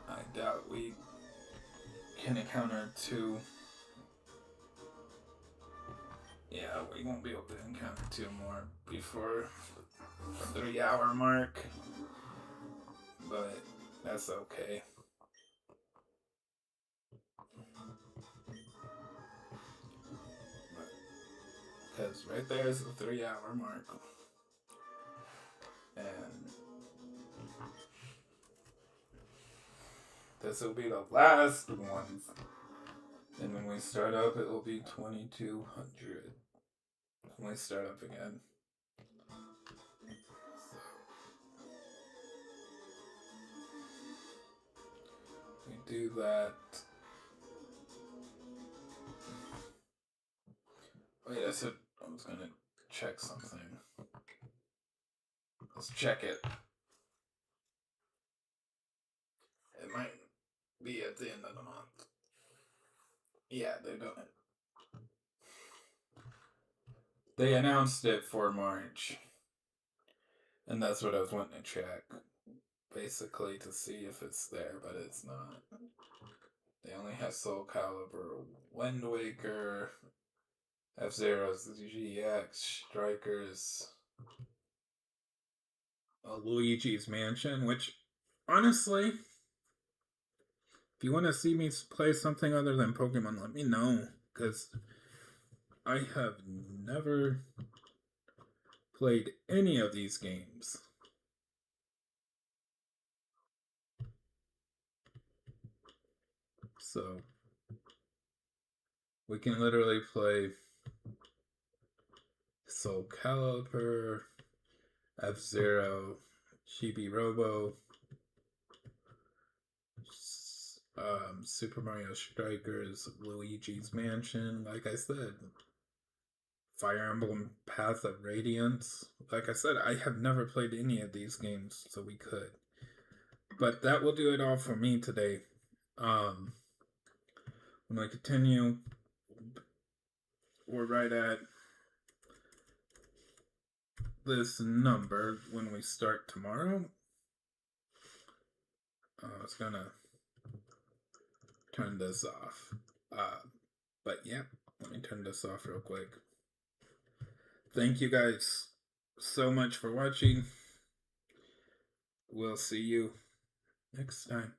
I doubt we can encounter 2. Yeah, we won't be able to encounter 2 more before the 3 hour mark, but that's okay. Because right there is the 3 hour mark. And this will be the last one. And when we start up, it will be 2200. When we start up again. We do that. Wait, I said I was gonna check something. Let's check it. It might be at the end of the month. Yeah, they don't. They announced it for March. And that's what I was wanting to check. Basically, to see if it's there, but it's not. They only have Soul Calibur, Wind Waker, F-Zero's GX, Strikers, Luigi's Mansion, which, honestly, if you want to see me play something other than Pokemon, let me know, because I have never played any of these games. So, we can literally play Soul Calibur, F-Zero, Chibi Robo, Super Mario Strikers, Luigi's Mansion, like I said, Fire Emblem Path of Radiance. Like I said, I have never played any of these games, so we could. But that will do it all for me today. When I continue, we're right at this number when we start tomorrow. I was gonna turn this off. But yeah, let me turn this off real quick. Thank you guys so much for watching. We'll see you next time.